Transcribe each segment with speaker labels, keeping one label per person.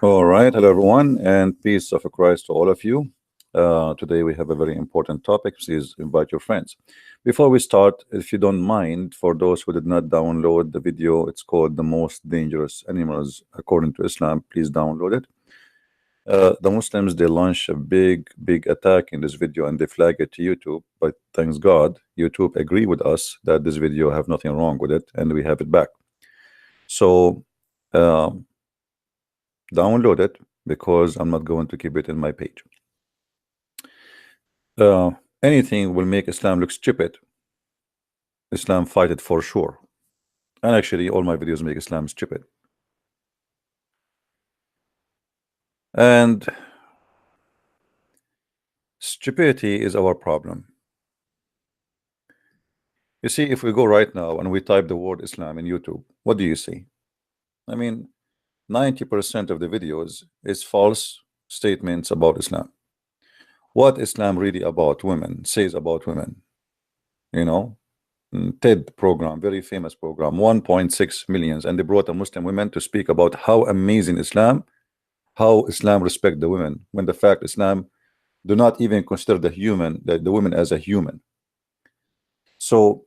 Speaker 1: All right, hello everyone, and peace of Christ to all of you. Today we have a very important topic. Please invite your friends. Before we start, if you don't mind, for those who did not download the video, it's called "The Most Dangerous Animals According to Islam." Please download it. The Muslims they launch a big attack in this video and they flag it to YouTube. But thanks God, YouTube agree with us that this video have nothing wrong with it, and we have it back. So. Um, Download it because I'm not going to keep it in my page. Anything will make Islam look stupid. Islam fight it for sure. And actually, all my videos make Islam stupid. And stupidity is our problem. You see, if we go right now and we type the word Islam in YouTube, what do you see? I mean, 90% of the videos is false statements about Islam. What Islam really about women says about women, you know, TED program, very famous program, 1.6 millions, and they brought a Muslim women to speak about how amazing Islam, how Islam respect the women, when the fact Islam do not even consider the women as a human. So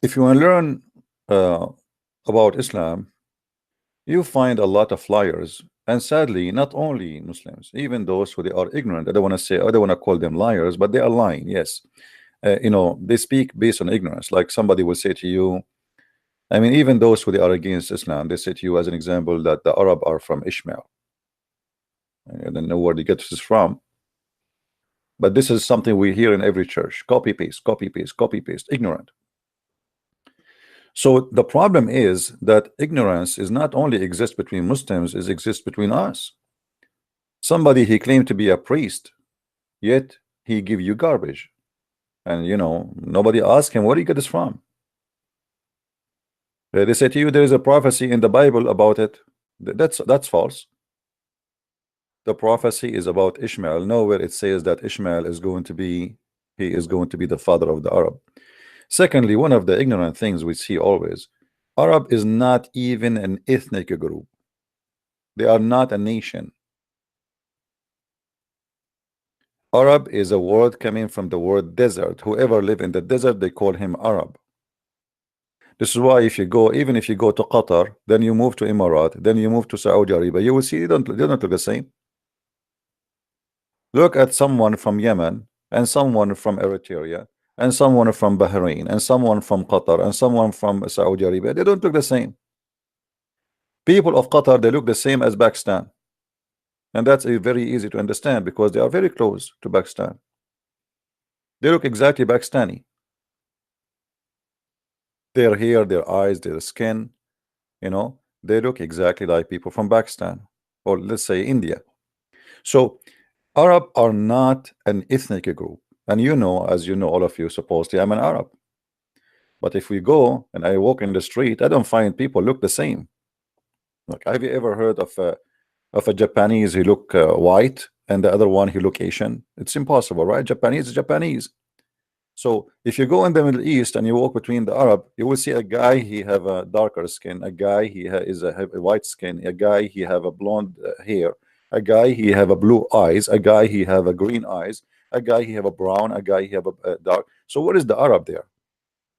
Speaker 1: if you want to learn about Islam, you find a lot of liars, and sadly, not only Muslims, even those who they are ignorant. I don't want to say, I don't want to call them liars, but they are lying. Yes, they speak based on ignorance. Like somebody will say to you, I mean, even those who they are against Islam, they say to you as an example that the Arab are from Ishmael. I don't know where they get this from, but this is something we hear in every church: copy paste, copy paste, copy paste, ignorant. So the problem is that ignorance is not only exists between Muslims, it exists between us. Somebody he claimed to be a priest, yet he give you garbage, and nobody asked him where do you get this from. They say to you there is a prophecy in the Bible about it. That's false. The prophecy is about Ishmael. Nowhere it says that Ishmael is going to be the father of the Arab. Secondly, one of the ignorant things we see always, Arab is not even an ethnic group. They are not a nation. Arab is a word coming from the word desert. Whoever live in the desert, they call him Arab. This is why even if you go to Qatar, then you move to Emirat, then you move to Saudi Arabia, you will see they don't look the same. Look at someone from Yemen and someone from Eritrea and someone from Bahrain and someone from Qatar and someone from Saudi Arabia. They don't look the same. People of Qatar, they look the same as Pakistan, and that's very easy to understand because they are very close to Pakistan. They look exactly Pakistani. Their hair, their eyes, their skin, they look exactly like people from Pakistan, or let's say India. So Arab are not an ethnic group. And as you know, all of you, supposedly I'm an Arab. But if we go and I walk in the street, I don't find people look the same. Like, have you ever heard of a Japanese who look white and the other one who look Asian? It's impossible, right? Japanese is Japanese. So if you go in the Middle East and you walk between the Arab, you will see a guy he have a darker skin, a guy he is a white skin, a guy he have a blonde hair, a guy he have a blue eyes, a guy he have a green eyes, a guy he have a brown, a guy he have a dark. So what is the Arab there?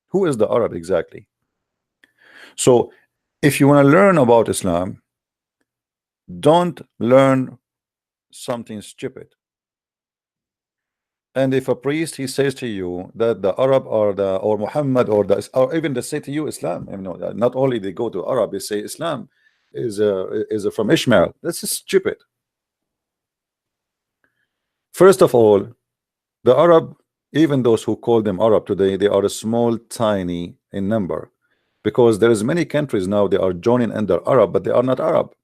Speaker 1: Who is the Arab exactly? So if you want to learn about Islam, don't learn something stupid. And if a priest he says to you that the Arab or Muhammad or even they say to you Islam, not only they go to Arab, they say Islam is from Ishmael. This is stupid. First of all, the Arab, even those who call them Arab today, they are a small, tiny in number, because there is many countries now they are joining under Arab, but they are not Arab.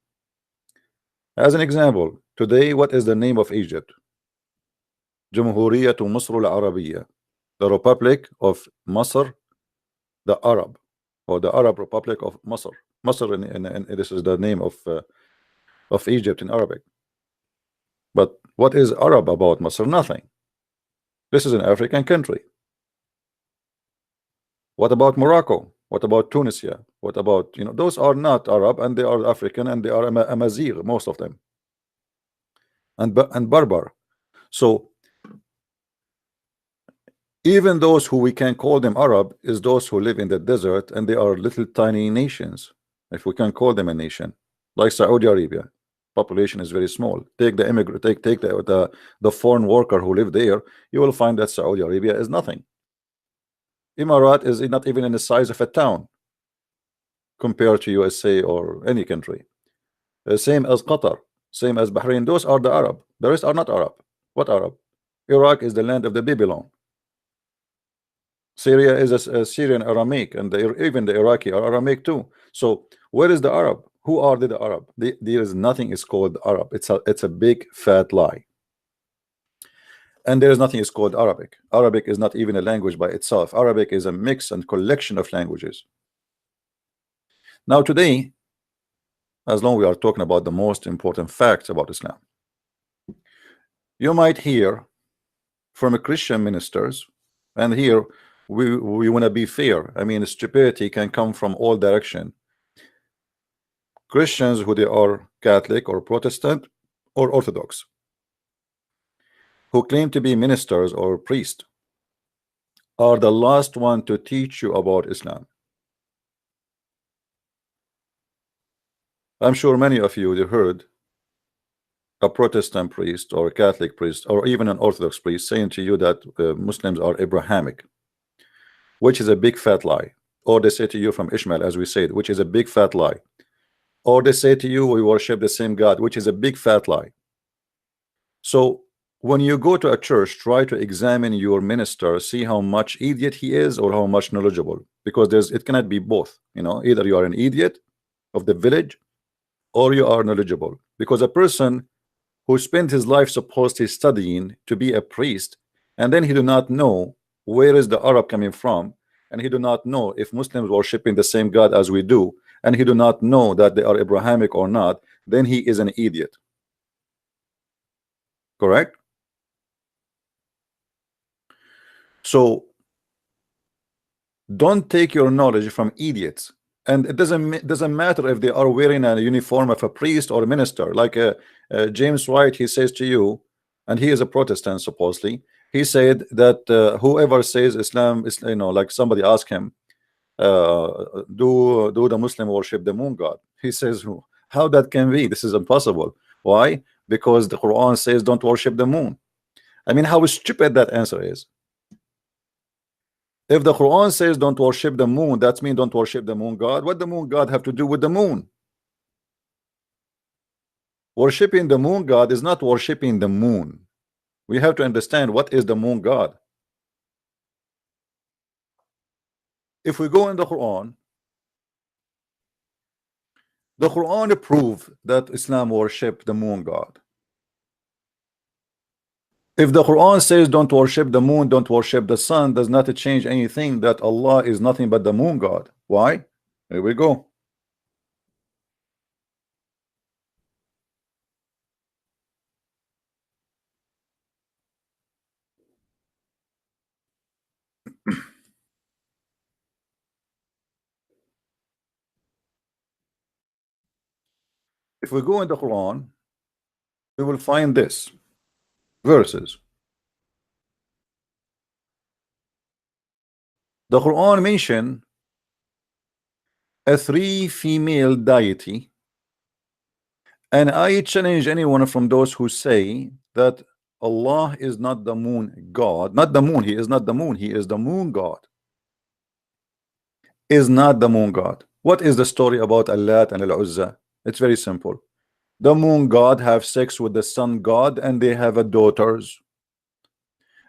Speaker 1: As an example, today, what is the name of Egypt? Jamhuriyat Misr al-Arabiyya, the Republic of Masr, the Arab, or the Arab Republic of Masr. Masr, and this is the name of Egypt in Arabic. But what is Arab about Masr? Nothing. This is an African country. What about Morocco? What about Tunisia? What about, those are not Arab, and they are African, and they are Amazigh, most of them. and Berber. So even those who we can call them Arab is those who live in the desert, and they are little tiny nations, if we can call them a nation, like Saudi Arabia. Population is very small. Take the immigrant, take the foreign worker who live there, you will find that Saudi Arabia is nothing. Emirat is not even in the size of a town compared to USA or any country. Same as Qatar, same as Bahrain. Those are the Arab. The rest are not Arab. What Arab? Iraq is the land of the Babylon. Syria is a Syrian Aramaic, and even the Iraqi are Aramaic too. So where is the Arab? Who are the Arab? There is nothing is called Arab. It's a big fat lie. And there is nothing is called Arabic. Arabic is not even a language by itself. Arabic is a mix and collection of languages. Now today, as long we are talking about the most important facts about Islam, you might hear from a Christian ministers, and here we want to be fair. I mean, stupidity can come from all direction. Christians who they are Catholic or Protestant or Orthodox, who claim to be ministers or priests, are the last one to teach you about Islam. I'm sure many of you heard a Protestant priest or a Catholic priest or even an Orthodox priest saying to you that Muslims are Abrahamic, which is a big fat lie. Or they say to you from Ishmael, as we said, which is a big fat lie. Or they say to you we worship the same God, which is a big fat lie. So when you go to a church, try to examine your minister, see how much idiot he is or how much knowledgeable, because it cannot be both. You know, either you are an idiot of the village or you are knowledgeable. Because a person who spent his life supposedly studying to be a priest, and then he do not know where is the Arab coming from, and he do not know if Muslims worshiping the same God as we do, and he do not know that they are Abrahamic or not, then he is an idiot. Correct? So don't take your knowledge from idiots. And it doesn't matter if they are wearing a uniform of a priest or a minister. Like James White, he says to you, and he is a Protestant supposedly, he said that whoever says Islam is, you know, like somebody asked him, do the Muslim worship the moon god? He says, how that can be? This is impossible. Why? Because the Quran says don't worship the moon. I mean, how stupid that answer is. If the Quran says don't worship the moon, that means don't worship the moon god. What the moon god have to do with the moon? Worshipping the moon god is not worshipping the moon. We have to understand what is the moon god. If we go in the Quran proves that Islam worship the moon god. If the Quran says don't worship the moon, don't worship the sun, does not change anything that Allah is nothing but the moon god. Why? Here we go. If we go in the Quran, we will find this verses. The Quran mention a 3 female deity, and I challenge anyone from those who say that Allah is not the moon god, not the moon, he is not the moon, he is the moon god, is not the moon god. What is the story about Allat and Al-Uzza? It's very simple. The moon god have sex with the sun god and they have a daughters.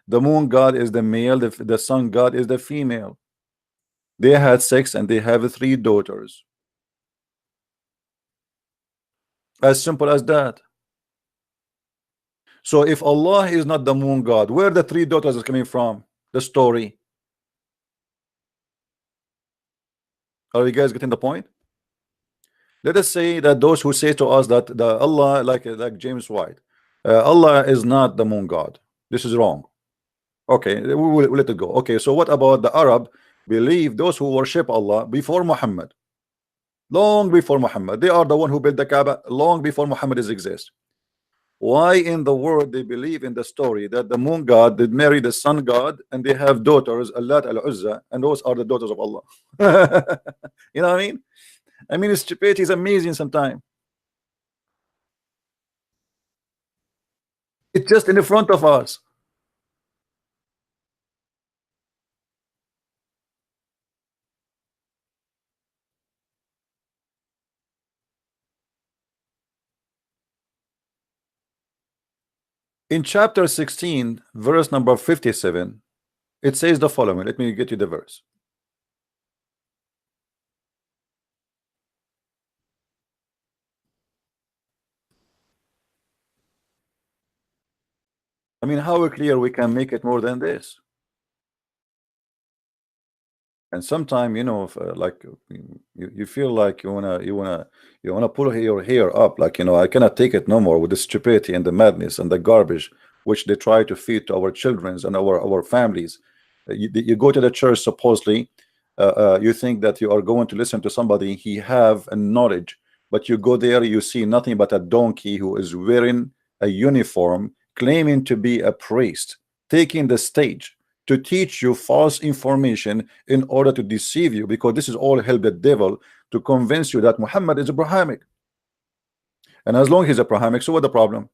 Speaker 1: The moon god is the male, the sun god is the female. They had sex and they have 3 daughters. As simple as that. So if Allah is not the moon god, where the 3 daughters are coming from? The story. Are you guys getting the point? Let us say that those who say to us that the Allah, like James White, Allah is not the moon god. This is wrong. Okay, we'll let it go. Okay, so what about the Arab? Believe those who worship Allah before Muhammad, long before Muhammad. They are the one who built the Kaaba long before Muhammad exist. Why in the world they believe in the story that the moon god did marry the sun god and they have daughters, Allat al-Uzza, and those are the daughters of Allah? You know what I mean? I mean, stupidity is amazing sometimes. It's just in the front of us. In chapter 16, verse number 57, it says the following. Let me get you the verse. I mean, how clear we can make it more than this? And sometimes, you know, if, like you feel like you wanna pull your hair up, like, you know, I cannot take it no more with the stupidity and the madness and the garbage which they try to feed to our childrens and our families. You go to the church, supposedly you think that you are going to listen to somebody he have a knowledge, but you go there, you see nothing but a donkey who is wearing a uniform, claiming to be a priest, taking the stage to teach you false information in order to deceive you, because this is all help the devil to convince you that Muhammad is Abrahamic. And as long as he's Abrahamic, so what the problem?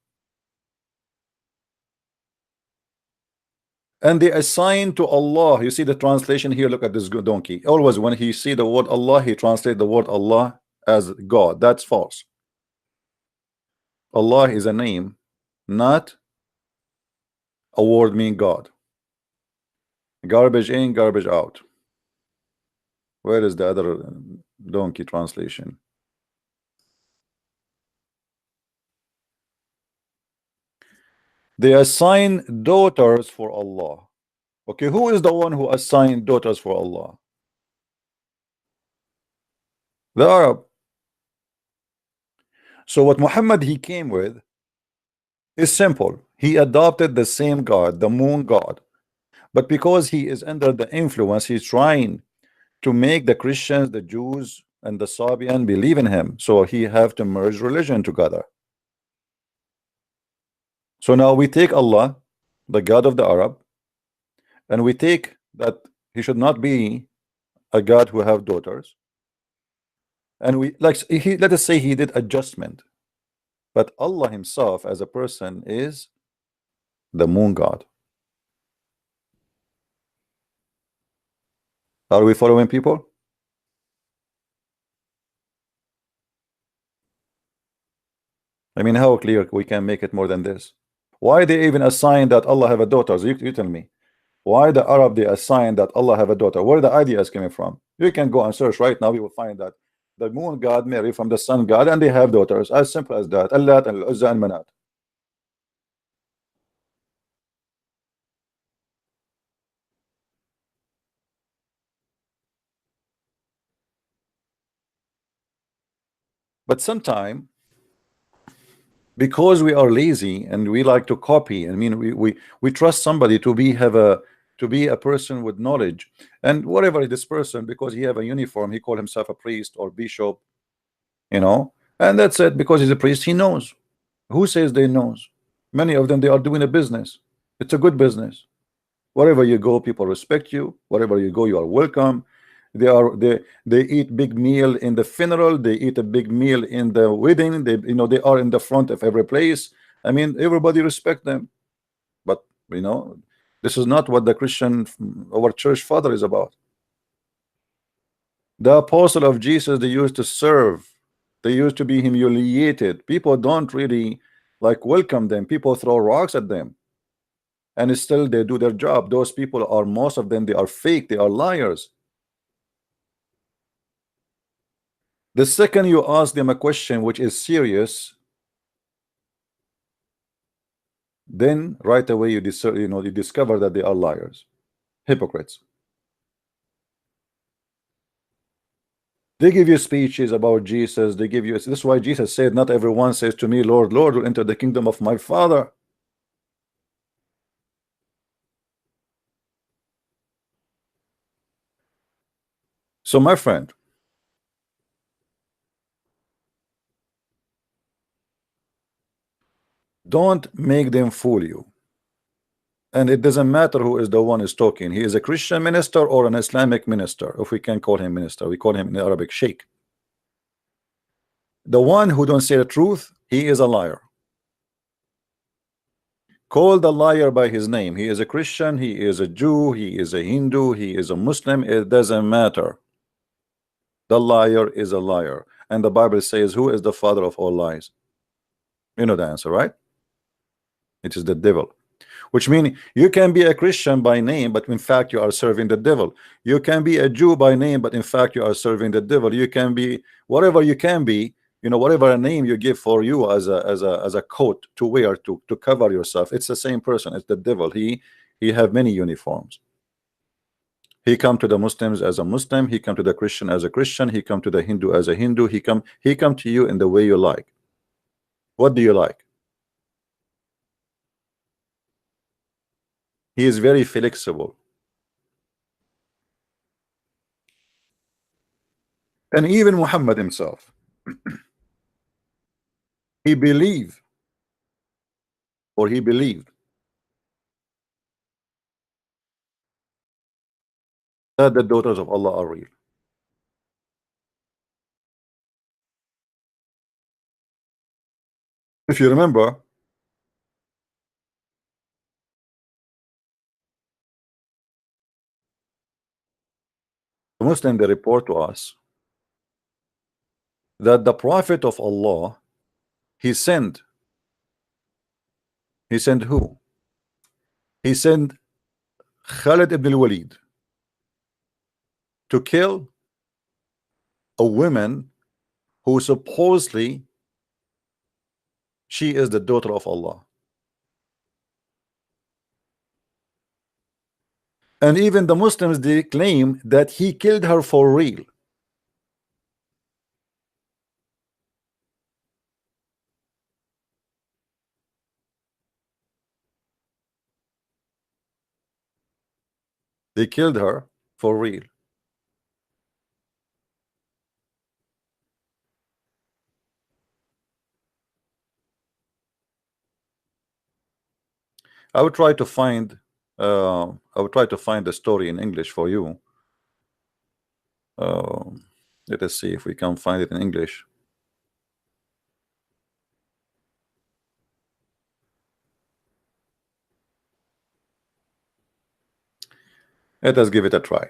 Speaker 1: And they assign to Allah. You see the translation here. Look at this good donkey. Always when he see the word Allah, he translate the word Allah as God. That's false. Allah is a name, not a word mean God. Garbage in, garbage out. Where is the other donkey translation? They assign daughters for Allah. Okay, who is the one who assigned daughters for Allah? The Arab. So what Muhammad he came with is simple. He adopted the same God, the moon God. But because he is under the influence, he's trying to make the Christians, the Jews, and the Sabian believe in him. So he have to merge religion together. So now we take Allah, the God of the Arab, and we take that he should not be a God who have daughters. And we like let us say he did adjustment. But Allah himself as a person is the moon God. Are we following, people? I mean, how clear we can make it more than this? Why they even assign that Allah have a daughter? You tell me. Why the Arab they assign that Allah have a daughter? Where the idea is coming from? You can go and search right now. You will find that the moon God married from the sun God, and they have daughters. As simple as that. Allat and Uzza and Manat. But sometime, because we are lazy and we like to copy, I mean, we trust somebody to be a person with knowledge, and whatever this person, because he have a uniform, he call himself a priest or bishop, you know, and that's it. Because he's a priest, he knows. Who says they knows? Many of them, they are doing a business. It's a good business. Wherever you go, people respect you. Wherever you go, you are welcome. They eat big meal in the funeral. They eat a big meal in the wedding. They are in the front of every place. I mean, everybody respect them. But this is not what the Christian, our church father, is about. The apostle of Jesus, they used to serve. They used to be humiliated. People don't really like welcome them. People throw rocks at them, and still they do their job. Those people are, most of them, they are fake. They are liars. The second you ask them a question which is serious, then right away you discover that they are liars, hypocrites. They give you speeches about Jesus. They give you. This is why Jesus said, "Not everyone says to me, Lord, Lord, will enter the kingdom of my Father." So, my friend, Don't make them fool you. And it doesn't matter who is the one is talking. He is a Christian minister or an Islamic minister, if we can call him minister. We call him in Arabic sheikh. The one who don't say the truth, he is a liar. Call the liar by his name. He is a Christian, he is a Jew, he is a Hindu, he is a Muslim. It doesn't matter. The liar is a liar. And the Bible says, who is the father of all lies? You know the answer, right? It is the devil. Which means you can be a Christian by name, but in fact you are serving the devil. You can be a Jew by name, but in fact you are serving the devil. You can be whatever you can be, you know, whatever a name you give for you as a coat to wear to cover yourself. It's the same person. It's the devil. He have many uniforms. He come to the Muslims as a Muslim. He come to the Christian as a Christian. He come to the Hindu as a Hindu. He come to you in the way you like. What do you like? He is very flexible. And even Muhammad himself, he believed that the daughters of Allah are real. If you remember, the Muslim, they report to us that the Prophet of Allah, he sent who? He sent Khalid ibn al-Walid to kill a woman who supposedly she is the daughter of Allah. And even the Muslims, they claim that he killed her for real. They killed her for real. I would try to find the story in English for you. Let us see if we can find it in English. Let us give it a try.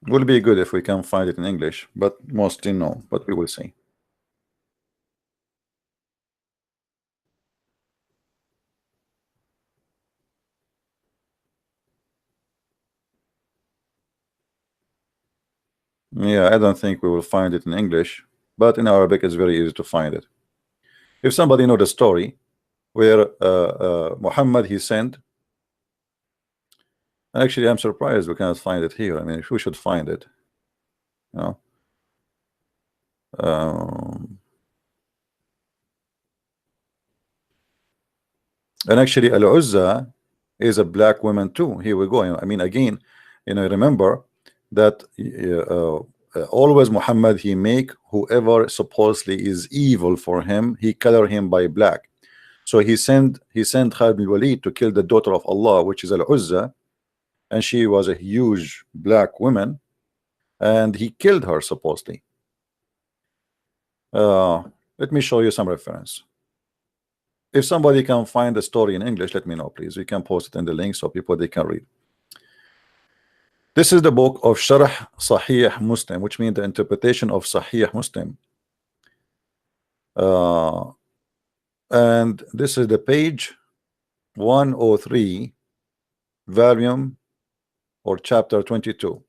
Speaker 1: Will be good if we can find it in English, but mostly no, but we will see. Yeah, I don't think we will find it in English, but in Arabic it's very easy to find it. If somebody know the story where Muhammad, he sent, actually I'm surprised we cannot find it here. I mean, we should find it, you know. And actually Al-Uzza is a black woman too. Here we go. I mean, again, you know, remember that always Muhammad, he make whoever supposedly is evil for him, he color him by black. So he sent Khalid bin Walid to kill the daughter of Allah, which is Al-Uzza, and she was a huge black woman, and he killed her supposedly. Let me show you some reference. If somebody can find the story in English, let me know, please. We can post it in the link so people they can read. This is the book of Sharh Sahih Muslim, which means the interpretation of Sahih Muslim. And this is the page 103, volume or chapter 22.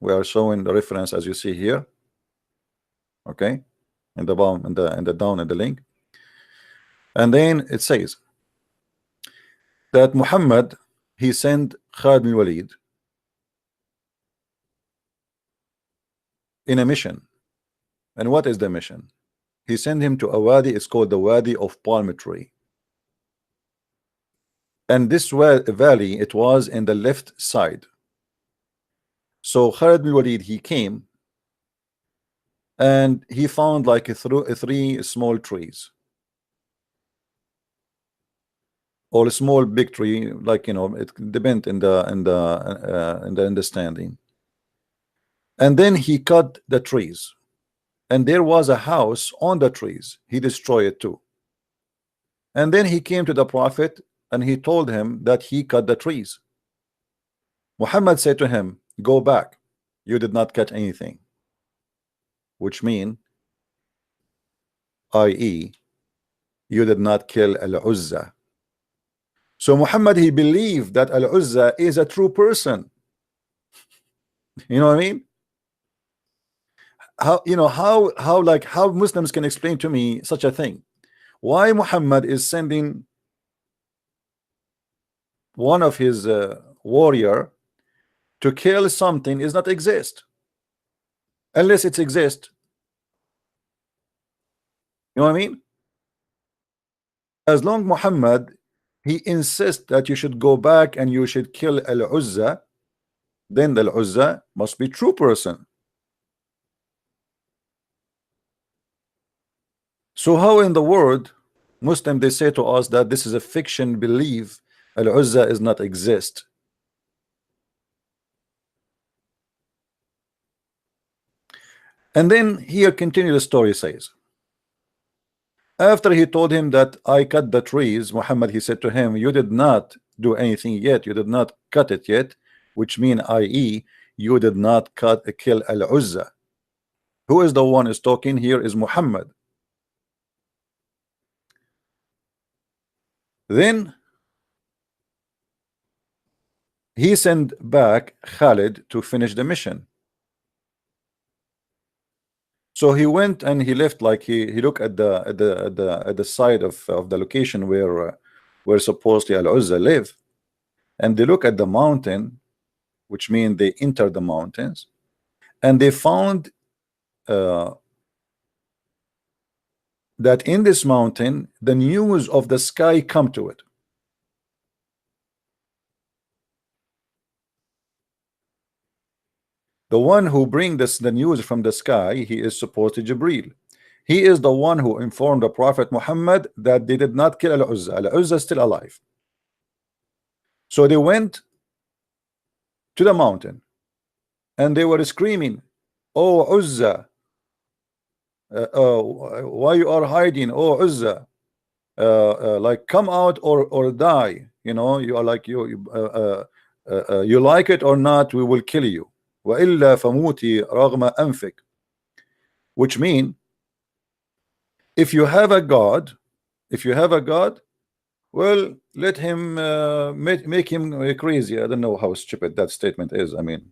Speaker 1: We are showing the reference as you see here. Okay, in the bottom, in the down in the link. And then it says that Muhammad, he sent Khalid bin Walid in a mission. And what is the mission? He sent him to a wadi. It's called the Wadi of Palm Tree. And this valley, it was in the left side. So Khalid bin Walid, he came and he found like three small trees, or a small big tree, like, you know, it depends in the understanding. And then he cut the trees, and there was a house on the trees. He destroyed it too. And then he came to the prophet and he told him that he cut the trees. Muhammad said to him, go back, you did not cut anything, which mean, i.e., you did not kill Al-Uzza. So Muhammad, he believed that Al-Uzza is a true person. You know what I mean? How, you know, how like how Muslims can explain to me such a thing? Why Muhammad is sending one of his warrior to kill something is not exist, unless it exists. You know what I mean? As long Muhammad, he insists that you should go back and you should kill Al-Uzza, then the Al-Uzza must be true person. So how in the world Muslim they say to us that this is a fiction belief, Al-Uzza is not exist? And then here continue the story says, after he told him that I cut the trees, Muhammad, he said to him, you did not do anything yet, you did not cut it yet, which mean, i.e., you did not kill Al-Uzza. Who is the one is talking here is Muhammad. Then he sent back Khalid to finish the mission. So he went and he left, like he looked at the side of the location where supposedly Al-Uzza live, and they look at the mountain, which means they entered the mountains, and they found that in this mountain the news of the sky come to it. The one who bring the news from the sky, he is supposed to Jibril. He is the one who informed the Prophet Muhammad that they did not kill Al-Uzza. Al-Uzza is still alive. So they went to the mountain and they were screaming, oh Uzza, why you are hiding, oh Uzza, like come out or die, you know, you are like you like it or not, we will kill you. وإلا فموتي رغم أنفك, which mean, if you have a God, well, let him make him crazy. I don't know how stupid that statement is. I mean,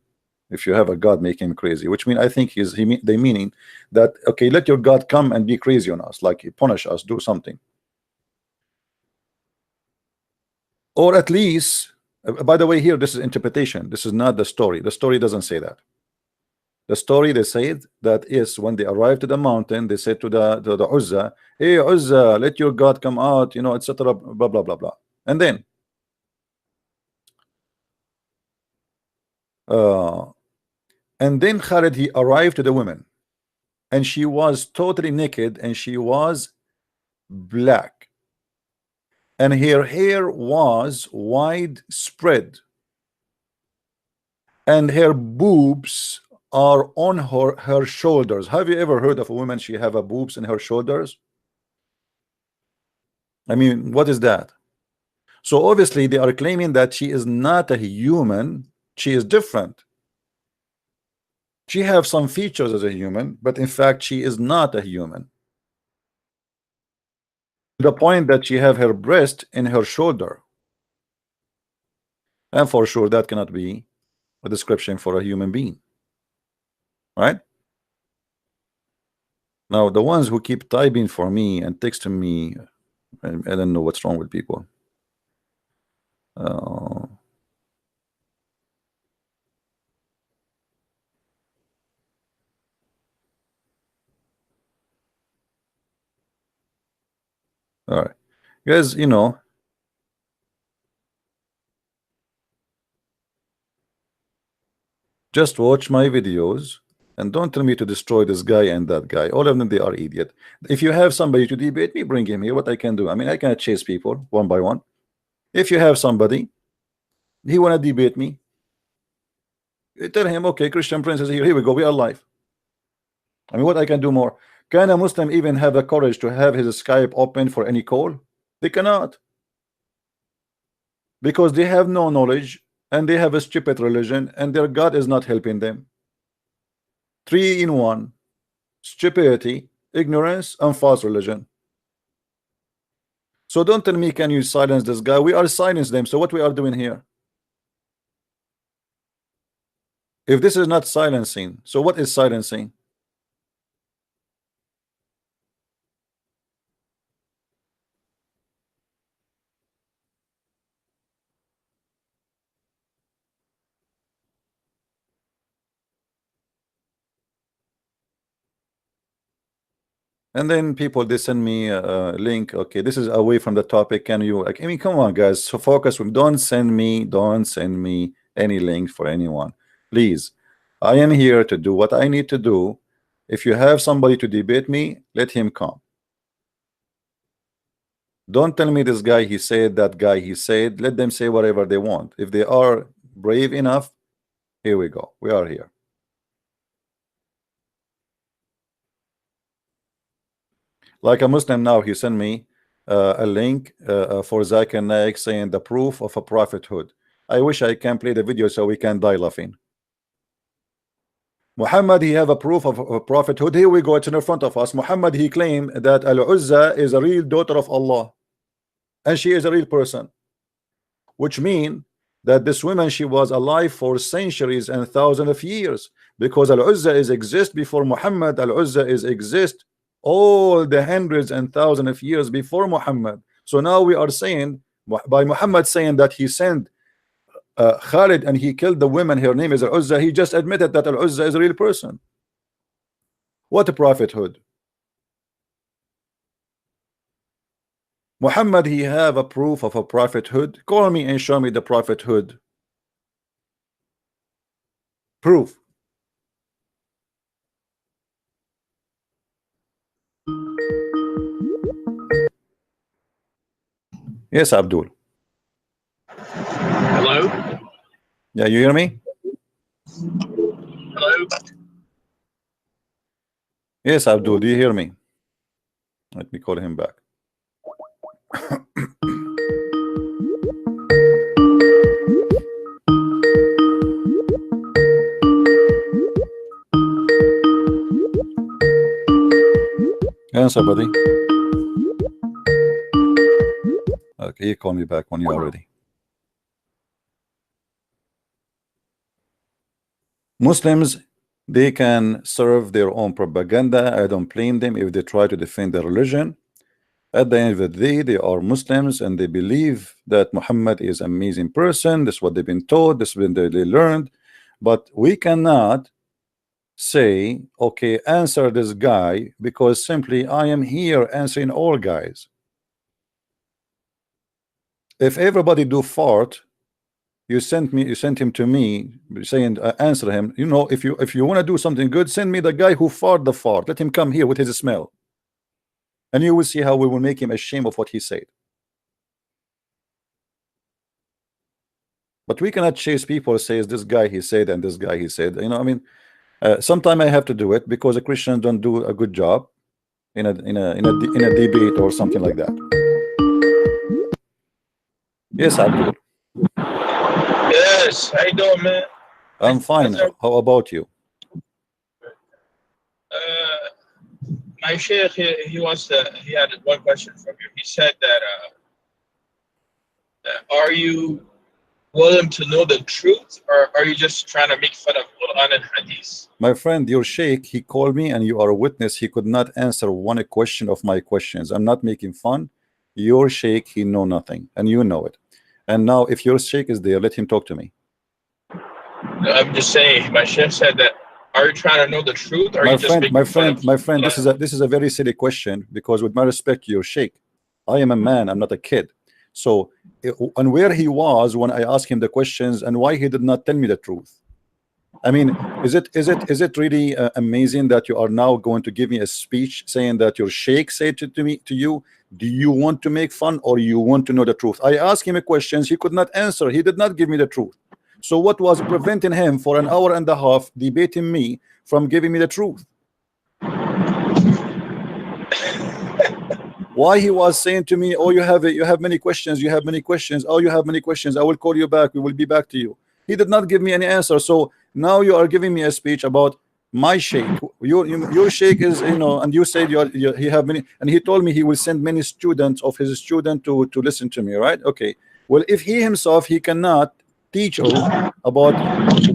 Speaker 1: if you have a God, make him crazy, which mean, I think they meaning that, okay, let your God come and be crazy on us, like punish us, do something. Or at least, by the way, here this is interpretation, this is not the story. The story doesn't say that. The story, they said that is when they arrived to the mountain, they said to the Uzza, hey Uzza, let your God come out, you know, etc. Blah blah blah blah. And then Khalid, he arrived to the women, and she was totally naked, and she was black, and her hair was widespread, and her boobs are on her shoulders. Have you ever heard of a woman, she have a boobs in her shoulders? I mean, what is that? So obviously they are claiming that she is not a human, she is different. She have some features as a human, but in fact she is not a human, to the point that she have her breast in her shoulder, and for sure that cannot be a description for a human being, right? Now the ones who keep typing for me and texting me, I don't know what's wrong with people. All right, guys, you know, just watch my videos And don't tell me to destroy this guy and that guy. All of them, they are idiot. If you have somebody to debate me, bring him here. What I can do? I mean, I cannot chase people one by one. If you have somebody, he want to debate me, tell him, okay, Christian Prince is here. Here we go. We are live. I mean, what I can do more? Can a Muslim even have the courage to have his Skype open for any call? They cannot. Because they have no knowledge and they have a stupid religion and their God is not helping them. 3 in 1: stupidity, ignorance, and false religion. So don't tell me, can you silence this guy? We are silencing them. So what we are doing here? If this is not silencing, so what is silencing? And then people, they send me a link. Okay, this is away from the topic. Can you, like, I mean, come on, guys. So focus. Don't send me any link for anyone, please. I am here to do what I need to do. If you have somebody to debate me, let him come. Don't tell me this guy he said, that guy he said. Let them say whatever they want. If they are brave enough, here we go. We are here. Like a Muslim now, he sent me a link for Zakir Naik saying the proof of a prophethood. I wish I can play the video so we can die laughing. Muhammad, he have a proof of a prophethood. Here we go, it's in front of us. Muhammad, he claimed that Al-Uzza is a real daughter of Allah and she is a real person, which means that this woman, she was alive for centuries and thousands of years, because Al-Uzza is exist before Muhammad. Al-Uzza is exist all the hundreds and thousands of years before Muhammad. So now we are saying, by Muhammad saying that he sent Khalid and he killed the woman, her name is Al-Uzza, he just admitted that Al-Uzza is a real person. What a prophethood. Muhammad, he have a proof of a prophethood. Call me and show me the prophethood proof. Yes, Abdul.
Speaker 2: Hello?
Speaker 1: Yeah, you hear me?
Speaker 2: Hello?
Speaker 1: Yes, Abdul, do you hear me? Let me call him back. Answer, buddy. Okay, you call me back when you're ready. Muslims, they can serve their own propaganda. I don't blame them if they try to defend their religion. At the end of the day, they are Muslims and they believe that Muhammad is an amazing person. This is what they've been taught. This is what they learned. But we cannot say, okay, answer this guy, because simply I am here answering all guys. If everybody do fart, you sent him to me saying answer him. You know, if you want to do something good, send me the guy who fart the fart. Let him come here with his smell, and you will see how we will make him ashamed of what he said. But we cannot chase people says this guy he said and this guy he said. You know, I mean, sometimes I have to do it because the Christians don't do a good job in a debate or something like that. Yes, Abdul.
Speaker 2: Yes, how you doing, man?
Speaker 1: I'm fine. How about you?
Speaker 2: My sheikh, he had one question from you. He said that, are you willing to know the truth, or are you just trying to make fun of Quran and Hadith?
Speaker 1: My friend, your sheikh, he called me and you are a witness. He could not answer one question of my questions. I'm not making fun. Your sheikh, he know nothing, and you know it. And now if your sheikh is there, let him talk to me.
Speaker 2: I'm just saying, my sheikh said that, are you trying to know the truth, or are you just making fun of
Speaker 1: my friend, this is a very silly question, because with my respect to your sheikh, I am a man, I'm not a kid. So, and where he was when I asked him the questions, and why he did not tell me the truth. I mean, is it really amazing that you are now going to give me a speech saying that your sheikh said to you, do you want to make fun or you want to know the truth? I asked him a questions, he could not answer, he did not give me the truth. So what was preventing him for an hour and a half debating me from giving me the truth? Why he was saying to me, oh, you have many questions, you have many questions, oh, you have many questions, I will call you back, we will be back to you. He did not give me any answer. So now you are giving me a speech about my sheikh. Your sheikh is, you know, and you said he have many, and he told me he will send many students of his student to listen to me, right? Okay, well, if he himself, he cannot teach you about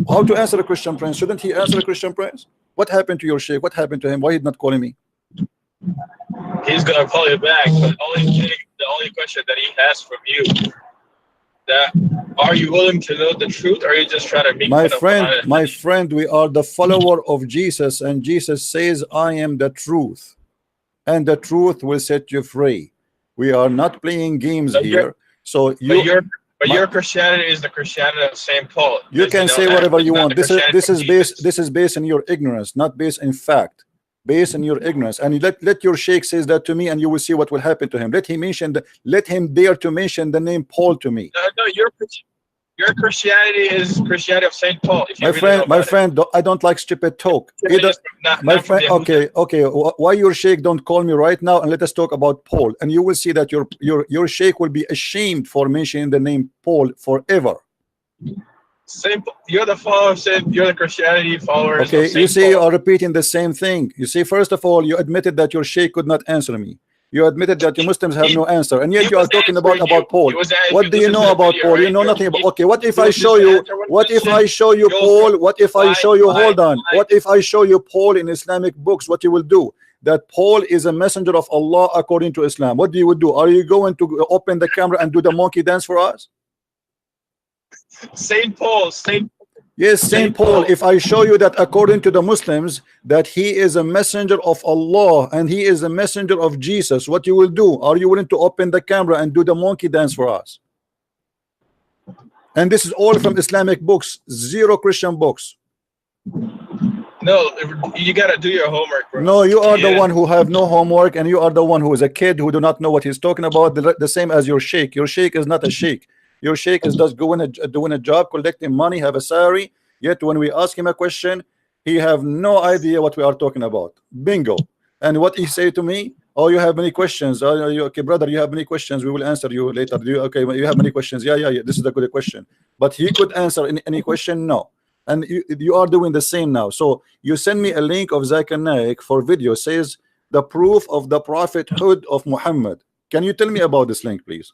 Speaker 1: how to answer a Christian prince, shouldn't he answer a Christian prince? What happened to your sheikh? What happened to him? Why he not calling me?
Speaker 2: He's gonna call you back, but the only question that he has from you, that are you willing to know the truth, or are you just trying to make
Speaker 1: my friend, we are the follower of Jesus, and Jesus says, I am the truth, and the truth will set you free. We are not playing games here. So
Speaker 2: your Christianity is the Christianity of St. Paul.
Speaker 1: You can say whatever you want. This is based on your ignorance, not based in fact. Based on your ignorance, and let your sheikh says that to me, and you will see what will happen to him. Let him dare to mention the name Paul to me.
Speaker 2: No, your Christianity is Christianity of St. Paul.
Speaker 1: My friend, I don't like stupid talk. My friend, okay. Why your sheikh don't call me right now and let us talk about Paul, and you will see that your sheikh will be ashamed for mentioning the name Paul forever.
Speaker 2: You're the follower of Saint, you're the Christianity followers.
Speaker 1: Okay, you see, you are repeating the same thing. You see, first of all, you admitted that your sheikh could not answer me. You admitted that the Muslims have no answer, and yet you are talking about Paul. What do you know about Paul? You know nothing about. Okay, what if I show you? What if I show you Paul? What if I show you? Hold on. What if I show you Paul in Islamic books? What you will do? That Paul is a messenger of Allah according to Islam. What do you do? Are you going to open the camera and do the monkey dance for us?
Speaker 2: Saint Paul.
Speaker 1: Yes, Saint Paul. If I show you that according to the Muslims that he is a messenger of Allah and he is a messenger of Jesus, what you will do? Are you willing to open the camera and do the monkey dance for us? And this is all from Islamic books, zero Christian books.
Speaker 2: No, you gotta do your homework, bro.
Speaker 1: No, you are the one who have no homework, and you are the one who is a kid who do not know what he's talking about. The same as your sheikh. Your sheikh is not a sheikh. Your sheikh is just doing a job, collecting money, have a salary. Yet when we ask him a question, he have no idea what we are talking about. Bingo. And what he say to me? Oh, you have many questions. Okay, brother, you have many questions. We will answer you later. Okay, you have many questions. Yeah. This is a good question. But he could answer any question? No. And you are doing the same now. So you send me a link of Zakir Naik for video. Says the proof of the prophethood of Muhammad. Can you tell me about this link, please?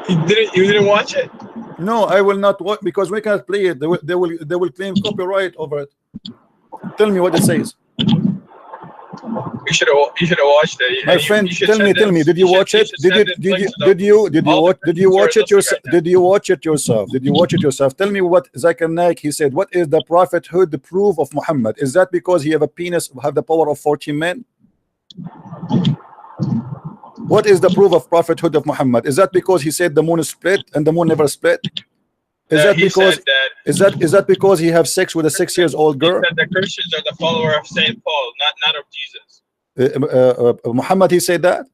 Speaker 2: You didn't watch it?
Speaker 1: No, I will not watch because we cannot play it. They will claim copyright over it. Tell me what it says.
Speaker 2: You should have watched it.
Speaker 1: My friend, tell me, did you watch it? Did you watch it yourself? Did you watch it yourself? Did you watch it yourself? Tell me what Zakir Naik, he said. What is the prophethood, the proof of Muhammad? Is that because he have a penis, have the power of 14 men? What is the proof of prophethood of Muhammad? Is that because he said the moon is split and the moon never split? Is that because he have sex with a 6-year-old girl?
Speaker 2: He said the Christians are the follower of Saint Paul, not of Jesus.
Speaker 1: Muhammad, he said that.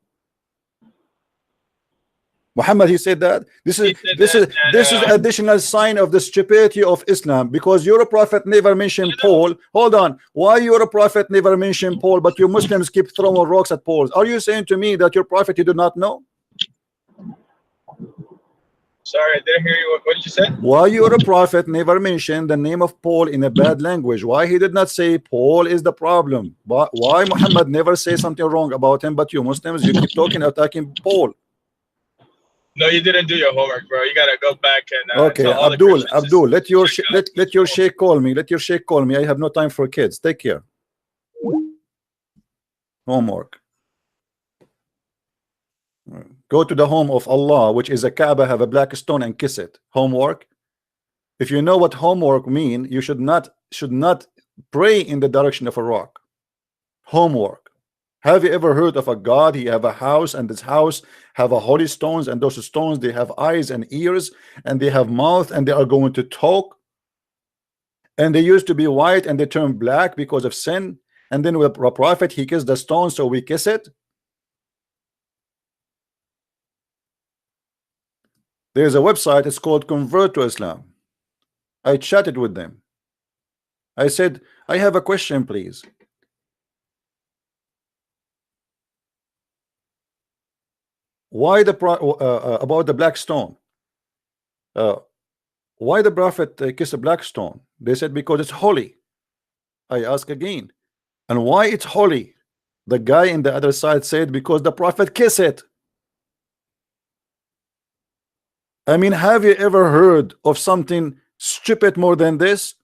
Speaker 1: Muhammad, he said that. This is additional sign of the stupidity of Islam, because your prophet never mentioned Paul. Hold on, why your prophet never mentioned Paul, but you Muslims keep throwing rocks at Paul? Are you saying to me that your prophet you do not know?
Speaker 2: Sorry, I didn't hear you. What did you say?
Speaker 1: Why your prophet never mentioned the name of Paul in a bad language? Why he did not say Paul is the problem? Why Muhammad never say something wrong about him, but you Muslims, you keep talking, attacking Paul?
Speaker 2: No, you didn't do your homework, bro. You gotta go back and
Speaker 1: okay, Abdul, let your sheikh call me. Let your sheikh call me. I have no time for kids. Take care. Homework. Go to the home of Allah, which is a Kaaba, have a black stone and kiss it. Homework. If you know what homework mean, you should not pray in the direction of a rock. Homework. Have you ever heard of a God? He have a house, and this house have a holy stones, and those stones they have eyes and ears, and they have mouth, and they are going to talk. And they used to be white and they turned black because of sin. And then with a prophet, he kissed the stone, so we kiss it. There's a website, it's called Convert to Islam. I chatted with them. I said, I have a question, please. Why about the black stone? Why the prophet kissed a black stone? They said because it's holy. I ask again, and why it's holy? The guy in the other side said because the prophet kissed it. I mean, have you ever heard of something stupid more than this?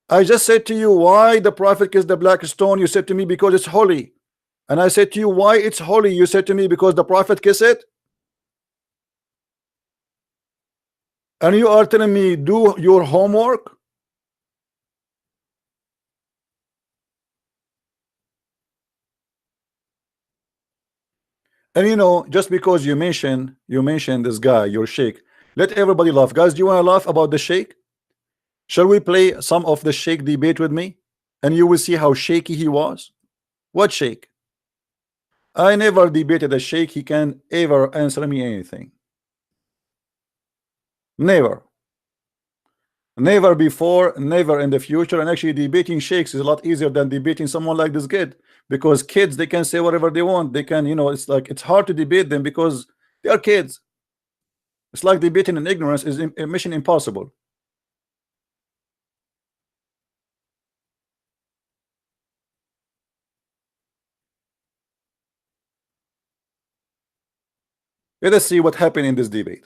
Speaker 1: I just said to you, why the prophet kissed the black stone? You said to me because it's holy. And I said to you, why it's holy? You said to me because the prophet kissed it. And you are telling me do your homework. And you know, just because you mentioned this guy, your sheikh, let everybody laugh. Guys, do you want to laugh about the sheikh? Shall we play some of the sheikh debate with me? And you will see how shaky he was. What sheikh? I never debated a sheikh. He can ever answer me anything. Never. Never before, never in the future. And actually debating sheikhs is a lot easier than debating someone like this kid, because kids, they can say whatever they want. They can, you know, it's like it's hard to debate them because they are kids. It's like debating in ignorance is a mission impossible. Let us see what happened in this debate.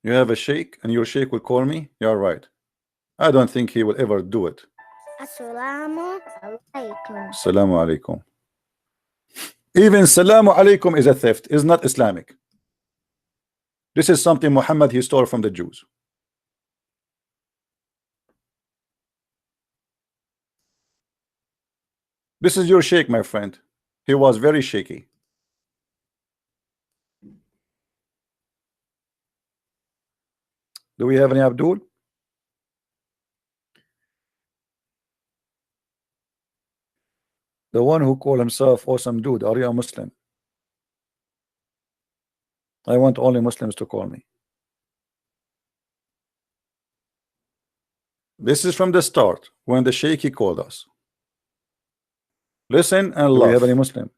Speaker 1: You have a sheikh and your sheikh will call me? You're right. I don't think he will ever do it.
Speaker 3: Assalamu alaikum.
Speaker 1: Assalamu alaikum. Even Salamu alaikum is a theft, is not Islamic. This is something Muhammad he stole from the Jews. This is your sheikh, my friend. He was very shaky. Do we have any Abdul? The one who called himself awesome dude, are you a Muslim? I want only Muslims to call me. This is from the start, when the sheikh he called us. Listen and laugh. Do we have any Muslim?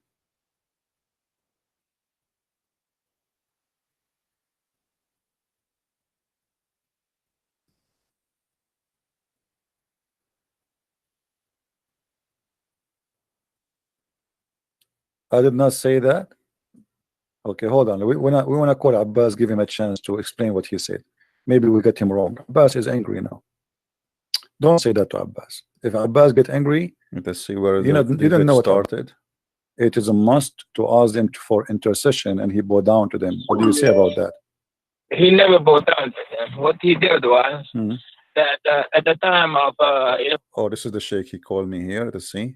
Speaker 1: I did not say that. Okay, hold on. We want to call Abbas, give him a chance to explain what he said. Maybe we get him wrong. Abbas is angry now. Don't say that to Abbas. If Abbas get angry, let's see where you don't know what started. It is a must to ask them for intercession, and he bowed down to them. What do you say about that?
Speaker 4: He never bowed down to them. What he did was that at the time of
Speaker 1: oh, this is the sheikh. He called me here. Let's see.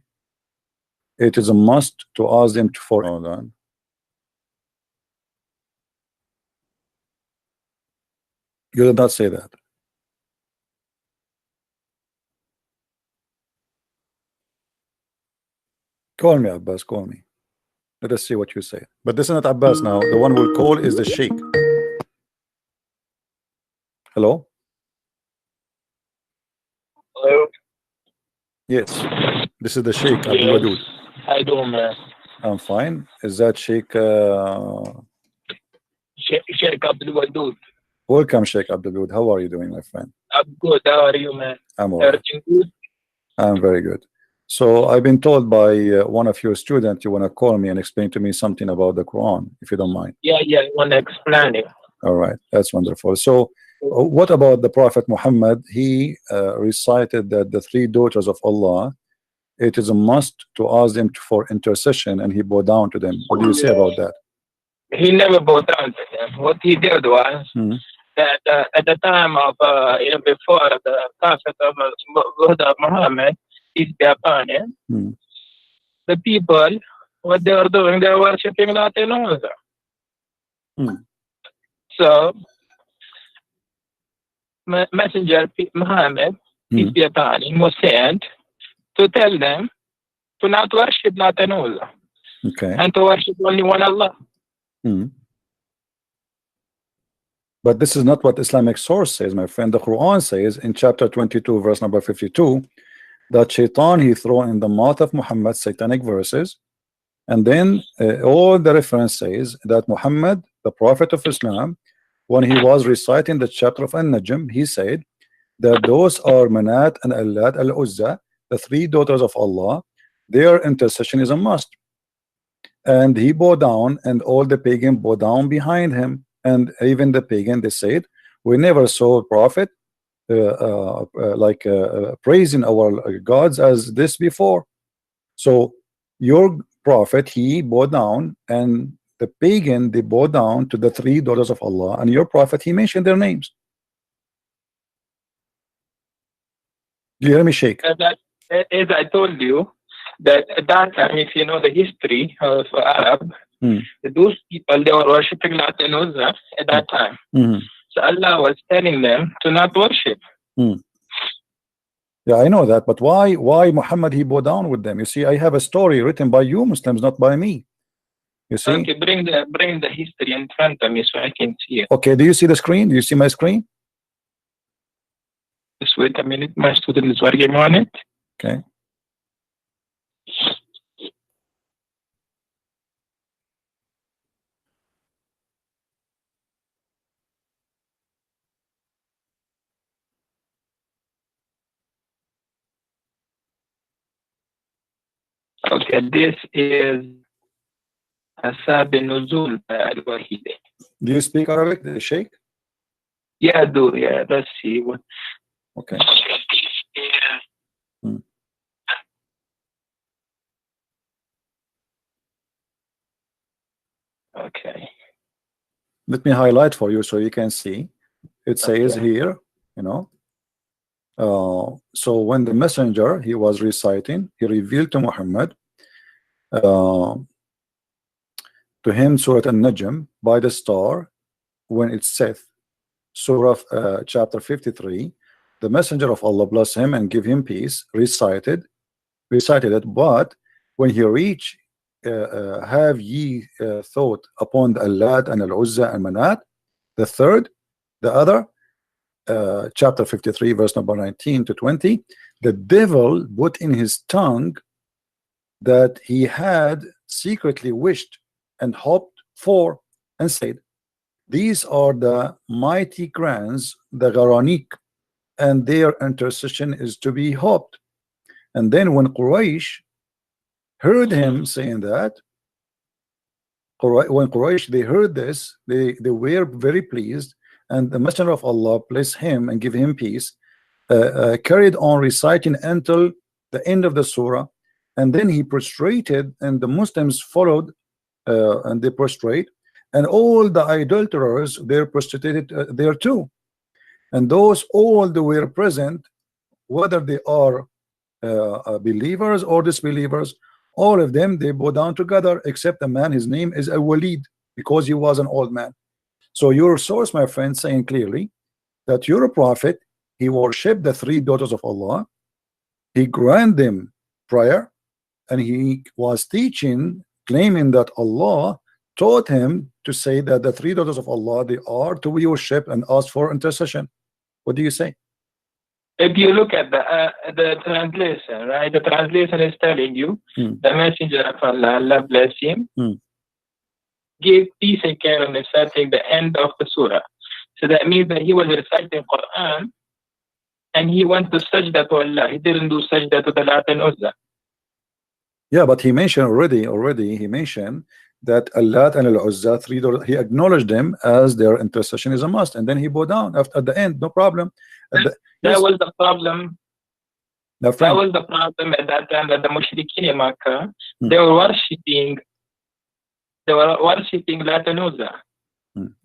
Speaker 1: It is a must to ask them for. Hold on. You did not say that. Call me, Abbas, call me. Let us see what you say. But this is not Abbas now. The one who will call is the sheikh. Hello?
Speaker 4: Hello?
Speaker 1: Yes. This is the sheikh, Abdul Wadud.
Speaker 4: How you doing, man?
Speaker 1: I'm fine. Is that Sheikh
Speaker 4: Sheikh Abdul Wadud?
Speaker 1: Welcome, Sheikh Abdul Wadud. How are you doing, my friend?
Speaker 4: I'm good. How are you, man?
Speaker 1: I'm all right.
Speaker 4: Everything good?
Speaker 1: I'm very good. So I've been told by one of your students you want to call me and explain to me something about the Quran, if you don't mind.
Speaker 4: Yeah, I want to explain it.
Speaker 1: All right, that's wonderful. So what about the Prophet Muhammad? He recited that the three daughters of Allah, it is a must to ask them for intercession, and he bowed down to them. What do you say about that?
Speaker 4: He never bowed down to them. What he did was that at the time of, before the Prophet of Muhammad, peace be upon him, the people, what they were doing, they were worshipping nothing else. So, Messenger Muhammad, peace be upon him, was sent to tell them to not worship Lat and Uzza, and to worship only one Allah.
Speaker 1: But this is not what Islamic source says, my friend. The Quran says in chapter 22, verse number 52, that Shaitan he throw in the mouth of Muhammad satanic verses, and then all the reference says that Muhammad, the Prophet of Islam, when he was reciting the chapter of An-Najm, he said that those are Manat and Allat al-Uzza, the three daughters of Allah, their intercession is a must. And he bowed down, and all the pagan bowed down behind him. And even the pagan, they said, we never saw a prophet praising our gods as this before. So your prophet, he bowed down, and the pagan, they bowed down to the three daughters of Allah, and your prophet, he mentioned their names. Do you hear me, Sheikh?
Speaker 4: As I told you, that at that time, if you know the history of Arab, those people, they were worshipping Lat and Uzza at that time. So Allah was telling them to not worship.
Speaker 1: Yeah, I know that, but why Muhammad he bowed down with them? You see, I have a story written by you Muslims, not by me. You see?
Speaker 4: Okay, bring the history in front of me so I can see it.
Speaker 1: Okay, do you see the screen? Do you see my screen?
Speaker 4: Just wait a minute, my student is working on it.
Speaker 1: Okay.
Speaker 4: Okay, this is Asab Nuzul al-Wahidi.
Speaker 1: Do you speak Arabic, Sheikh?
Speaker 4: Yeah, I do. Yeah, let's see what.
Speaker 1: Okay.
Speaker 4: Okay.
Speaker 1: Let me highlight for you so you can see. It says here, you know. So when the messenger he was reciting, he revealed to Muhammad to him Surah An-Najm by the star when it saith, Surah chapter 53, the messenger of Allah bless him and give him peace recited it, but when he reached have ye thought upon the Allat and Al-Uzza and Manat, the third, the other, chapter 53 verse number 19 to 20, the devil put in his tongue that he had secretly wished and hoped for, and said, these are the mighty grands, the Gharanik, and their intercession is to be hoped. And then when Quraysh heard him saying that, when Quraysh they heard this, they were very pleased, and the messenger of Allah bless him and give him peace, carried on reciting until the end of the surah, and then he prostrated, and the Muslims followed, and they prostrate, and all the idolaters they're prostrated there too, and those all they were present, whether they are believers or disbelievers, all of them they bow down together, except a man, his name is Al-Walid, because he was an old man. So your source, my friend, saying clearly that you're a prophet, he worshipped the three daughters of Allah, he granted them prayer, and he was teaching, claiming that Allah taught him to say that the three daughters of Allah, they are to be worshipped and ask for intercession. What do you say?
Speaker 4: If you look at the translation, right? The translation is telling you the messenger of Allah, Allah bless him, gave peace and care on reciting the end of the surah. So that means that he was reciting Quran and he went to sajda to Allah. He didn't do sajda to the Lat and Uzza.
Speaker 1: Yeah, but he mentioned already he mentioned that Allat and Al-Uzza, three daughters, he acknowledged them as their intercession is a must, and then he bowed down at the end, no problem.
Speaker 4: That was the problem. That was the problem at that time, that the Mushrikeen in Makkah, they were worshipping Lat and Uzza.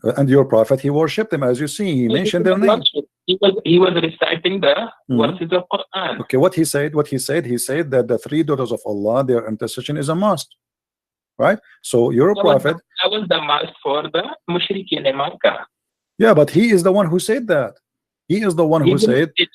Speaker 1: And your prophet, he worshipped them, as you see, he mentioned their name.
Speaker 4: He was reciting the verses of Quran.
Speaker 1: Okay, what he said that the three daughters of Allah, their intercession is a must, right? So you're a prophet.
Speaker 4: That was the must for the Mushrikeen in Makkah.
Speaker 1: Yeah, but he is the one who said that. He is the one who said.
Speaker 4: He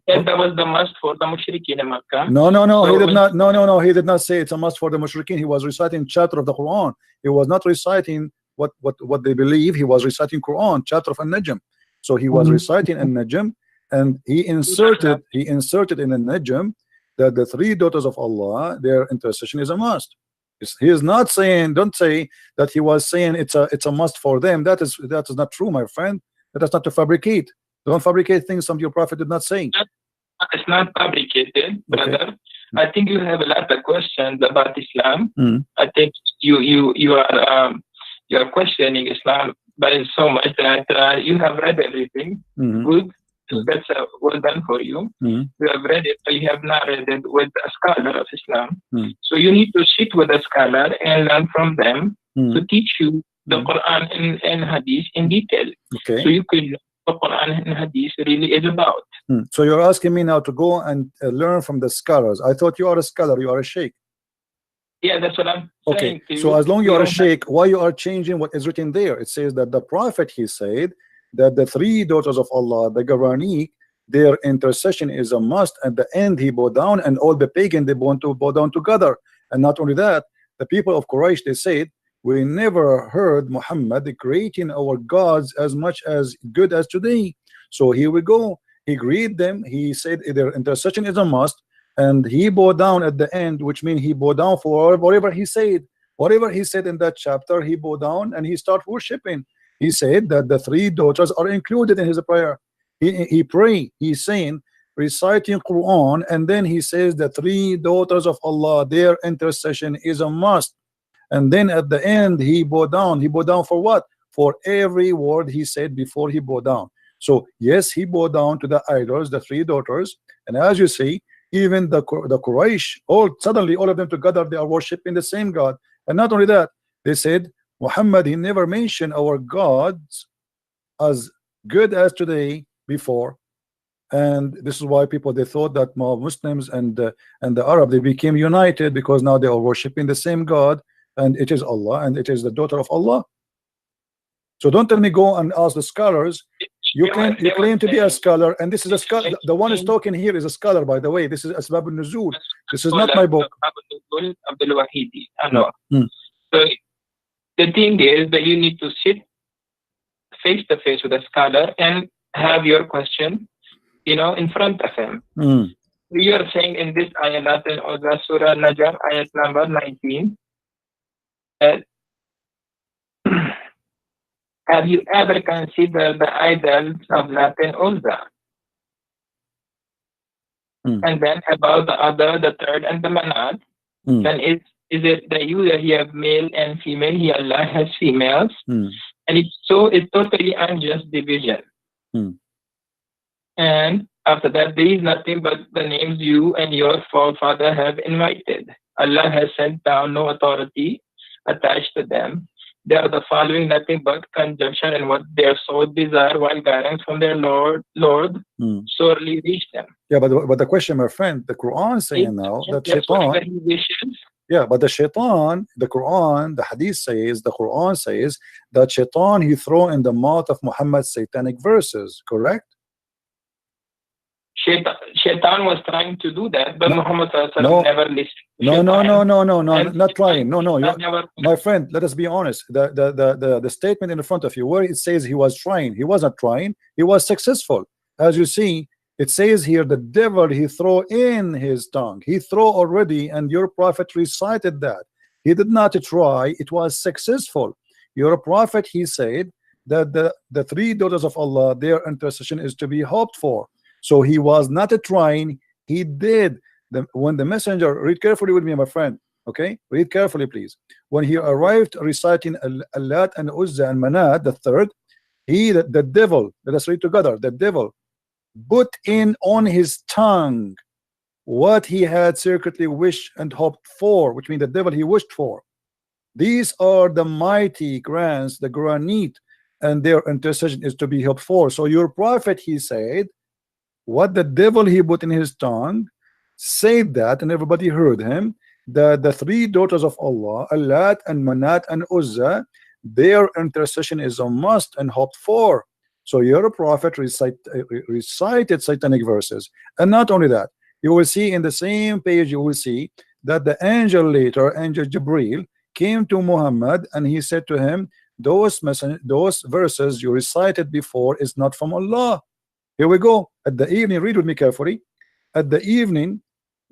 Speaker 4: said that was the must for the mushrikeen in Makkah.
Speaker 1: No,
Speaker 4: So
Speaker 1: he did
Speaker 4: when-
Speaker 1: not. No, he did not say it's a must for the mushrikeen. He was reciting chapter of the Quran. He was not reciting what they believe. He was reciting Quran, chapter of An-Najm. So he was reciting An-Najm, and he inserted in An-Najm that the three daughters of Allah, their intercession is a must. He is not saying, don't say that he was saying it's a must for them. That is not true, my friend. That is not to fabricate. Don't fabricate things some your prophet did not say.
Speaker 4: It's not fabricated, brother. I think you have a lot of questions about Islam. I think you are questioning Islam, but it's so much that you have read everything. Good. That's well done for you. You have read it, but you have not read it with a scholar of Islam. So you need to sit with a scholar and learn from them to teach you the Quran and Hadith in detail.
Speaker 1: Okay.
Speaker 4: So you can know what Quran and Hadith really is about.
Speaker 1: So you're asking me now to go and learn from the scholars. I thought you are a scholar, you are a sheikh.
Speaker 4: Yeah, that's what I'm saying.
Speaker 1: Okay, so as long as you are a sheikh, why you are changing what is written there? It says that the prophet, he said that the three daughters of Allah, the Garaniq, their intercession is a must. At the end, he bowed down, and all the pagan, they want to bow down together. And not only that, the people of Quraysh, they said, we never heard Muhammad creating our gods as much as good as today. So here we go. He agreed them. He said their intercession is a must, and he bowed down at the end, which means he bowed down for whatever he said. Whatever he said in that chapter, he bowed down and he started worshiping. He said that the three daughters are included in his prayer. He pray. He's saying, reciting Quran, and then he says the three daughters of Allah, their intercession is a must. And then at the end, he bowed down. He bowed down for what? For every word he said before he bowed down. So yes, he bowed down to the idols, the three daughters. And as you see, even the Quraysh, suddenly all of them together, they are worshiping the same God. And not only that, they said, Muhammad, he never mentioned our gods as good as today before. And this is why people, they thought that Muslims and the Arab, they became united because now they are worshiping the same God, and it is Allah, and it is the daughter of Allah. So don't tell me go and ask the scholars. You claim to be a scholar, and this is a scholar. The one who's talking here is a scholar, by the way. This is Asbab al-Nuzul. This is not my book.
Speaker 4: So the thing is that you need to sit face to face with a scholar and have your question, in front of him. You are saying in this ayat, Latin Uzza, Surah Najm, ayat number 19. Have you ever considered the idols of Latin Uzza? And then about the third, and the Manat. Then is it that you have male and female? He Allah has females, and it's totally unjust division. And after that, there is nothing but the names you and your forefather have invited. Allah has sent down no authority attached to them. They are the following nothing but conjunction, and what their soul desire, while guidance from their Lord sorely reach them.
Speaker 1: Yeah, but the question, my friend, the Quran is saying now that Shaitan. Yeah, but the Shaitan, the Quran, the Hadith says, the Quran says that Shaitan, he throw in the mouth of Muhammad satanic verses, correct?
Speaker 4: Shaitan was trying to do that, but Muhammad never listened.
Speaker 1: No, not trying. No, my friend, let us be honest. The statement in front of you, where it says he was trying, he was not trying, he was successful. As you see, it says here, the devil, he throw in his tongue. He throw already, and your prophet recited that. He did not try, it was successful. Your prophet, he said that the three daughters of Allah, their intercession is to be hoped for. So he was not trying, he did. When the messenger, read carefully with me, my friend, okay? Read carefully, please. When he arrived reciting Allat and Uzza and Manat, the third, the devil, let us read together, the devil put in on his tongue what he had secretly wished and hoped for, which means the devil he wished for. These are the mighty grants, the Granite, and their intercession is to be hoped for. So your prophet, he said, what the devil he put in his tongue, said that, and everybody heard him, that the three daughters of Allah, Allat and Manat and Uzza, their intercession is a must and hoped for.
Speaker 5: So your prophet recited satanic verses. And not only that, you will see in the same page, you will see that the angel later, angel Jibril, came to Muhammad and he said to him, those verses you recited before is not from Allah. Here we go. At the evening, read with me carefully. At the evening,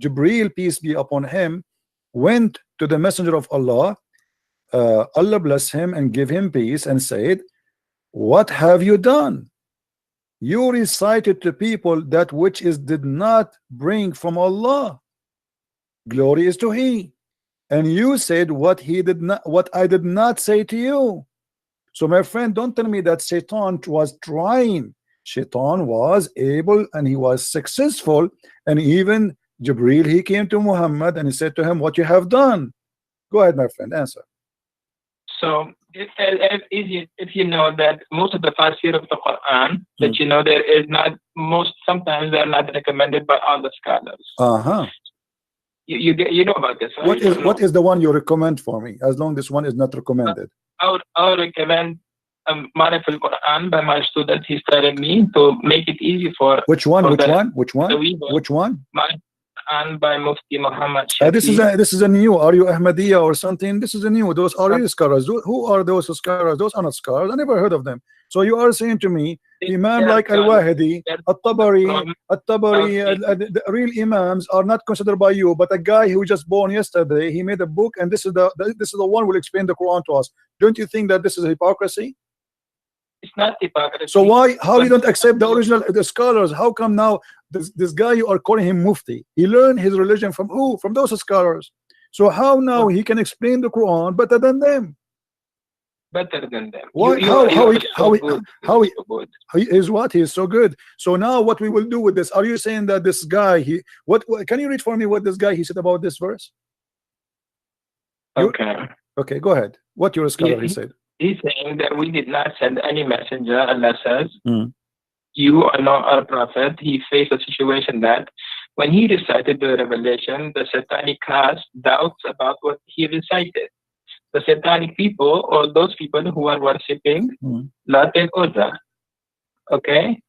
Speaker 5: Jibril, peace be upon him, went to the messenger of Allah, Allah bless him and give him peace, and said, what have you done? You recited to people that which did not bring from Allah. Glory is to He. And you said what I did not say to you. So my friend, don't tell me that Shaitan was trying. Shaitan was able and he was successful. And even Jibril, he came to Muhammad and he said to him, what you have done. Go ahead, my friend, answer.
Speaker 4: So if you know that most of the tafsir of the Quran, that you know there is not, sometimes they're not recommended by all the scholars. You know about this, right?
Speaker 5: What is the one you recommend for me, as long as this one is not recommended?
Speaker 4: I would recommend Ma'arif al-Quran by my student. He's telling me to make it easy for
Speaker 5: which one?
Speaker 4: And by Mufti Muhammad
Speaker 5: this is a new. Are you Ahmadiyya or something? This is a new. Those are real scholars. Who are those scholars? Those are not scholars. I never heard of them. So you are saying to me, Imam like Al-Wahidi, At-Tabari, the real Imams are not considered by you, but a guy who just born yesterday, he made a book, and this is the one who will explain the Quran to us. Don't you think that this is hypocrisy?
Speaker 4: It's not hypocrisy.
Speaker 5: So how you don't accept the original scholars? How come now this guy you are calling him Mufti? He learned his religion from who? From those scholars. So how now he can explain the Quran better than them?
Speaker 4: Better than them.
Speaker 5: Why? How he is what? He is so good. So now what we will do with this? Are you saying that this guy what can you read for me what this guy he said about this verse? Okay, go ahead. What your scholar he said?
Speaker 4: He's saying that we did not send any messenger. Allah says, you are not our prophet. He faced a situation that when he recited the revelation, the satanic cast doubts about what he recited. The satanic people, or those people who are worshipping Lat and Uzza. Okay?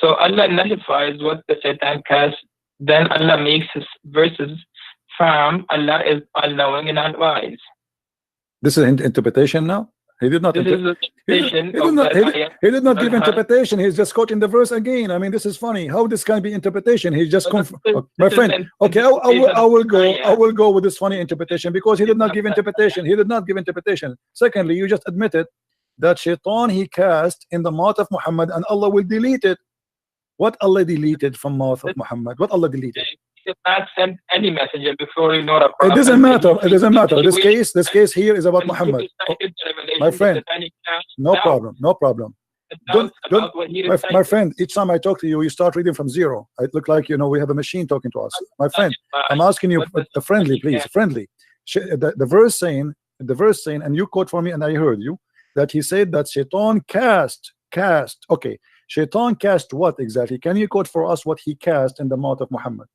Speaker 4: So Allah nullifies what the Satan cast. Then Allah makes his verses firm. Allah is all-knowing and all-wise.
Speaker 5: This is an interpretation now? He did not.
Speaker 4: This is a interpretation.
Speaker 5: He did not give interpretation. He's just quoting the verse again. I mean, this is funny. How this can be interpretation? He's just my friend. Okay, I will go with this funny interpretation because he did not give interpretation. He did not give interpretation. Secondly, you just admitted that Shaitan he cast in the mouth of Muhammad and Allah will delete it. What Allah deleted from mouth of Muhammad? What Allah deleted?
Speaker 4: He did not send any messenger before you know.
Speaker 5: It doesn't matter. It doesn't matter. This case here is about Muhammad. My friend, no problem. My friend, each time I talk to you, you start reading from zero. It look like we have a machine talking to us. My friend, I'm asking you friendly, please, friendly. The verse saying, and you quote for me, and I heard you that he said that Shaitan cast. Okay, Shaitan cast what exactly? Can you quote for us what he cast in the mouth of Muhammad?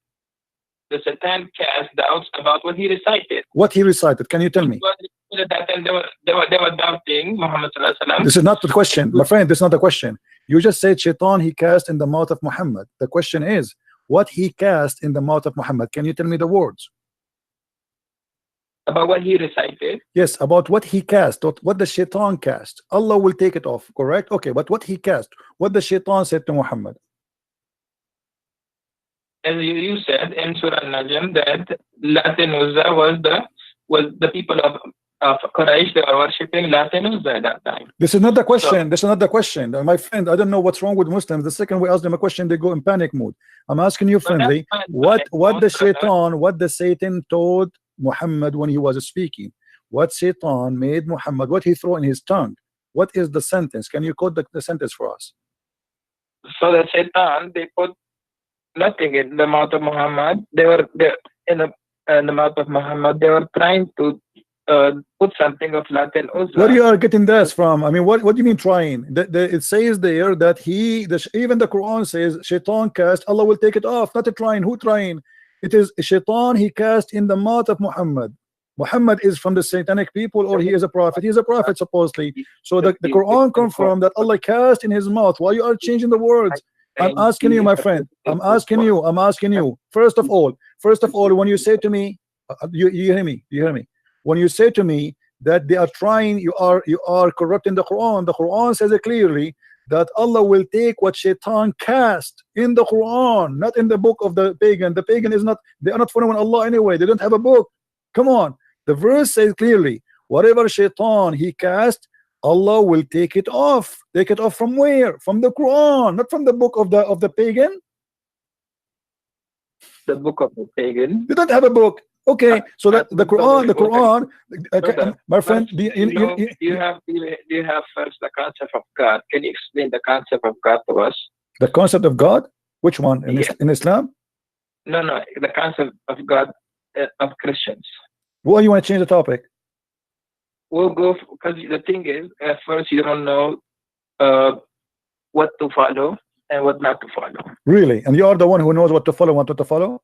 Speaker 4: The Satan cast doubts about what he recited.
Speaker 5: What he recited? Can you tell me?
Speaker 4: They were doubting Muhammad.
Speaker 5: This is not the question, my friend. This is not the question. You just said Shaitan he cast in the mouth of Muhammad. The question is what he cast in the mouth of Muhammad. Can you tell me the words?
Speaker 4: About what he recited?
Speaker 5: Yes, about what he cast. What the Shaitan cast. Allah will take it off, correct? Okay, but what he cast, what the Shaitan said to Muhammad.
Speaker 4: As you said in Surah Al-Najm that Lat and Uzza was the people of Quraysh. They were worshipping Lat and Uzza at that time.
Speaker 5: This is not the question. This is not the question, my friend. I don't know what's wrong with Muslims. The second we ask them a question, they go in panic mode. I'm asking you friendly. What the Satan told Muhammad when he was speaking? What Satan made Muhammad? What he threw in his tongue? What is the sentence? Can you quote the sentence for us?
Speaker 4: So the Satan, they put nothing in the mouth of Muhammad. They were in the mouth of Muhammad. They were trying to put something of Latin Uzza.
Speaker 5: Where you are getting this from? I mean, what do you mean trying? It says there that even the Quran says Shaitan cast. Allah will take it off. Not a trying. Who trying? It is Shaitan he cast in the mouth of Muhammad. Muhammad is from the satanic people or he is a prophet? He is a prophet supposedly. So the Quran confirmed that Allah cast in his mouth. Why you are changing the words? I'm asking you, my friend. I'm asking you. First of all, when you say to me, you hear me? You hear me? When you say to me that they are trying, you are corrupting the Quran. The Quran says it clearly that Allah will take what Shaitan cast in the Quran, not in the book of the pagan. The pagan is not. They are not following Allah anyway. They don't have a book. Come on. The verse says clearly, whatever Shaitan he cast, Allah will take it off. Take it off from where? From the Quran, not from the book of the pagan.
Speaker 4: The book of the pagan.
Speaker 5: You don't have a book. Okay, so that the Quran, my friend, do
Speaker 4: you have first the concept of God? Can you explain the concept of God to us?
Speaker 5: The concept of God? Which one? In Islam?
Speaker 4: No, the concept of God of Christians.
Speaker 5: Well, you want to change the topic?
Speaker 4: We'll go because the thing is, at first you don't know what to follow and what not to follow.
Speaker 5: Really? And you are the one who knows what to follow and what not to follow?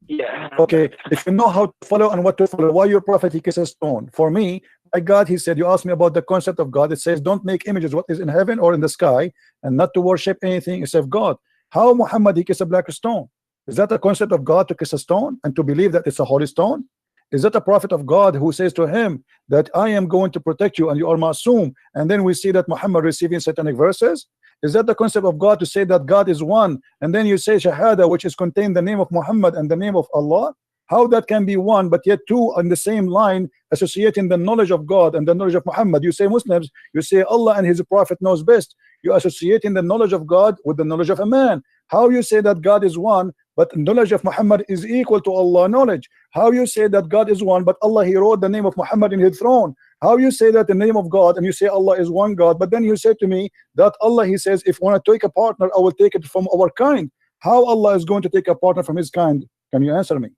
Speaker 4: Yeah.
Speaker 5: Okay, if you know how to follow and what to follow, why your prophet he kisses stone? For me, my God, he said, you asked me about the concept of God. It says, don't make images what is in heaven or in the sky, and not to worship anything except God. How Muhammad he kiss a black stone? Is that a concept of God to kiss a stone and to believe that it's a holy stone? Is that a prophet of God who says to him that I am going to protect you and you are Masum? And then we see that Muhammad receiving satanic verses. Is that the concept of God to say that God is one, and then you say Shahada, which is contained the name of Muhammad and the name of Allah? How that can be one, but yet two on the same line, associating the knowledge of God and the knowledge of Muhammad? You say Muslims, you say Allah and his prophet knows best. You associating the knowledge of God with the knowledge of a man. How you say that God is one, but the knowledge of Muhammad is equal to Allah knowledge? How you say that God is one, but Allah he wrote the name of Muhammad in his throne? How you say that the name of God and you say Allah is one God, but then you say to me that Allah he says, if I want to take a partner, I will take it from our kind. How Allah is going to take a partner from his kind? Can you answer me?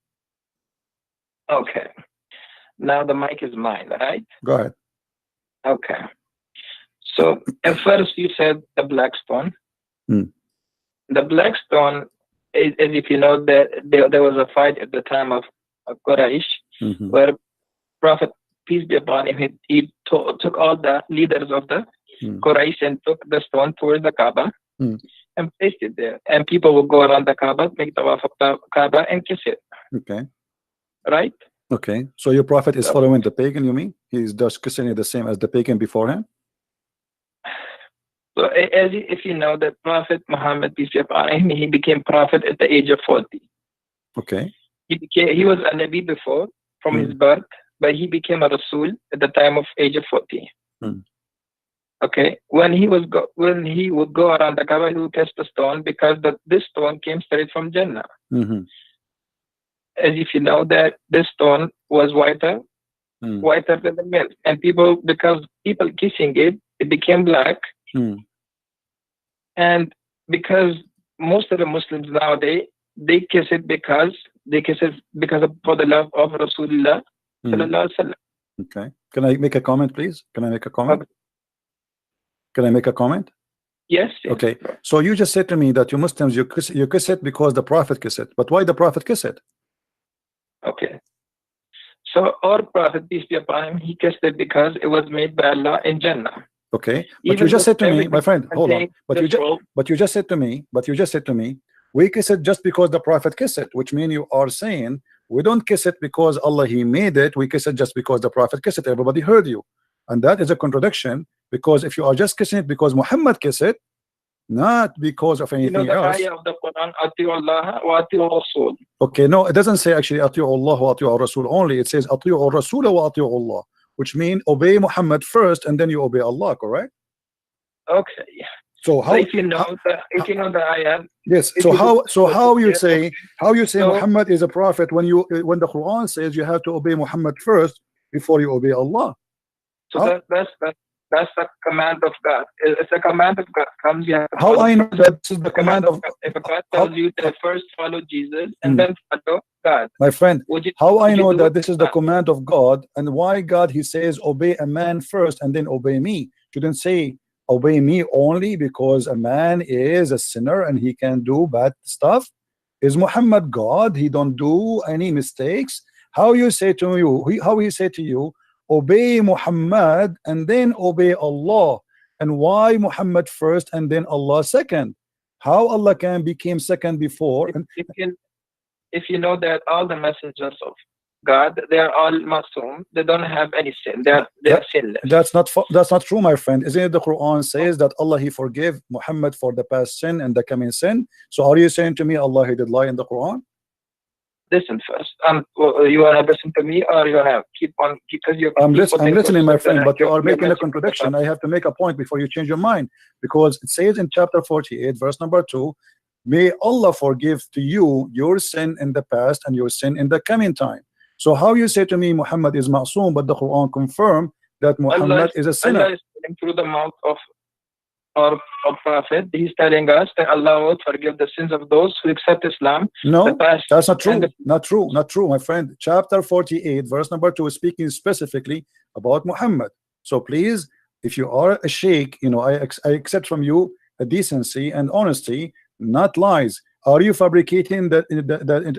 Speaker 4: Okay. Now the mic is mine, right?
Speaker 5: Go ahead.
Speaker 4: Okay. So at first you said the black stone. The black stone is, as if you know that there was a fight at the time of Quraysh, where Prophet peace be upon him, he took all the leaders of the Quraysh and took the stone towards the Kaaba and placed it there. And people will go around the Kaaba, make tawaf of the Kaaba and kiss it.
Speaker 5: Okay.
Speaker 4: Right?
Speaker 5: Okay. So your prophet is following the pagan, you mean? He's just kissing it the same as the pagan before him?
Speaker 4: So if you know that Prophet Muhammad, peace be upon him, he became prophet at the age of 40.
Speaker 5: Okay.
Speaker 4: He was a Nabi before, from his birth, but he became a Rasul at the time of age of 40. Okay. When he would go around the Kaaba, he would kiss the stone because this stone came straight from Jannah. As if you know that this stone was whiter than the milk, and because people kissing it, it became black. And because most of the Muslims nowadays, they kiss it because for the love of Rasulullah.
Speaker 5: Okay. Can I make a comment, please? Can I make a comment? Can I make a comment?
Speaker 4: Yes.
Speaker 5: Okay. So you just said to me that you Muslims, you kiss it because the Prophet kiss it. But why the Prophet kiss it?
Speaker 4: Okay. So our Prophet, peace be upon him, he kissed it because it was made by Allah in Jannah.
Speaker 5: Okay. But you just said to me, my friend, hold on. But you just said to me, we kiss it just because the Prophet kissed it, which means you are saying we don't kiss it because Allah he made it, we kiss it just because the Prophet kissed it. Everybody heard you. And that is a contradiction, because if you are just kissing it because Muhammad kissed it, not because of anything else.
Speaker 4: Ayah of the Quran, Ati'u Allah wa Ati'u Rasul.
Speaker 5: Okay, no, it doesn't say actually Ati'u Allah wa Ati'u Rasul only. It says Ati'u Rasul wa Ati'u Allah, which means obey Muhammad first and then you obey Allah, correct?
Speaker 4: Okay.
Speaker 5: So how?
Speaker 4: If you know the ayah.
Speaker 5: Yes. So how you say Muhammad is a prophet when the Quran says you have to obey Muhammad first before you obey Allah?
Speaker 4: So that's the command of God. It's a command of God.
Speaker 5: How I know that this is the command of God?
Speaker 4: If God tells you to first follow Jesus and then follow God,
Speaker 5: my friend, how I know that this is the command of God, and why God he says obey a man first and then obey me? Shouldn't say obey me only because a man is a sinner and he can do bad stuff. Is Muhammad God? He don't do any mistakes. How you say to you, how he say to you, obey Muhammad and then obey Allah, and why Muhammad first and then Allah second? How Allah can become second before?
Speaker 4: If you know that all the messengers of God, they are all masum, they don't have any sin, they are sinless.
Speaker 5: That's not true, my friend. Isn't it the Quran says that Allah he forgave Muhammad for the past sin and the coming sin? So are you saying to me Allah he did lie in the Quran?
Speaker 4: Listen first. You wanna listen to me, or you wanna keep on, because you
Speaker 5: I'm listening, my friend, but you are making a contradiction. I have to make a point before you change your mind, because it says in chapter 48 verse number 2, may Allah forgive to you your sin in the past and your sin in the coming time. So how you say to me Muhammad is ma'soom, but the Quran confirm that Muhammad is a sinner?
Speaker 4: Allah is telling through the mouth of our prophet. He's telling us that Allah will forgive the sins of those who accept Islam.
Speaker 5: No, that's not true. Not true, my friend. Chapter 48 verse number 2 is speaking specifically about Muhammad. So please, if you are a sheikh, you know, I accept from you a decency and honesty, not lies. Are you fabricating the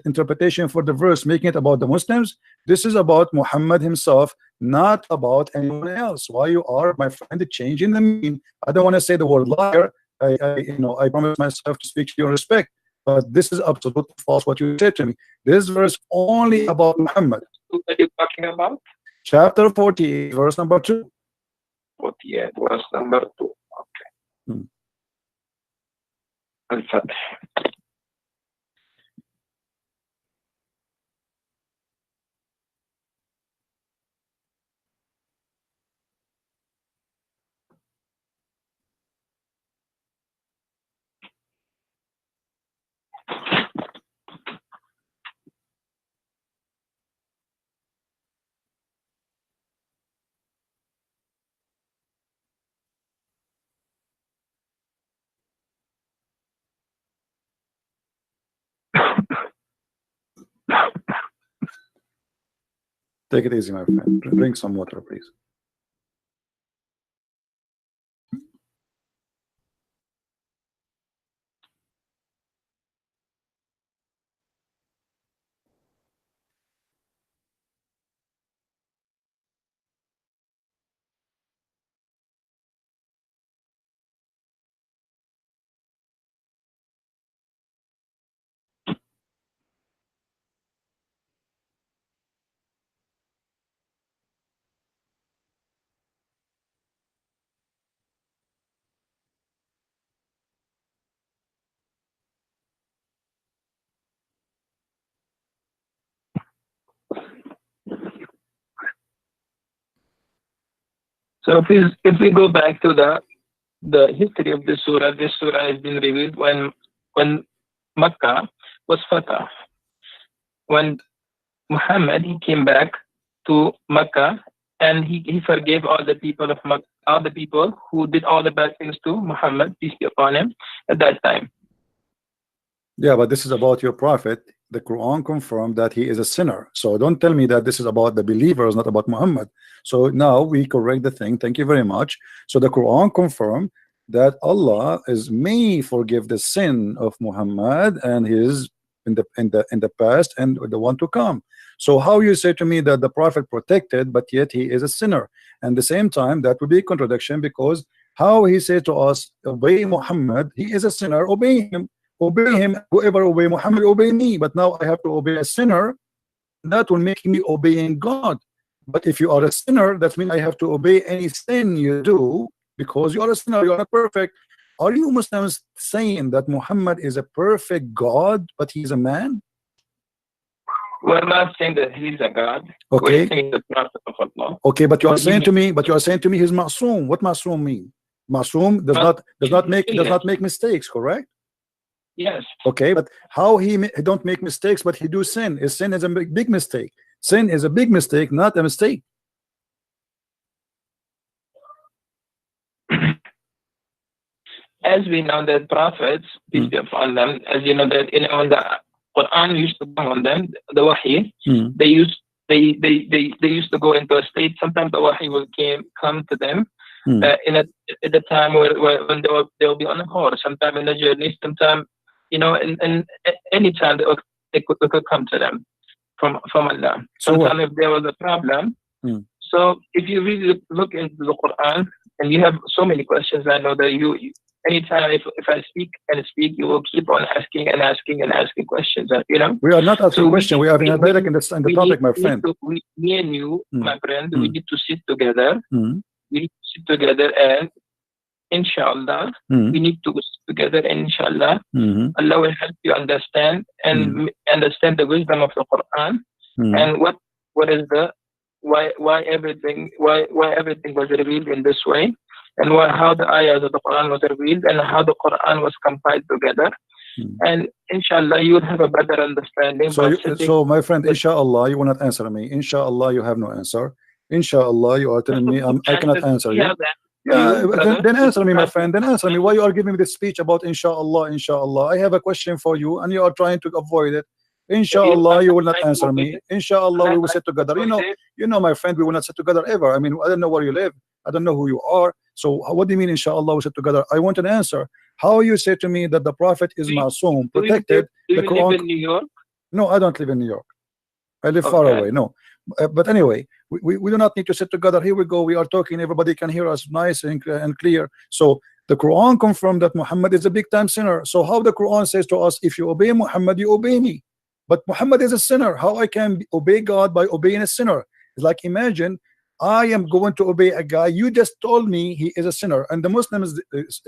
Speaker 5: interpretation for the verse, making it about the Muslims? This is about Muhammad himself, not about anyone else. Why you are, my friend, changing the meaning? I don't want to say the word liar. I promise myself to speak to your respect, but this is absolutely false what you said to me. This verse only about Muhammad.
Speaker 4: What are you talking about?
Speaker 5: Chapter 48 verse number 2.
Speaker 4: 48 verse number 2. Okay. Al-Fath.
Speaker 5: Take it easy, my friend. Drink some water, please.
Speaker 4: So if we go back to the history of this surah has been revealed when Makkah was fatah. When Muhammad he came back to Makkah and he forgave all the people of Makkah, all the people who did all the bad things to Muhammad, peace be upon him, at that time.
Speaker 5: Yeah, but this is about your prophet. The Quran confirmed that he is a sinner. So don't tell me that this is about the believers, not about Muhammad. So now we correct the thing. Thank you very much. So the Quran confirmed that Allah may forgive the sin of Muhammad and his in the past and the one to come. So how you say to me that the prophet protected, but yet he is a sinner? And at the same time, that would be a contradiction, because how he said to us, obey Muhammad, he is a sinner, obey him. Obey him, whoever obey Muhammad, obey me. But now I have to obey a sinner. That will make me obeying God. But if you are a sinner, that means I have to obey any sin you do, because you are a sinner, you are not perfect. Are you Muslims saying that Muhammad is a perfect God, but he's a man?
Speaker 4: We're not saying that he's a God.
Speaker 5: Okay.
Speaker 4: We're saying the prophet of Allah.
Speaker 5: Okay, but you are saying to me, he's ma'soom. What ma'soom mean? Ma'soom does not make mistakes, correct?
Speaker 4: Yes.
Speaker 5: Okay, but how he don't make mistakes, but he do sin? Sin is a big mistake. Sin is a big mistake, not a mistake.
Speaker 4: As we know that prophets, peace be upon them, as you know that when the Quran used to come on them, the Wahy, they used to go into a state. Sometimes the Wahy will come to them at the time when they'll be on a horse, sometime in the journey, sometime, you know, and any time they could come to them. from Allah.
Speaker 5: So what?
Speaker 4: Sometimes if there was a problem. So if you really look into the Quran, and you have so many questions, I know that you anytime if I speak and speak, you will keep on asking and asking and asking questions. You know.
Speaker 5: We are not asking questions. We are in the topic, my friend.
Speaker 4: Me and you, my friend, we need to sit together. We need to sit together and inshallah, we need to sit together and inshallah, Allah will help you understand and understand the wisdom of the Quran and what is the why everything was revealed in this way, and how the ayahs of the Quran was revealed and how the Quran was compiled together. And inshallah you will have a better understanding.
Speaker 5: So my friend, inshallah you will not answer me. Inshallah you have no answer. Inshallah you are telling me I cannot answer you. Yeah, then answer me, my friend. Then answer me why you are giving me this speech about inshallah. I have a question for you and you are trying to avoid it. Inshallah you will not answer me. Inshallah we will sit together. You know my friend, we will not sit together ever. I mean, I don't know where you live, I don't know who you are. So what do you mean inshallah we sit together? I want an answer. How you say to me that the Prophet is Masoom, protected?
Speaker 4: Do you live in New York?
Speaker 5: No, I don't live in New York. I live far away. No, but anyway, we do not need to sit together. Here we go. We are talking. Everybody can hear us nice and clear. So the Quran confirmed that Muhammad is a big time sinner. So how the Quran says to us, if you obey Muhammad, you obey me. But Muhammad is a sinner. How I can obey God by obeying a sinner? It's like, imagine I am going to obey a guy. You just told me he is a sinner. And the Muslims,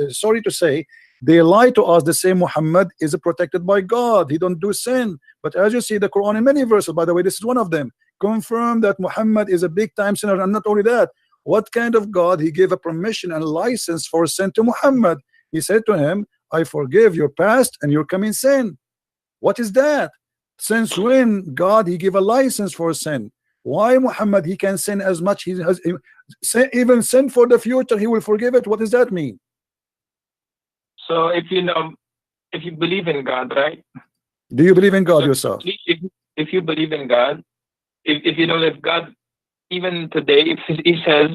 Speaker 5: sorry to say, they lie to us. They say Muhammad is protected by God. He don't do sin. But as you see, the Quran in many verses, by the way, this is one of them, confirm that Muhammad is a big time sinner. And not only that, what kind of God? He gave a permission and license for sin to Muhammad. He said to him, I forgive your past and your coming sin. What is that? Since when God he gave a license for sin? Why Muhammad he can sin as much he has, even sin for the future he will forgive it? What does that mean?
Speaker 4: So if you believe in God, right?
Speaker 5: Do you believe in God yourself?
Speaker 4: If you believe in God, if you know that God, even today, if he says,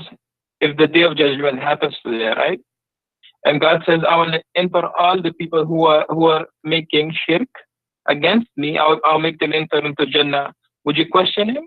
Speaker 4: if the day of judgment happens today, right? And God says, I will enter all the people who are making shirk against me, I'll make them enter into Jannah. Would you question him?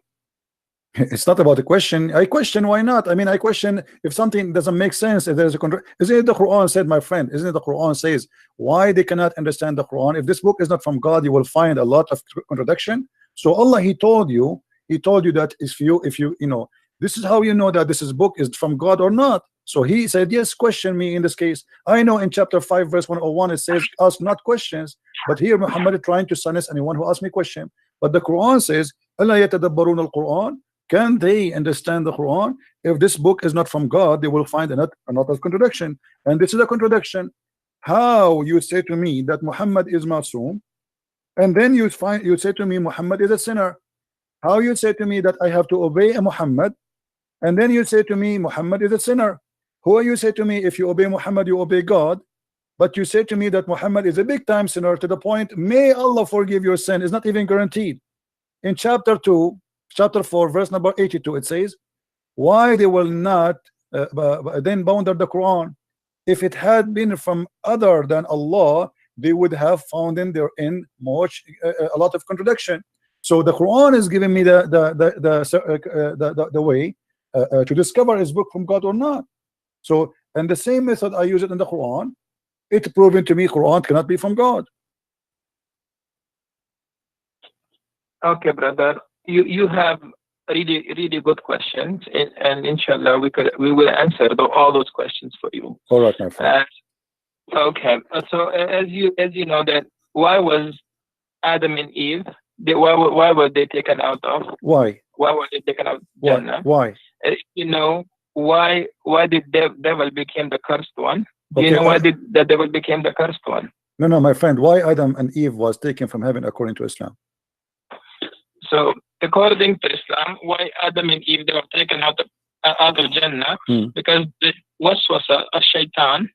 Speaker 5: It's not about a question. I question why not. I mean, I question if something doesn't make sense. If there's a isn't it the Quran said, my friend? Isn't it the Quran says why they cannot understand the Quran? If this book is not from God, you will find a lot of contradiction. So Allah, He told you that if you know, this is how you know that this book is from God or not. So He said, yes, question me in this case. I know in chapter 5 verse 101 it says, ask not questions. But here Muhammad is trying to silence anyone who asks me question. But the Quran says, أَلَا يَتَدَبَّرُونَ الْقُرْآنَ? Can they understand the Quran? If this book is not from God, they will find another contradiction. And this is a contradiction. How you say to me that Muhammad is Masoom, and then you say to me Muhammad is a sinner? How you say to me that I have to obey a Muhammad, and then you say to me Muhammad is a sinner? Who you say to me if you obey Muhammad you obey God, but you say to me that Muhammad is a big time sinner to the point may Allah forgive your sin is not even guaranteed. In chapter 4 verse number 82 it says, why they will not then bound the Quran? If it had been from other than Allah, they would have found in therein much a lot of contradiction. So the Quran is giving me the way to discover is book from God or not. So, and the same method I use it in the Quran, it's proven to me Quran cannot be from God.
Speaker 4: Okay, brother, you have really good questions, and inshallah we will answer all those questions for you.
Speaker 5: All right, my friend.
Speaker 4: Okay, so as you know that why was Adam and Eve, why were they taken out of?
Speaker 5: Why
Speaker 4: were they taken out of Jannah?
Speaker 5: Why?
Speaker 4: You know why the devil became the cursed one?
Speaker 5: Okay,
Speaker 4: you know why the devil became the cursed one?
Speaker 5: No, my friend. Why Adam and Eve was taken from heaven according to Islam?
Speaker 4: So according to Islam, why Adam and Eve they were taken out of Jannah? Because the waswasa of shaitan,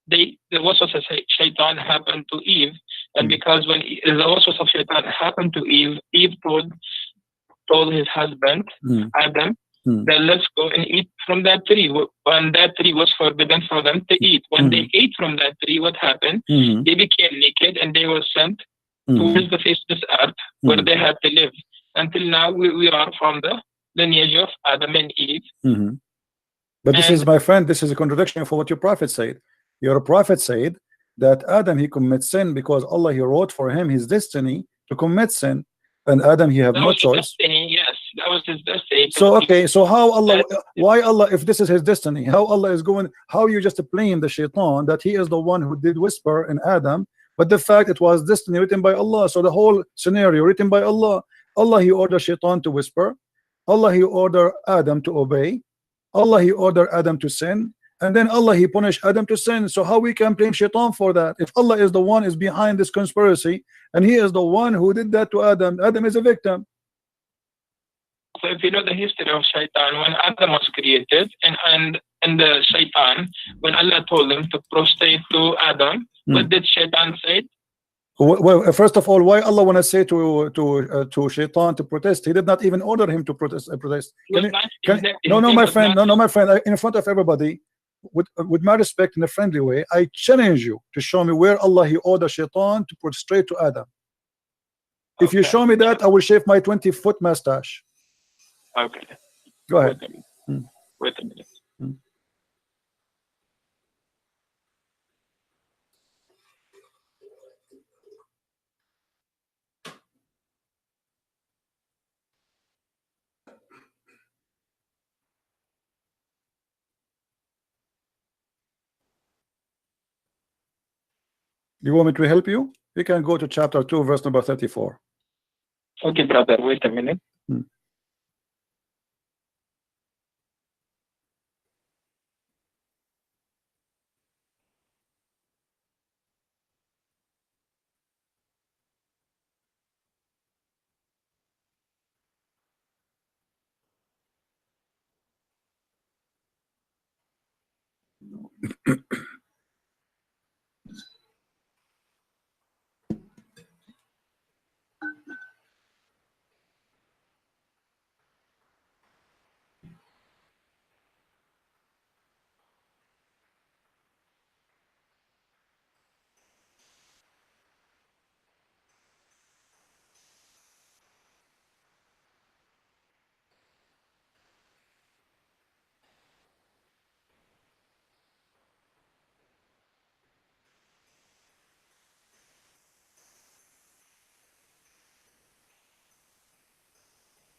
Speaker 4: the waswasa of shaitan happened to Eve, and because when the waswasa of shaitan happened to Eve, Eve told his husband Adam that let's go and eat from that tree. When that tree was forbidden for them to eat, when they ate from that tree, what happened? They became naked and they were sent towards the face of this earth where they have to live. Until now, we are from the lineage of Adam and Eve.
Speaker 5: But this is, my friend, this is a contradiction for what your prophet said. Your prophet said that Adam, he commits sin because Allah, he wrote for him his destiny to commit sin, and Adam, he have no choice.
Speaker 4: Destiny, yes, that was his destiny.
Speaker 5: So okay, so how Allah, why Allah, if this is his destiny, how Allah is going, how you just blame the shaitan that he is the one who did whisper in Adam, but the fact it was destiny written by Allah. So the whole scenario written by Allah. Allah, he ordered shaitan to whisper. Allah, he ordered Adam to obey. Allah, he ordered Adam to sin, and then Allah, he punished Adam to sin. So how we can blame shaitan for that if Allah is the one is behind this conspiracy and he is the one who did that to Adam? Adam is a victim.
Speaker 4: So if you know the history of shaitan, when Adam was created and the shaitan, when Allah told him to prostrate to Adam, what did shaitan say?
Speaker 5: Well, first of all, why Allah want to say to shaitan to protest? He did not even order him to protest. No, my friend, my friend, in front of everybody, with my respect, in a friendly way, I challenge you to show me where Allah, he ordered shaitan to prostrate to Adam. If you show me that, I will shave my 20-foot mustache.
Speaker 4: Okay.
Speaker 5: Go ahead.
Speaker 4: Wait a minute.
Speaker 5: You want me to help you? You can go to chapter 2, verse number 34.
Speaker 4: Okay, brother, wait a minute.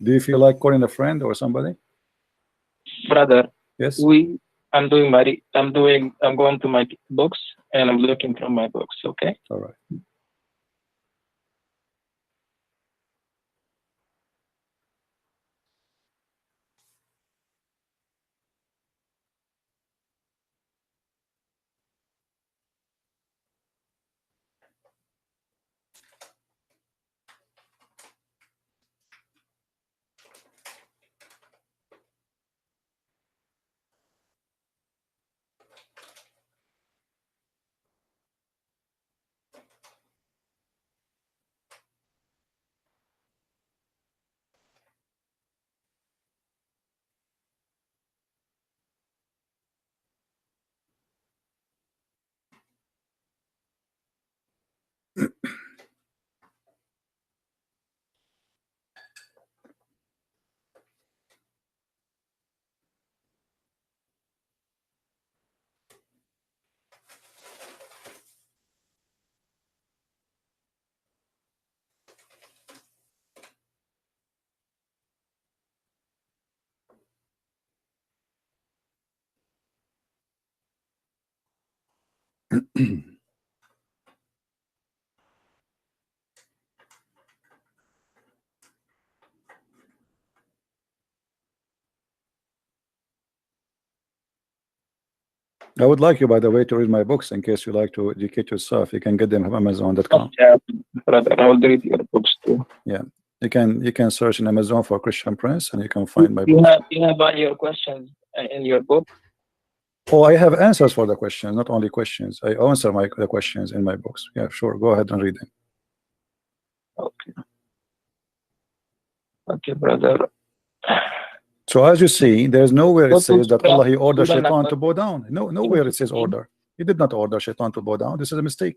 Speaker 5: Do you feel like calling a friend or somebody?
Speaker 4: Brother,
Speaker 5: yes.
Speaker 4: I'm going to my books and I'm looking from my books, okay?
Speaker 5: All right. I would like you, by the way, to read my books in case you like to educate yourself. You can get them from Amazon.com.
Speaker 4: Yeah, brother, I will read your books too.
Speaker 5: Yeah, you can search in Amazon for Christian Prince, and you can find my books.
Speaker 4: You have all your questions in your book.
Speaker 5: Oh, I have answers for the questions, not only questions. I answer the questions in my books. Yeah, sure. Go ahead and read them.
Speaker 4: Okay. Okay, brother.
Speaker 5: So as you see, there's nowhere it says that Allah, he ordered shaitan to bow down. Nowhere it says order. He did not order shaitan to bow down. This is a mistake.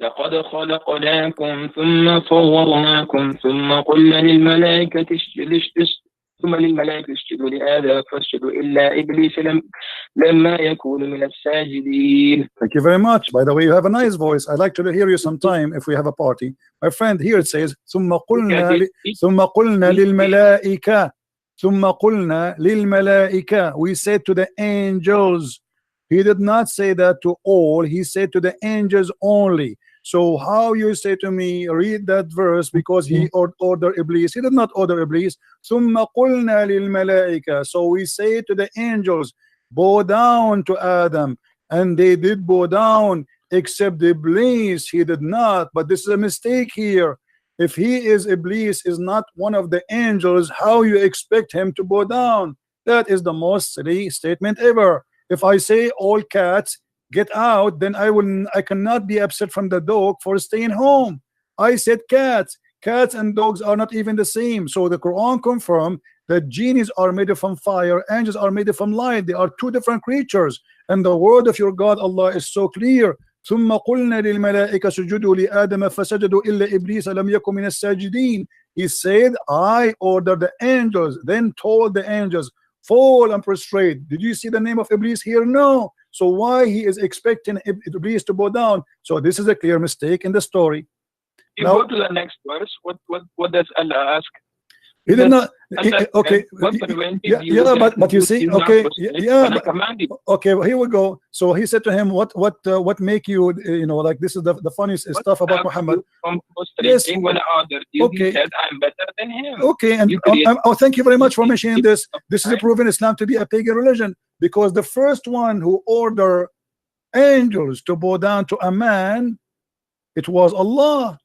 Speaker 4: لقد خلقناكم ثم صورناكم ثم قلنا للملائكة اسجدوا لآدم فاسجدوا إلا إبليس لما يكون من الساجدين.
Speaker 5: Thank you very much. By the way, you have a nice voice. I'd like to hear you sometime if we have a party. My friend, here it says ثم قلنا للملائكة. We said to the angels. He did not say that to all. He said to the angels only. So how you say to me, read that verse because he ordered Iblis? He did not order Iblis. ثم قلنا للملائكة. So we say to the angels, bow down to Adam, and they did bow down, except Iblis. He did not. But this is a mistake here. If he is Iblis, is not one of the angels, how you expect him to bow down? That is the most silly statement ever. If I say all cats get out, then I cannot be upset from the dog for staying home. I said cats. Cats and dogs are not even the same. So the Quran confirmed that genies are made from fire, angels are made from light. They are two different creatures. And the word of your God Allah is so clear. ثم قلنا للملائكة اسجدوا لآدم فسجدوا إلا إبليس لم يكن من الساجدين. He said, I ordered the angels, then told the angels, fall and prostrate. Did you see the name of Iblis here? No. So why he is expecting Iblis to bow down? So this is a clear mistake in the story.
Speaker 4: You
Speaker 5: Now,
Speaker 4: go to the next verse. What does Allah ask?
Speaker 5: he did not. Okay.
Speaker 4: Yeah,
Speaker 5: but you see, okay, okay. Here we go. So he said to him, what make you, like this is the funniest stuff about Muhammad. Yes.
Speaker 4: When I ordered you,
Speaker 5: Okay.
Speaker 4: he said, I'm better than him.
Speaker 5: Okay, and thank you very much for mentioning this. This is proven Islam to be a pagan religion, because the first one who ordered angels to bow down to a man, it was Allah.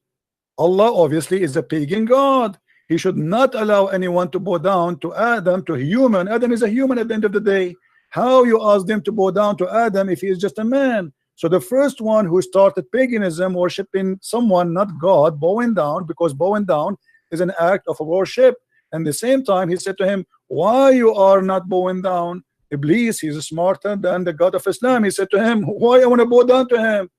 Speaker 5: Allah obviously is a pagan God. He should not allow anyone to bow down to Adam, to human. Adam is a human at the end of the day. How you ask them to bow down to Adam if he is just a man? So the first one who started paganism, worshiping someone, not God, bowing down, because bowing down is an act of worship. And at the same time, he said to him, why you are not bowing down? Iblis, he's smarter than the God of Islam. He said to him, why I want to bow down to him?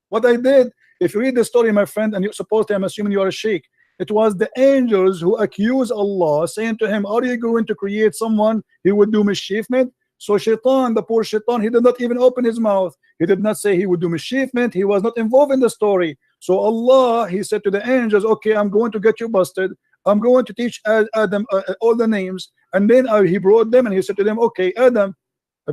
Speaker 5: What I did. If you read the story, my friend, and you're supposed to, I'm assuming you are a sheikh, it was the angels who accused Allah, saying to him, are you going to create someone he would do mischiefment? So Shaitan, the poor Shaitan, he did not even open his mouth. He did not say he would do mischiefment. He was not involved in the story. So Allah, he said to the angels, okay, I'm going to get you busted. I'm going to teach Adam all the names. And then he brought them and he said to them, okay, Adam,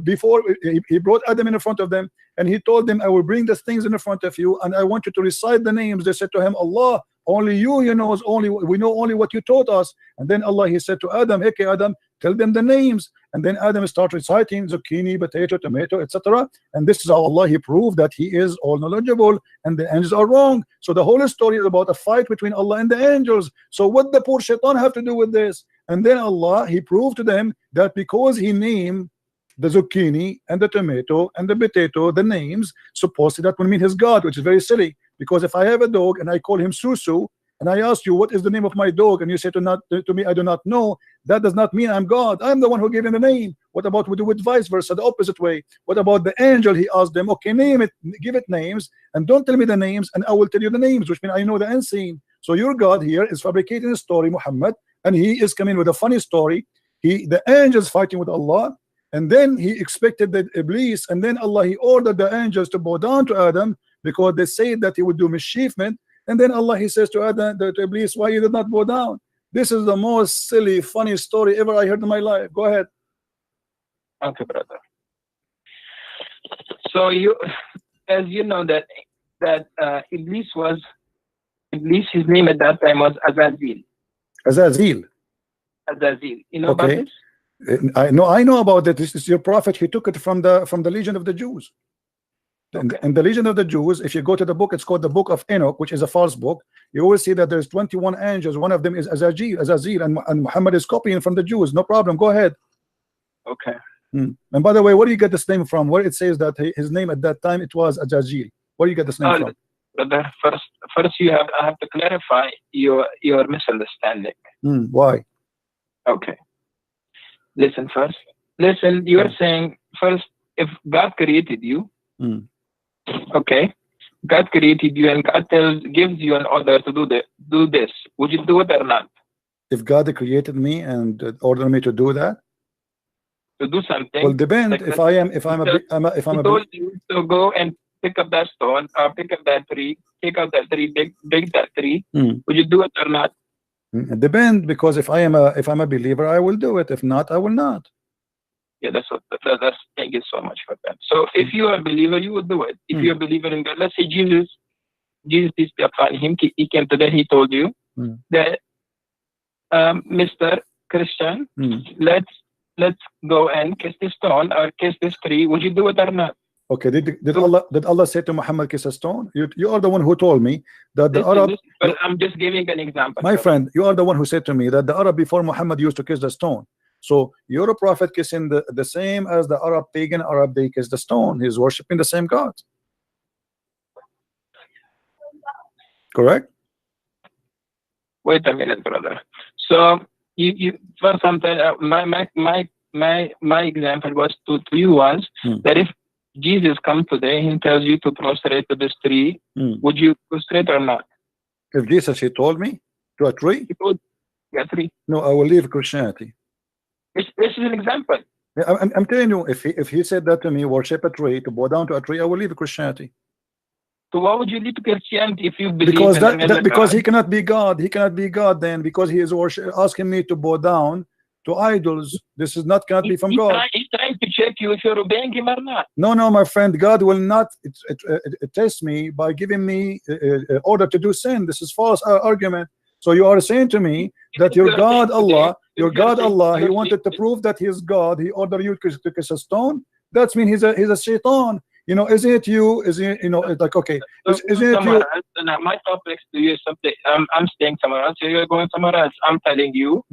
Speaker 5: before he brought Adam in front of them, and he told them, I will bring the things in front of you, and I want you to recite the names. They said to him, Allah, only you knows, we know only what you taught us. And then Allah, he said to Adam, okay, Adam, tell them the names. And then Adam started reciting zucchini, potato, tomato, etc. And this is how Allah, he proved that he is all knowledgeable and the angels are wrong. So the whole story is about a fight between Allah and the angels. So what the poor Shaitan have to do with this? And then Allah, he proved to them that because he named the zucchini and the tomato and the potato, the names, supposedly that would mean his God, which is very silly. Because if I have a dog and I call him Susu, and I ask you, what is the name of my dog? And you say to me, I do not know. That does not mean I'm God. I'm the one who gave him the name. What about we do it vice versa, the opposite way? What about the angel? He asked them, okay, name it, give it names, and don't tell me the names, and I will tell you the names, which means I know the unseen. So your God here is fabricating a story, Muhammad, and he is coming with a funny story. The angels fighting with Allah, and then he expected that Iblis, and then Allah, he ordered the angels to bow down to Adam because they said that he would do mischiefment. And then Allah, he says to Adam, to Iblis, why you did not bow down? This is the most silly, funny story ever I heard in my life. Go ahead.
Speaker 4: Okay, brother. So you, as you know that Iblis, his name at that time was Azazel.
Speaker 5: Azazel.
Speaker 4: You know about this?
Speaker 5: I know about that. This is your prophet. He took it from the Legion of the Jews. Okay. And the Legion of the Jews, if you go to the book, it's called the Book of Enoch, which is a false book. You will see that there's 21 angels. One of them is Azazel, and Muhammad is copying from the Jews. No problem. Go ahead.
Speaker 4: Okay.
Speaker 5: And by the way, where do you get this name from? Where it says that his name at that time it was Azazel. Where do you get this name from?
Speaker 4: Brother, first I have to clarify your misunderstanding.
Speaker 5: Why?
Speaker 4: Okay. Listen first. You are saying first, if God created you, okay, God created you and God gives you an order to do this, would you do it or not?
Speaker 5: If God created me and ordered me to do that,
Speaker 4: to do something,
Speaker 5: well, depend.
Speaker 4: like
Speaker 5: If
Speaker 4: that,
Speaker 5: I am, if I'm a,
Speaker 4: because
Speaker 5: if I'm
Speaker 4: he
Speaker 5: a,
Speaker 4: told you to go and pick up that stone or pick up that tree, take out that tree, big that tree. Would you do it or not?
Speaker 5: Depend, because if I'm a believer, I will do it. If not, I will not.
Speaker 4: Yeah, that's what. That's thank you so much for that. So if you are a believer, you will do it. If you're a believer in God, let's say Jesus, peace be upon him, he came today. He told you that, Mr. Christian, let's go and kiss this stone or kiss this tree. Would you do it or not?
Speaker 5: Okay, did Allah say to Muhammad, kiss a stone? You are the one who told me that the Arab.
Speaker 4: But I'm just giving an example.
Speaker 5: My friend, you are the one who said to me that the Arab before Muhammad used to kiss the stone. So you're a prophet kissing the same as the Arab, pagan Arab, they kiss the stone. He's worshiping the same God. Correct?
Speaker 4: Wait a minute, brother. So you for something, my example was to you was that if Jesus comes today and tells you to prostrate to this tree, would you prostrate or not?
Speaker 5: If Jesus, he told me to a tree?
Speaker 4: He told a tree.
Speaker 5: No, I will leave Christianity.
Speaker 4: This is an example.
Speaker 5: I'm telling you, if he said that to me, worship a tree, to bow down to a tree, I will leave Christianity.
Speaker 4: So why would you leave Christianity if you believe
Speaker 5: because he cannot be God. He cannot be God then, because he is asking me to bow down to idols. This is not cannot be from God.
Speaker 4: He's trying to check you if you're obeying him or not.
Speaker 5: No, my friend, God will not test me by giving me order to do sin. This is false argument. So you are saying to me that your God Allah, he wanted to prove that he is God. He ordered you to kiss a stone. That means he's a shaitan. You know, isn't it you? Is it, you know, it's like, okay, isn't it you?
Speaker 4: My topics to you is something. I'm staying somewhere else. You're going somewhere else. I'm telling you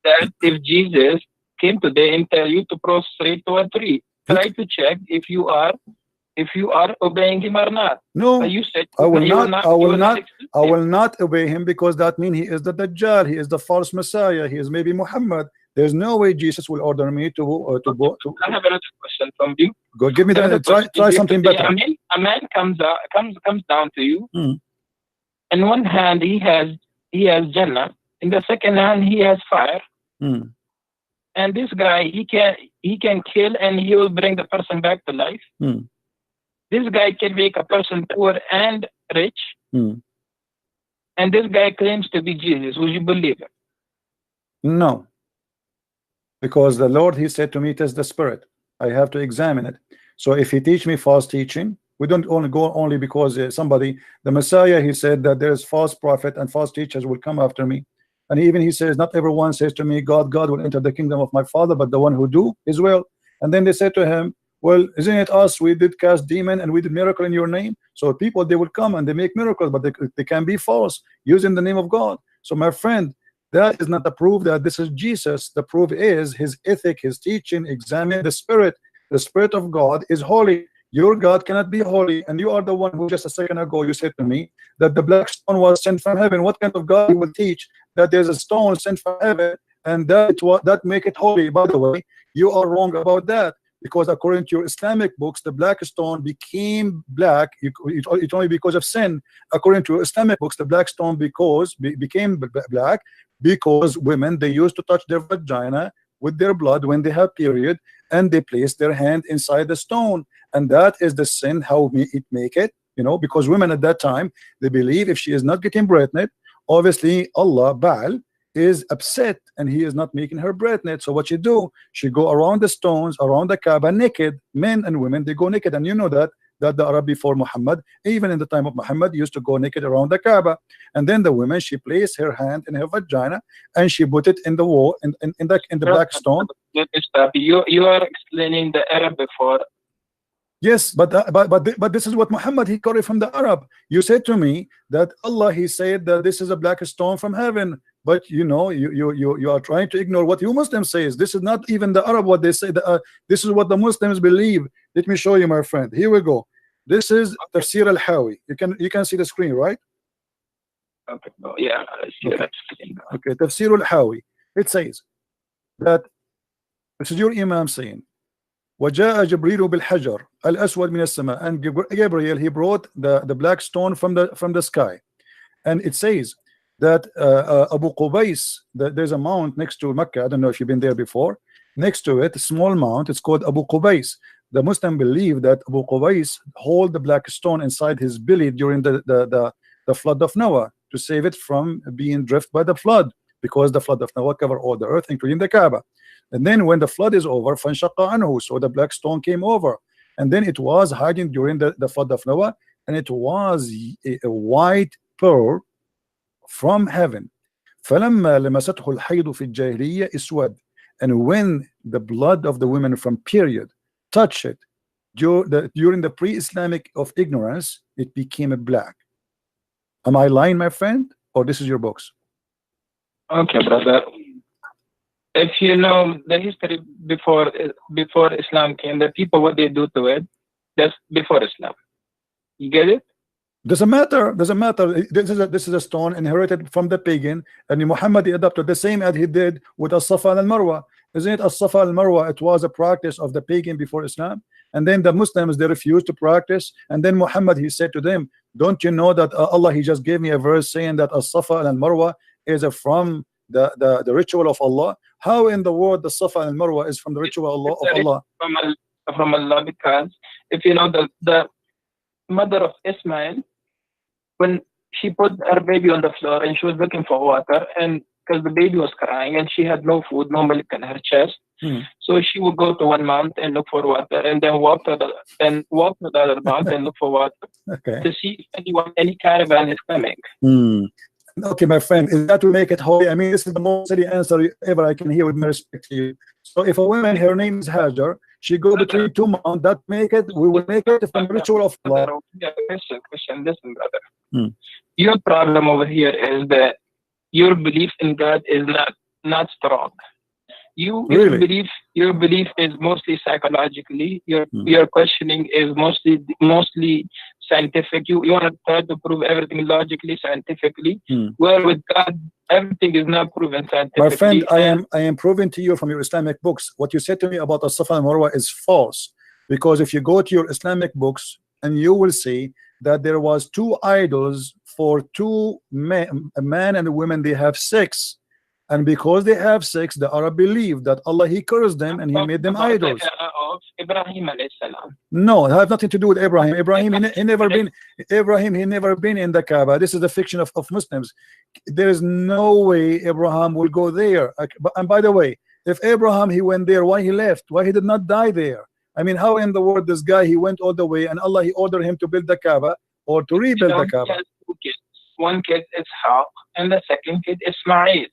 Speaker 4: that if Jesus came today and tell you to prostrate to a tree, try to check if you are obeying him or not.
Speaker 5: No,
Speaker 4: you said
Speaker 5: I will not obey him, because that means he is the Dajjal. He is the false Messiah. He is maybe Muhammad. There's no way Jesus will order me to.
Speaker 4: I have another question from you.
Speaker 5: Go, give me that. Try something better.
Speaker 4: A man comes down to you. In one hand he has Jannah. In the second hand he has fire. And this guy, he can kill and he will bring the person back to life. This guy can make a person poor and rich. And this guy claims to be Jesus. Would you believe it?
Speaker 5: No. Because the Lord, he said to me, it is the spirit. I have to examine it. So if he teach me false teaching, we don't only go only because the Messiah, he said that there is false prophet and false teachers will come after me. And even he says, not everyone says to me, God will enter the kingdom of my Father, but the one who do is well. And then they said to him, well, isn't it us? We did cast demon and we did miracle in your name. So people, they will come and they make miracles, but they can be false using the name of God. So my friend, that is not the proof that this is Jesus. The proof is his ethic, his teaching. Examine the spirit. The spirit of God is holy. Your God cannot be holy. And you are the one who just a second ago you said to me that the black stone was sent from heaven. What kind of God you will teach that there's a stone sent from heaven and that make it holy? By the way, you are wrong about that, because according to your Islamic books, the black stone became black. It's only because of sin. According to Islamic books, the black stone became black because women, they used to touch their vagina with their blood when they have period, and they place their hand inside the stone, and that is the sin. How it make it, you know, because women at that time, they believe if she is not getting pregnant, obviously Allah Baal is upset and he is not making her pregnant. So what she do, she go around the stones, around the Kaaba naked. Men and women, they go naked. And you know that the Arab before Muhammad, even in the time of Muhammad, used to go naked around the Kaaba. And then the woman, she placed her hand in her vagina and she put it in the wall, in the black stone.
Speaker 4: You are explaining the Arab before.
Speaker 5: Yes, but this is what Muhammad, he got it from the Arab. You said to me that Allah, he said that this is a black stone from heaven, but you know, you are trying to ignore what you Muslims say. This is not even the Arab what they say. This is what the Muslims believe. Let me show you, my friend. Here we go. This is Tafsir al-Hawi. You can see the screen, right?
Speaker 4: Okay. Oh, yeah.
Speaker 5: Okay. Tafsir al-Hawi. It says that this is your Imam saying وجاء جبريل بالحجر الأسود من السماء, and Gabriel, he brought the black stone from the sky. And it says that Abu Qubais, there's a mount next to Mecca. I don't know if you've been there before. Next to it, a small mount, it's called Abu Qubais. The Muslim believe that Abu Qubais hold the black stone inside his belly during the flood of Noah, to save it from being drifted by the flood, because the flood of Noah covered all the earth, including the Kaaba. And then when the flood is over, فَانْشَقَّ عَنْهُ, so the black stone came over, and then it was hiding during the flood of Noah, and it was a white pearl from heaven. فَلَمَّا لَمَسَتْهُ الْحَيْضُ فِي الْجَاهِلِيَّةِ اسْوَدَ, and when the blood of the women from period touched it during the pre-Islamic of ignorance, it became a black. Am I lying, my friend, or this is your books?
Speaker 4: Okay, brother. If you know the history before Islam came, the people, what they do to it, that's before Islam. You get it?
Speaker 5: Doesn't matter. This is a stone inherited from the pagan, and Muhammad adopted the same as he did with As-Safa and Al-Marwa. Isn't it? As-Safa and Al-Marwa, it was a practice of the pagan before Islam, and then the Muslims, they refused to practice, and then Muhammad, he said to them, don't you know that Allah, he just gave me a verse saying that As-Safa and Al-Marwa is from the ritual of Allah? How in the world the Safa and Marwa is from the ritual of Allah?
Speaker 4: From Allah, because if you know the mother of Ismail, when she put her baby on the floor and she was looking for water, and because the baby was crying and she had no food, no milk in her chest, so she would go to one mount and look for water, and then walk to the other mount and look for water, to see if any caravan is coming.
Speaker 5: Okay, my friend, is that to make it holy? I mean, this is the most silly answer ever I can hear, with my respect to you. So if a woman, her name is Hajar, she go between two mountains, that make it, we will make it from the ritual of Allah.
Speaker 4: Question, listen, brother. Your problem over here is that your belief in God is not strong. Your belief is mostly psychologically. Your questioning is mostly scientific. You want to try to prove everything logically, scientifically. Where with God, everything is not proven scientifically.
Speaker 5: My friend, I am proving to you from your Islamic books, what you said to me about As-Safa and Marwa is false. Because if you go to your Islamic books, and you will see that there was two idols for two men, a man and a woman, they have sex. And because they have sex, the Arab believe that Allah, he cursed them and he made them idols.
Speaker 4: Ibrahim alayhi salam.
Speaker 5: No, it has nothing to do with Abraham. Abraham, he never been in the Kaaba. This is a fiction of Muslims. There is no way Abraham will go there. And by the way, if Abraham, he went there, why he left? Why he did not die there? I mean, how in the world this guy, he went all the way, and Allah, he ordered him to build the Kaaba or to rebuild the Kaaba?
Speaker 4: He has two kids. One kid is Ishaq, and the second kid is Ismail.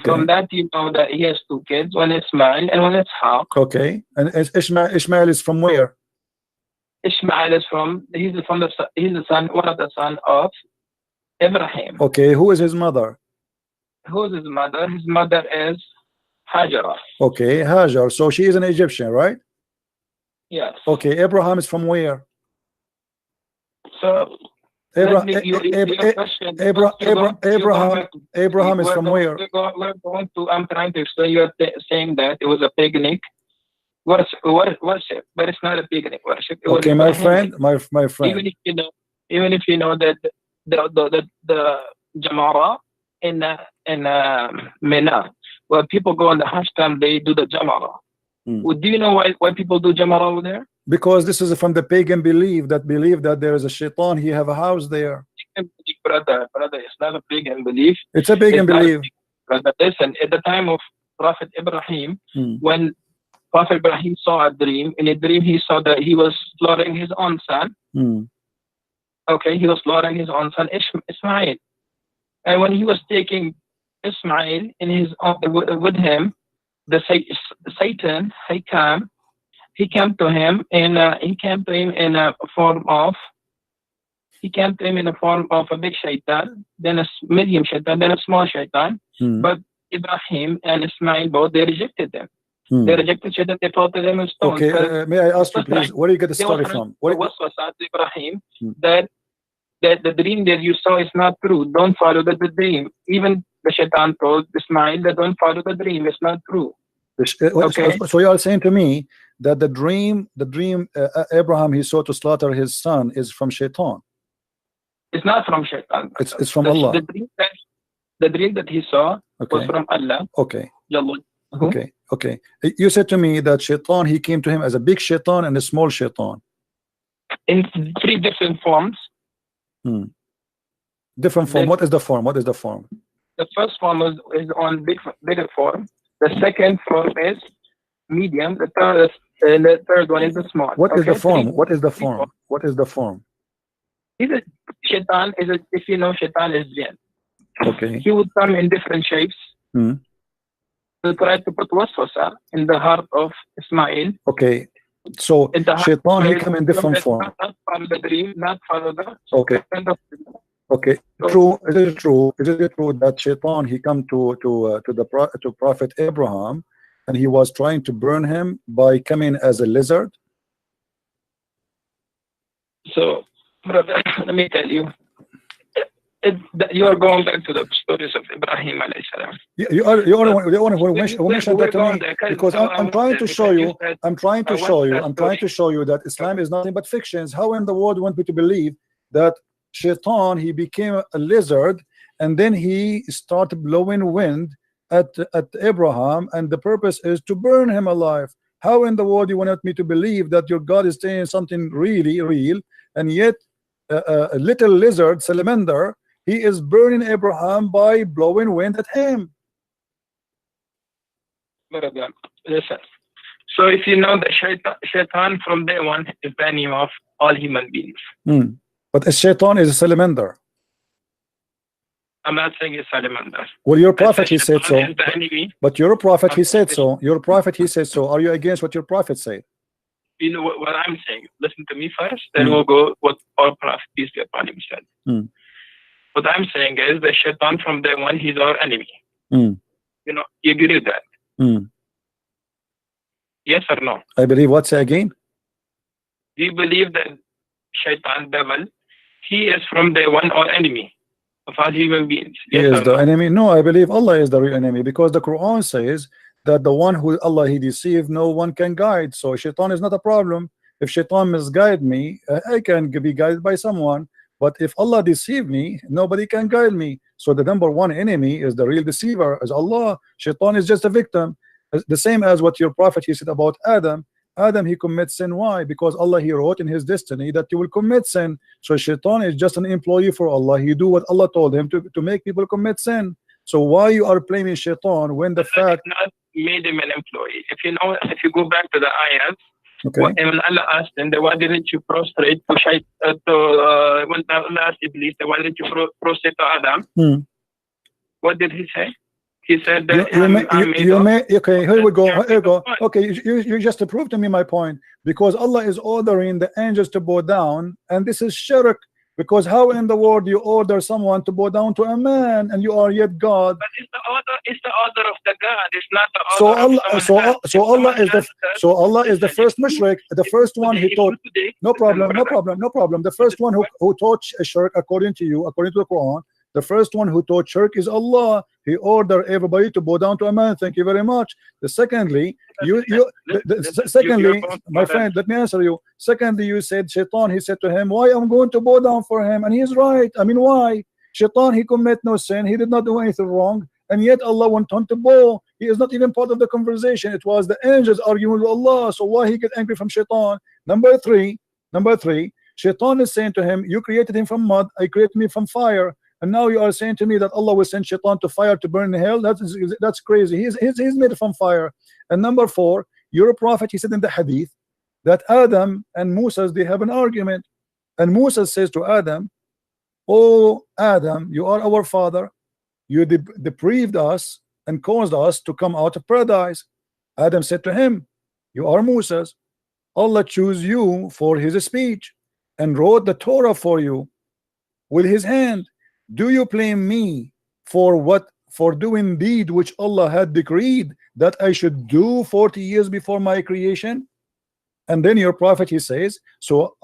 Speaker 4: From that, you know that he has two kids, one is Ismail and one is Ishaq.
Speaker 5: Okay, and Ishmael is from where?
Speaker 4: Ishmael is he's the son, one of the sons of Ibrahim.
Speaker 5: Okay, who is his mother?
Speaker 4: Who is his mother? His mother is Hajar.
Speaker 5: Okay, Hajar. So she is an Egyptian, right?
Speaker 4: Yes.
Speaker 5: Okay, Abraham is from where?
Speaker 4: So
Speaker 5: Abraham is from where?
Speaker 4: I'm trying to explain. You're saying that it was a paganic worship, but it's not a paganic worship.
Speaker 5: Okay, my friend, my friend.
Speaker 4: Even if you know that the Jamara in Mina, where people go on the Hajj time, they do the Jamara. Do you know why people do Jamara over there?
Speaker 5: Because this is from the pagan belief that there is a shaitan, he have a house there.
Speaker 4: Brother, it's not a pagan belief.
Speaker 5: It's a pagan belief.
Speaker 4: Brother, listen, at the time of Prophet Ibrahim, when Prophet Ibrahim saw a dream, in a dream he saw that he was slaughtering his own son. Okay, he was slaughtering his own son, Ismail. And when he was taking Ismail with him, the Satan, he came to him in a form of a big shaitan, then a medium shaitan, then a small shaitan. But Ibrahim and Ismail both, they rejected them. They rejected shaitan. They thought them as stones.
Speaker 5: Okay, may I ask you please, where do you get the story from?
Speaker 4: What was Ibrahim that the dream that you saw is not true. Don't follow the dream. Even the shaitan told Ismail that don't follow the dream. It's not true. Okay.
Speaker 5: So you are saying to me that the dream Abraham he saw to slaughter his son is from Shaitan.
Speaker 4: It's not from Shaitan.
Speaker 5: It's from Allah.
Speaker 4: The dream that he saw was
Speaker 5: Okay.
Speaker 4: from Allah.
Speaker 5: Okay.
Speaker 4: Jalla.
Speaker 5: Okay. Okay. You said to me that Shaitan he came to him as a big Shaitan and a small Shaitan.
Speaker 4: In 3 different forms.
Speaker 5: Different form. What is the form? What is the form?
Speaker 4: The first form is on bigger form. The second form is medium. The third one is the small.
Speaker 5: What is the form?
Speaker 4: 3
Speaker 5: What is the form? What is the form?
Speaker 4: Shaitan is if you know Shaitan is jinn.
Speaker 5: Okay.
Speaker 4: He would come in different shapes. To try to put waswasa in the heart of Ismail.
Speaker 5: Okay. So Shaitan he come in different form.
Speaker 4: Not from the dream, not from the.
Speaker 5: Okay. Okay. True. Is it true? Is it true that Shaitan he come to Prophet Abraham and he was trying to burn him by coming as a lizard?
Speaker 4: So, brother, let me tell you. You are going back to the stories of Ibrahim alayhi salam.
Speaker 5: You are the one who mentioned that to me, because I'm trying to show you. I'm trying to show you that Islam is nothing but fictions. How in the world you want me to believe that Shaitan he became a lizard and then he started blowing wind at Abraham and the purpose is to burn him alive? How in the world you want me to believe that your God is saying something really real, and yet a little lizard salamander he is burning Abraham by blowing wind at him?
Speaker 4: Listen. So if you know that Shaitan from day one is the enemy of all human beings.
Speaker 5: But a Shaitan is a salamander.
Speaker 4: I'm not saying it's salamander.
Speaker 5: Well, your prophet he said so.
Speaker 4: But
Speaker 5: your prophet he said so. Your prophet he said so. Are you against what your prophet said?
Speaker 4: You know what I'm saying. Listen to me first, then we'll go what our prophet peace be upon him said. What I'm saying is that Shaitan from day one he's our enemy. You know, you agree with that? Yes or no?
Speaker 5: I believe what? Say again?
Speaker 4: Do you believe that Shaitan, devil, he is from day one our enemy of all human beings?
Speaker 5: He is the enemy? No, I believe Allah is the real enemy, because the Quran says that the one who Allah he deceived, no one can guide. So Shaitan is not a problem. If Shaitan misguide me, I can be guided by someone. But if Allah deceive me, nobody can guide me. So the number one enemy is the real deceiver, is Allah. Shaitan is just a victim. The same as what your prophet he said about Adam. Adam he commits sin. Why? Because Allah he wrote in his destiny that you will commit sin. So Shaitan is just an employee for Allah. He do what Allah told him to make people commit sin. So why you are blaming Shaitan when the fact
Speaker 4: not made him an employee? If you know, if you go back to the ayat,
Speaker 5: okay.
Speaker 4: When Allah asked him, why didn't you prostrate to when Allah asked Iblis, why didn't you prostrate to Adam? What did he say? He said that
Speaker 5: okay, here we go. Here we go. Okay, you just proved to me my point, because Allah is ordering the angels to bow down, and this is shirk. Because how in the world you order someone to bow down to a man and you are yet God?
Speaker 4: But it's the order of the God. It's not the order
Speaker 5: So Allah is the first mushrik, the first one he taught. No problem. The first one who taught shirk according to you, according to the Quran. The first one who taught shirk is Allah. He ordered everybody to bow down to a man. Thank you very much. Secondly, my friend, let me answer you. Secondly, you said Shaitan, he said to him, why I'm going to bow down for him? And he's right. I mean, why? Shaitan, he commit no sin. He did not do anything wrong. And yet Allah went on to bow. He is not even part of the conversation. It was the angels arguing with Allah. So why he get angry from Shaitan? Number three, Shaitan is saying to him, you created him from mud. I created me from fire. And now you are saying to me that Allah will send Shaitan to fire to burn in hell? That's crazy. He's made from fire. And number four, your prophet, he said in the hadith that Adam and Moses, they have an argument. And Moses says to Adam, oh Adam, you are our father. You deprived us and caused us to come out of paradise. Adam said to him, you are Moses. Allah chose you for his speech and wrote the Torah for you with his hand. Do you blame me for doing deed which Allah had decreed that I should do 40 years before my creation? And then your prophet, he says, so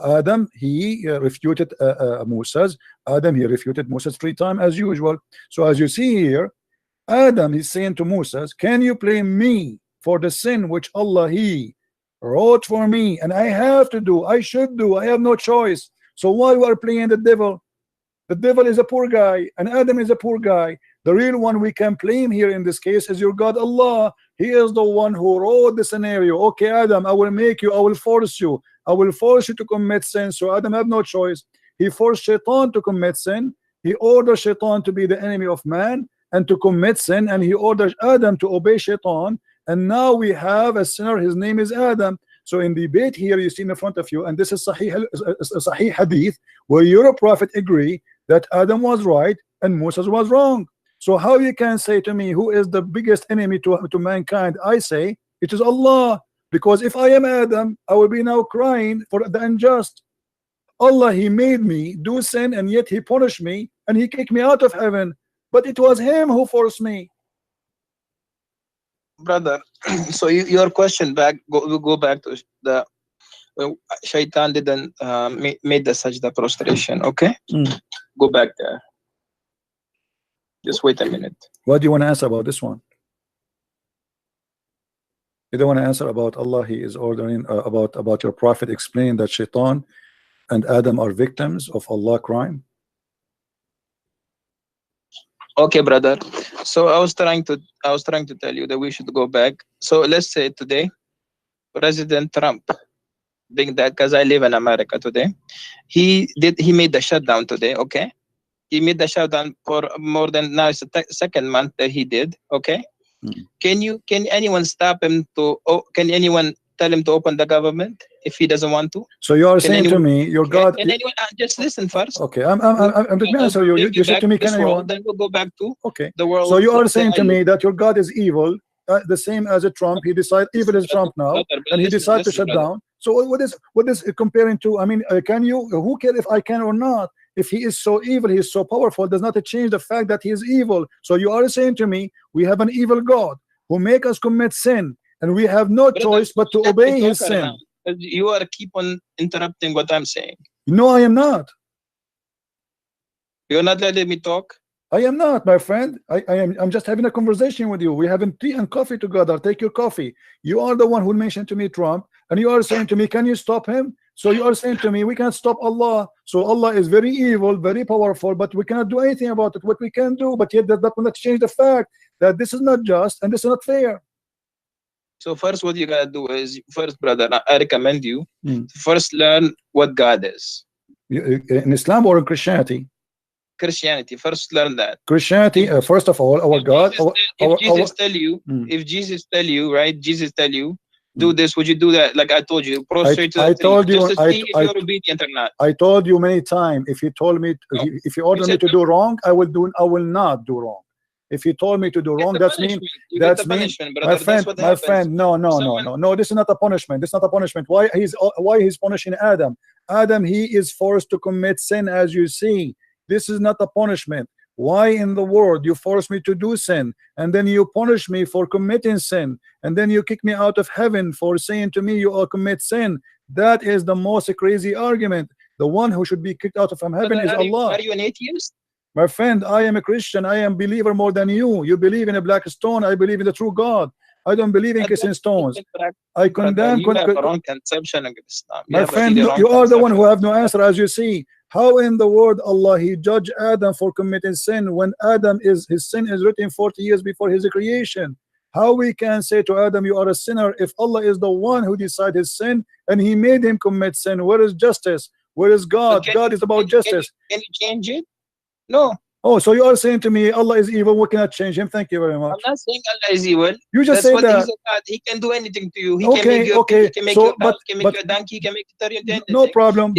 Speaker 5: Adam, he refuted Moses. Adam, he refuted Moses 3 times as usual. So as you see here, Adam is saying to Moses, can you blame me for the sin which Allah He wrote for me, and I have to do, I should do, I have no choice. So why we are playing the devil? The devil is a poor guy, and Adam is a poor guy. The real one we can blame here in this case is your God Allah. He is the one who wrote the scenario. Okay, Adam, I will make you, I will force you to commit sin. So Adam have no choice. He forced Shaitan to commit sin. He ordered Shaitan to be the enemy of man and to commit sin, and he ordered Adam to obey Shaitan. And now we have a sinner, his name is Adam. So in the debate here you see in front of you, and this is Sahih Hadith, where your prophet agree that Adam was right and Moses was wrong. So how you can say to me who is the biggest enemy to mankind? I say it is Allah, because if I am Adam, I will be now crying for the unjust. Allah, He made me do sin, and yet He punished me and He kicked me out of heaven, but it was Him who forced me.
Speaker 4: Brother, so your question back, go back to the Shaitan didn't made the sajda prostration. Okay, go back there. Just wait a minute.
Speaker 5: What do you want to answer about this one? You don't want to answer about Allah? He is ordering about your prophet explaining that Shaitan and Adam are victims of Allah crime.
Speaker 4: Okay, brother. So I was trying to tell you that we should go back. So let's say today, President Trump, being that, because I live in America today, he made the shutdown today. Okay, he made the shutdown for more than, now it's the second month that he did. Okay, can anyone stop him to? Can anyone tell him to open the government if he doesn't want to?
Speaker 5: So you are saying to me, your God.
Speaker 4: Can anyone just listen first?
Speaker 5: Okay, I'm going to answer you. You said to me, can anyone?
Speaker 4: Then we'll go back to
Speaker 5: the world. So you are saying to me that your God is evil, the same as a Trump. He decided evil is Trump now, and he decided to shut down. So what is comparing to? I mean, can you? Who cares if I can or not? If he is so evil, he is so powerful, does not change the fact that he is evil. So you are saying to me, we have an evil God who make us commit sin, and we have no choice but to obey his sin.
Speaker 4: You are keep on interrupting what I'm saying.
Speaker 5: No, I am not.
Speaker 4: You're not letting me talk.
Speaker 5: I am not, my friend. I'm just having a conversation with you. We're having tea and coffee together. Take your coffee. You are the one who mentioned to me Trump, and you are saying to me, can you stop him? So you are saying to me, we can't stop Allah. So Allah is very evil, very powerful, but we cannot do anything about it. What we can do, but yet that will not change the fact that this is not just and this is not fair.
Speaker 4: So first, what you gotta do is, first, brother, I recommend you first learn what God is.
Speaker 5: In Islam or in Christianity?
Speaker 4: Christianity. First, learn that.
Speaker 5: Christianity. First of all, our God.
Speaker 4: If Jesus tell you, right? Jesus tell you, do this. Would you do that? Like I told you, prostrate. I told you. Just to see if you're obedient or not.
Speaker 5: I told you many times. If you told me, if you order me to do wrong, I will do. I will not do wrong. If you told me to do wrong, that's mean. That's mean. My friend. No. This is not a punishment. This is not a punishment. Why he's punishing Adam? Adam, he is forced to commit sin, as you see. This is not a punishment. Why in the world you force me to do sin, and then you punish me for committing sin, and then you kick me out of heaven for saying to me you all commit sin? That is the most crazy argument. The one who should be kicked out of heaven is Allah.
Speaker 4: Are you an atheist?
Speaker 5: My friend, I am a Christian. I am a believer more than you. You believe in a black stone. I believe in the true God. I don't believe in kissing stones. I condemn.
Speaker 4: Wrong conception of Islam.
Speaker 5: My friend, you are the one who have no answer, as you see. How in the world Allah He judged Adam for committing sin when Adam his sin is written 40 years before his creation? How we can say to Adam you are a sinner if Allah is the one who decided his sin and He made him commit sin? Where is justice? Where is God? God is about justice.
Speaker 4: Can you change it? No.
Speaker 5: Oh, so you are saying to me Allah is evil, we cannot change him? Thank you very much.
Speaker 4: I'm not saying Allah is evil.
Speaker 5: You just say that.
Speaker 4: He's a God. He can do anything to you. He can make you he can make you a cow, he can make you a donkey, he can make you anything.
Speaker 5: No problem,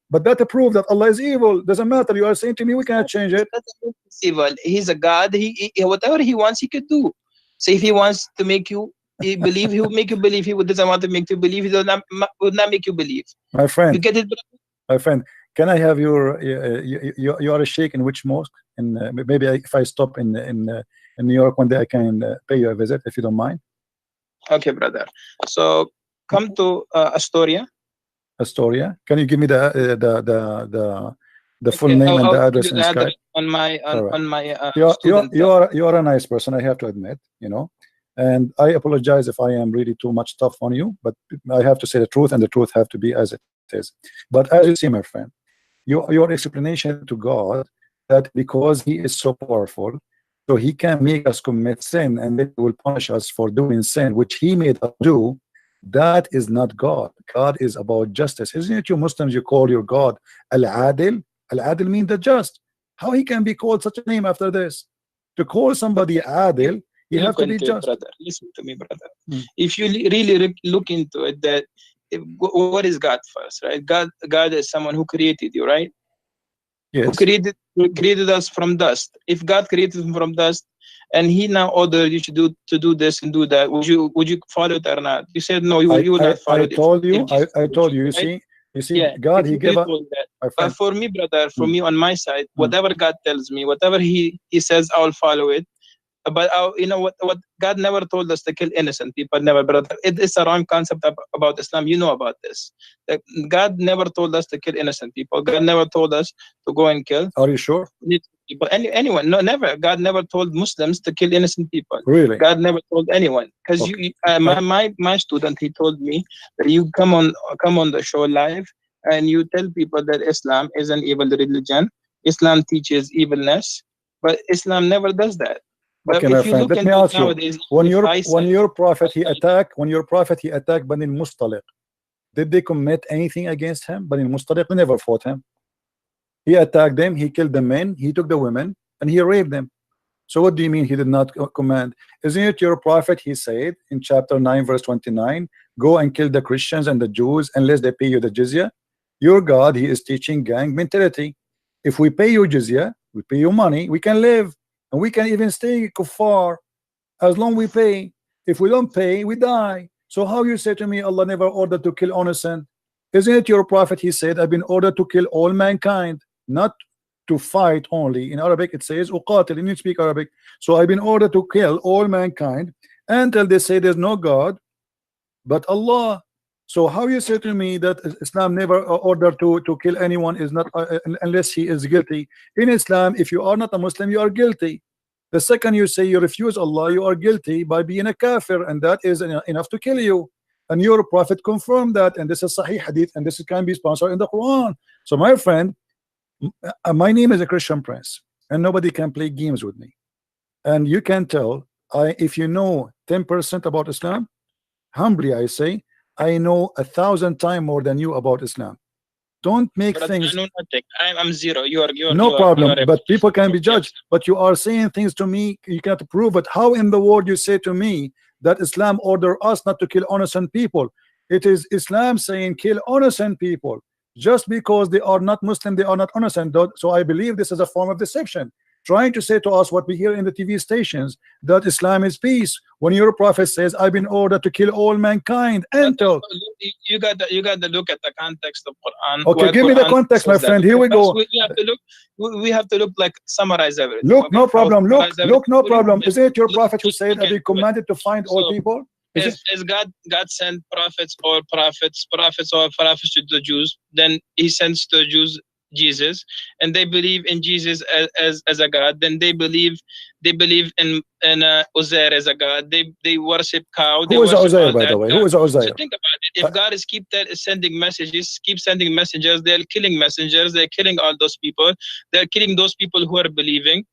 Speaker 5: but that proves that Allah is evil. Doesn't matter. You are saying to me we cannot change it.
Speaker 4: He's evil. He's a God. He whatever he wants he could do. So if he wants to make you believe, he will make you believe. He doesn't want to make you believe, he will not make you believe.
Speaker 5: My friend.
Speaker 4: You get it,
Speaker 5: my friend. Can I have your you are a sheikh in which mosque? And maybe if I stop in New York one day, I can pay you a visit if you don't mind.
Speaker 4: Okay, brother. So come to Astoria.
Speaker 5: Astoria. Can you give me the full name and the address in Skype?
Speaker 4: On my
Speaker 5: you are a nice person, I have to admit. You know, And I apologize if I am really too much tough on you, but I have to say the truth, and the truth have to be as it is. But as you see, my friend, your explanation to God that because he is so powerful, so he can make us commit sin and then he will punish us for doing sin, which he made us do, that is not God. God is about justice. Isn't it you Muslims, you call your God Al-Adil? Al-Adil means the just. How he can be called such a name after this? To call somebody Adil, you have to be just.
Speaker 4: Brother, listen to me, brother. If you really look into it, that what is God first, right? God is someone who created you, right?
Speaker 5: Yes.
Speaker 4: Who created us from dust. If God created him from dust, and he now ordered you to do this and do that, would you follow it or not? You said no, you would not follow it.
Speaker 5: I told you. You see,
Speaker 4: yeah,
Speaker 5: God, he gave us.
Speaker 4: But for me, brother, for me on my side, whatever God tells me, whatever he says, I will follow it. But you know what God never told us to kill innocent people, never, brother. It is a wrong concept about Islam. You know about this. That God never told us to kill innocent people. God never told us to go and kill.
Speaker 5: Are you sure?
Speaker 4: People, anyone? No, never. God never told Muslims to kill innocent people.
Speaker 5: Really?
Speaker 4: God never told anyone. Because my student, he told me that you come on the show live and you tell people that Islam is an evil religion. Islam teaches evilness, but Islam never does that. But
Speaker 5: okay, my friend, let me ask you, when your prophet he attacked Bani al-Mustaliq, did they commit anything against him? Bani al-Mustaliq never fought him. He attacked them, he killed the men, he took the women, and he raped them. So what do you mean he did not command? Isn't it your prophet, he said in chapter 9 verse 29, go and kill the Christians and the Jews unless they pay you the jizya? Your God, he is teaching gang mentality. If we pay you jizya, we pay you money, we can live. And we can even stay kuffar as long we pay. If we don't pay, we die. So how you say to me, Allah never ordered to kill innocent? Isn't it your prophet? He said, I've been ordered to kill all mankind, not to fight only. In Arabic, it says, uqatil, and you speak Arabic. So I've been ordered to kill all mankind until they say there's no God but Allah. So how you say to me that Islam never ordered to kill anyone is not unless he is guilty? In Islam, if you are not a Muslim, you are guilty. The second you say you refuse Allah, you are guilty by being a kafir, and that is enough to kill you. And your prophet confirmed that, and this is Sahih Hadith, and this can be sponsored in the Quran. So my friend, my name is a Christian Prince, and nobody can play games with me. And you can tell, if you know 10% about Islam, humbly I say, I know 1,000 times more than you about Islam. Don't make things.
Speaker 4: I know nothing. I'm zero. You are
Speaker 5: no problem. But people can be judged. But you are saying things to me you cannot prove it. How in the world you say to me that Islam order us not to kill innocent people? It is Islam saying kill innocent people. Just because they are not Muslim, they are not innocent. So I believe this is a form of deception, trying to say to us what we hear in the TV stations, that Islam is peace, when your prophet says I've been ordered to kill all mankind. Until
Speaker 4: you got to look at the context of Quran.
Speaker 5: Okay, give me the context, my friend. Here we go.
Speaker 4: We have to look like summarize everything.
Speaker 5: Look, no problem. Look, no problem. Is it your prophet who said I've been commanded to find all people?
Speaker 4: Is God sent prophets or prophets to the Jews? Then he sends to the Jews Jesus, and they believe in Jesus as a God. Then they believe in Uzair as a God. They worship cow.
Speaker 5: Who is Uzair, by the way? Who is Uzair?
Speaker 4: So think about it. If God is keep sending messages, keep sending messengers, they're killing messengers. They're killing all those people. They're killing those people who are believing.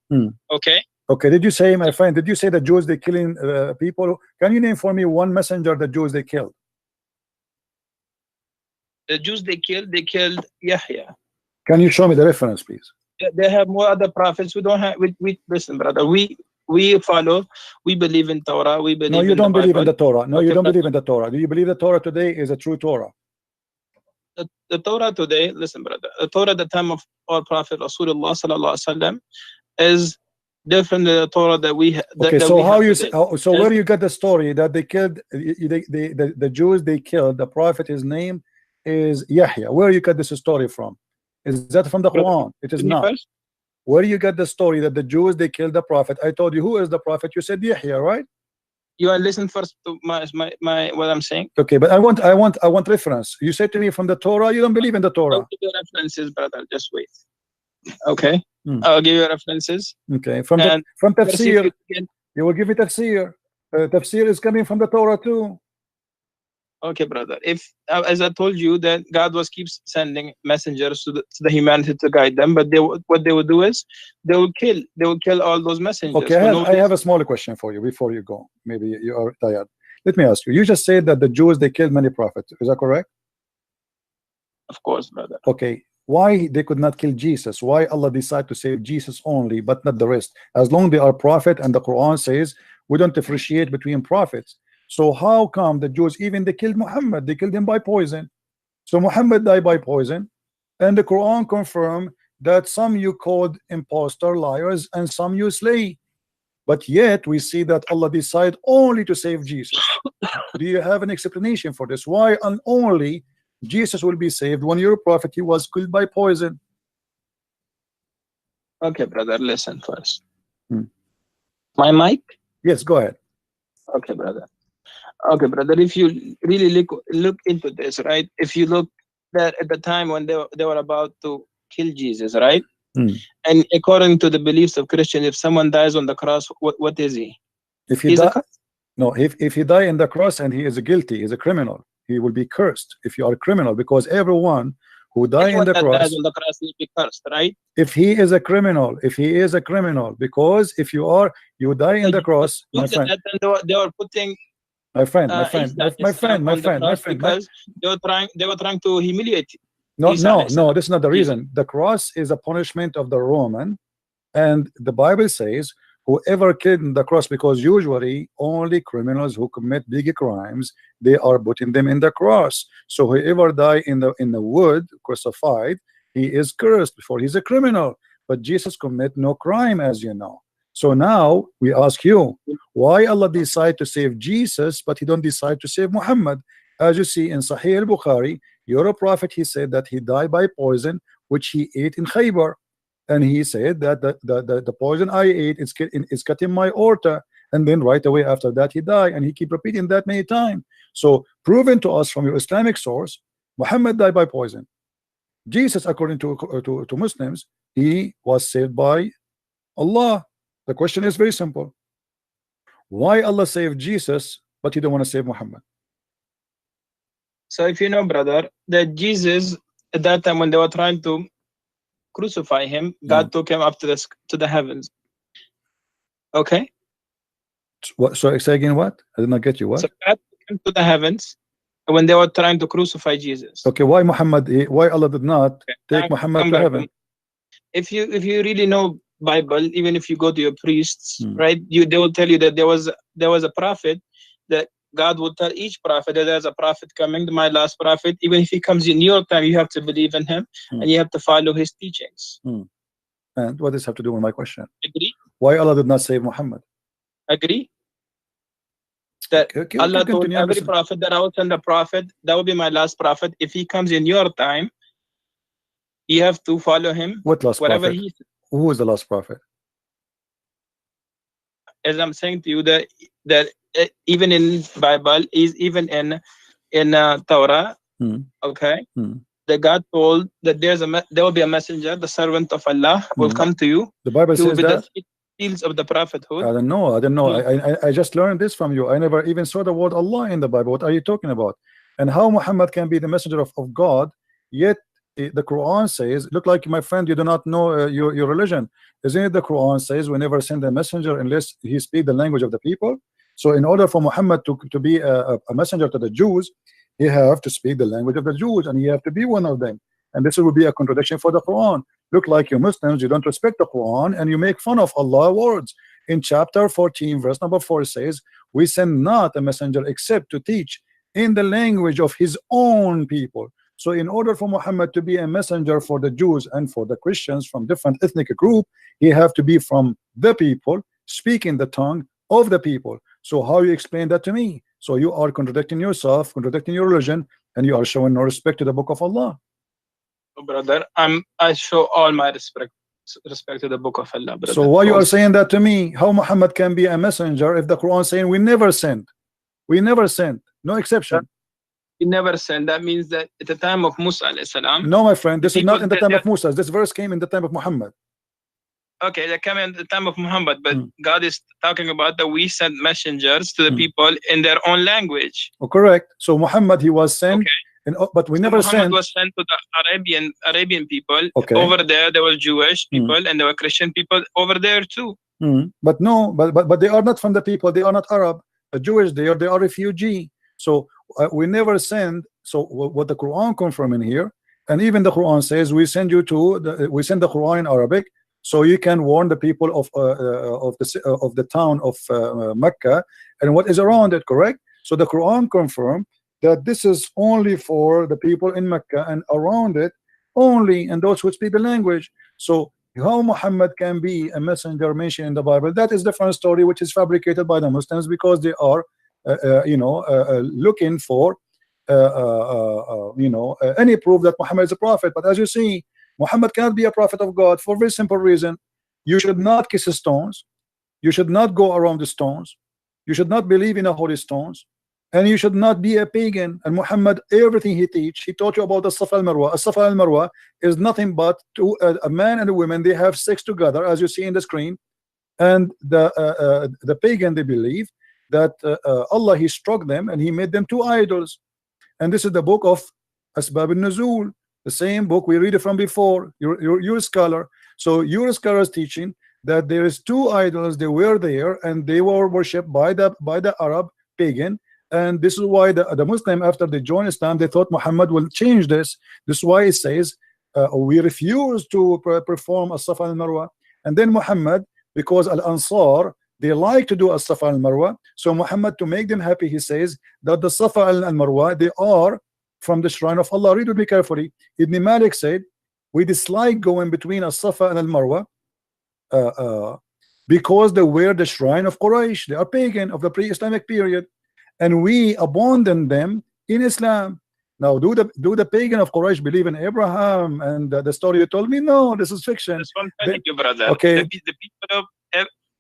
Speaker 4: Okay.
Speaker 5: Okay. Did you say, my friend? Did you say the Jews they killing people? Can you name for me one messenger the Jews they killed?
Speaker 4: The Jews they killed Yahya.
Speaker 5: Can you show me the reference, please?
Speaker 4: They have more other prophets. We don't have. We listen, brother. We follow. We believe in Torah. We believe.
Speaker 5: No, you don't believe in the Torah. No, you don't believe in the Torah. Do you believe the Torah today is a true Torah?
Speaker 4: The Torah today, listen, brother. The Torah at the time of our Prophet Rasulullah sallallahu alaihi wasallam is different than the Torah that we have.
Speaker 5: Okay, so how you say? So where you got the story that they killed the Jews? They killed the Prophet. His name is Yahya. Where you got this story from? Is that from the Quran? It is not. Where you get the story that the Jews they killed the prophet? I told you who is the prophet. You said Yahya, right?
Speaker 4: You are listening first to my what I'm saying.
Speaker 5: Okay, but I want reference. You said to me from the Torah. You don't believe in the Torah.
Speaker 4: I'll give you references, brother. Just wait. Okay, I'll give you references.
Speaker 5: Okay, from tafsir. You will give me tafsir. Tafsir is coming from the Torah too.
Speaker 4: Okay, brother. If as I told you that God keeps sending messengers to the humanity to guide them, but what they would do is they will kill all those messengers.
Speaker 5: Okay, I have a smaller question for you before you go. Maybe you are tired. Let me ask you. You just said that the Jews, they killed many prophets. Is that correct?
Speaker 4: Of course, brother.
Speaker 5: Okay. Why they could not kill Jesus? Why Allah decided to save Jesus only, but not the rest? As long they are prophet, and the Quran says we don't differentiate between prophets. So how come the Jews, even they killed Muhammad, they killed him by poison? So Muhammad died by poison, and the Quran confirmed that some you called impostor, liars, and some you slay. But yet we see that Allah decided only to save Jesus. Do you have an explanation for this? Why and only Jesus will be saved when your prophet, he was killed by poison?
Speaker 4: Okay, brother, listen first. My mic?
Speaker 5: Yes, go ahead.
Speaker 4: Okay, brother. Okay, brother, if you really look into this, right? If you look that at the time when they were about to kill Jesus, right? And according to the beliefs of Christian, if someone dies on the cross, what is he?
Speaker 5: If he die, no, if he die in the cross and he is guilty, he's a criminal, he will be cursed. If you are a criminal, because everyone who dies in the cross,
Speaker 4: will be cursed, right?
Speaker 5: If he is a criminal, because if you die in the cross, my friend.
Speaker 4: They were putting
Speaker 5: my friend,
Speaker 4: because they were trying to humiliate.
Speaker 5: No, this is not the reason. The cross is a punishment of the Roman, and the Bible says whoever killed in the cross, because usually only criminals who commit big crimes, they are putting them in the cross. So whoever die in the wood crucified, he is cursed before he's a criminal. But Jesus commit no crime, as you know. So now we ask you, why Allah decide to save Jesus, but he don't decide to save Muhammad? As you see in Sahih al-Bukhari, your prophet, he said that he died by poison which he ate in Khaybar, and he said that the poison I ate is cutting my aorta, and then right away after that he died, and he keep repeating that many times. So proven to us from your Islamic source, Muhammad died by poison. Jesus, according to Muslims, he was saved by Allah. The question is very simple. Why Allah saved Jesus, but he don't want to save Muhammad?
Speaker 4: So if you know, brother, that Jesus, at that time when they were trying to crucify him, God took him up to the heavens. Okay?
Speaker 5: What? So say again what? I did not get you. What?
Speaker 4: So God took him to the heavens when they were trying to crucify Jesus.
Speaker 5: Okay, why Allah did not take Muhammad to heaven?
Speaker 4: If you really know Bible, even if you go to your priests, right, they will tell you that there was a prophet, that God will tell each prophet that there's a prophet coming, my last prophet. Even if he comes in your time, you have to believe in him and you have to follow his teachings.
Speaker 5: And what does this have to do with my question?
Speaker 4: Agree?
Speaker 5: Why Allah did not save Muhammad?
Speaker 4: Agree? That Allah told every prophet that I will send a prophet, that will be my last prophet. If he comes in your time, you have to follow him.
Speaker 5: What last
Speaker 4: whatever
Speaker 5: prophet? Who was the last prophet?
Speaker 4: As I'm saying to you, that even in Bible, is even in Torah, okay, that God told that there will be a messenger, the servant of Allah will come to you.
Speaker 5: The Bible says that.
Speaker 4: The seals of the prophethood.
Speaker 5: I don't know. I just learned this from you. I never even saw the word Allah in the Bible. What are you talking about? And how Muhammad can be the messenger of God, yet the Quran says, look like my friend, you do not know your religion. Isn't it the Quran says we never send a messenger unless he speak the language of the people? So in order for Muhammad to be a messenger to the Jews, he have to speak the language of the Jews, and he have to be one of them. And this will be a contradiction for the Quran. Look like you Muslims, you don't respect the Quran and you make fun of Allah's words. In chapter 14, verse number 4 says, we send not a messenger except to teach in the language of his own people. So in order for Muhammad to be a messenger for the Jews and for the Christians from different ethnic group, he have to be from the people, speaking the tongue of the people. So how you explain that to me? So you are contradicting yourself, contradicting your religion, and you are showing no respect to the book of Allah.
Speaker 4: Brother, I show all my respect to the book of Allah, brother.
Speaker 5: So why you are saying that to me? How Muhammad can be a messenger if the Quran is saying we never sent? We never sent, no exception.
Speaker 4: He never sent. That means that at the time of Musa alayhi salam.
Speaker 5: No, my friend, this is not in the time of Musa. This verse came in the time of Muhammad.
Speaker 4: okay, they came in the time of Muhammad, but God is talking about that we sent messengers to the people in their own language.
Speaker 5: Oh, correct. So Muhammad, he was sent, but we never
Speaker 4: Muhammad
Speaker 5: sent.
Speaker 4: was sent to the Arabian people. Over there were Jewish people and there were Christian people over there too.
Speaker 5: But no, but they are not from the people. They are not Arab. The Jewish, they are refugee. So we never send. So what the Quran confirm in here, and even the Quran says we send you to we send the Quran in Arabic, so you can warn the people of the town of Mecca and what is around it. Correct. So the Quran confirm that this is only for the people in Mecca and around it only, and those who speak the language. So how Muhammad can be a messenger mentioned in the Bible, that is different story, which is fabricated by the Muslims because they are looking for any proof that Muhammad is a prophet. But as you see, Muhammad cannot be a prophet of God for a very simple reason. You should not kiss stones, you should not go around the stones, you should not believe in the holy stones, and you should not be a pagan. And Muhammad, everything he taught you about the Safa al-Marwa. Safa al-Marwa is nothing but a man and a woman, they have sex together, as you see in the screen. And the pagan, they believe that Allah, he struck them and he made them two idols. And this is the book of Asbab al-Nuzul, the same book we read it from before. You're a scholar, so your scholar is teaching that there is two idols, they were there and they were worshipped by the Arab pagan. And this is why the Muslim, after they joined Islam, they thought Muhammad will change this. This is why it says we refuse to perform as-Safa al-Marwa. And then Muhammad, because al-Ansar, they like to do as-Safa al-Marwa, so Muhammad, to make them happy, he says that the Safa al-Marwa, they are from the shrine of Allah. Read with me carefully. Ibn Malik said we dislike going between as-Safa and al-Marwa because they were the shrine of Quraysh. They are pagan of the pre-Islamic period, and we abandon them in Islam. Now, do the pagan of Quraysh believe in Abraham and the story you told me? No, this is fiction.
Speaker 4: That's one thing, brother.
Speaker 5: Okay.
Speaker 4: The people of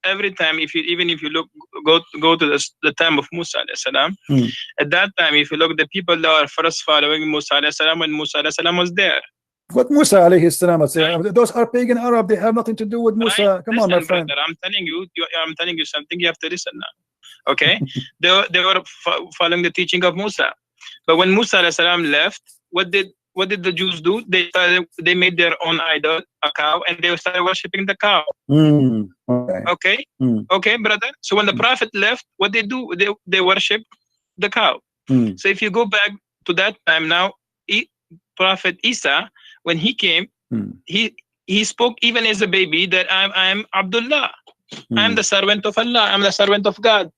Speaker 4: every time, even if you look, go to the time of Musa alayhi salam. At that time, if you look, the people that are first following Musa alayhi salam when Musa alayhi salam was there.
Speaker 5: What Musa alayhi salam, those are pagan Arab. They have nothing to do with Musa.
Speaker 4: Right?
Speaker 5: Come on, my friend.
Speaker 4: Brother, I'm telling you something. You have to listen now. Okay, they were following the teaching of Musa, but when Musa alayhi salam left, what did the Jews do? They made their own idol, a cow, and they started worshiping the cow. Okay, brother. So when the Prophet left, what they do? They worship the cow. So if you go back to that time now, Prophet Isa, when he came, he spoke even as a baby that I'm Abdullah. I'm the servant of Allah. I'm the servant of God.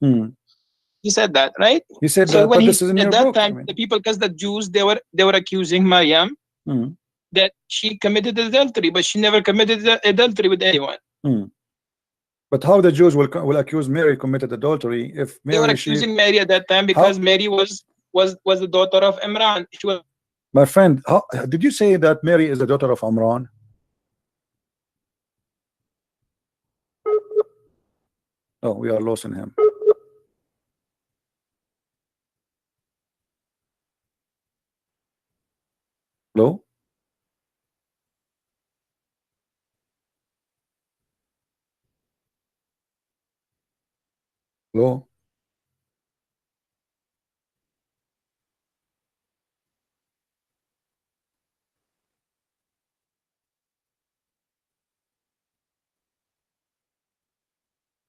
Speaker 4: He said that, right?
Speaker 5: He said
Speaker 4: so
Speaker 5: that,
Speaker 4: when
Speaker 5: this is in
Speaker 4: at
Speaker 5: your
Speaker 4: that
Speaker 5: book,
Speaker 4: time, the people, because the Jews, they were accusing Maryam that she committed adultery, but she never committed adultery with anyone.
Speaker 5: But how the Jews will accuse Mary committed adultery if Mary,
Speaker 4: they were accusing Mary at that time because Mary was the daughter of Imran. She was.
Speaker 5: My friend, did you say that Mary is the daughter of Imran? Oh, we are losing him. Hello? Hello?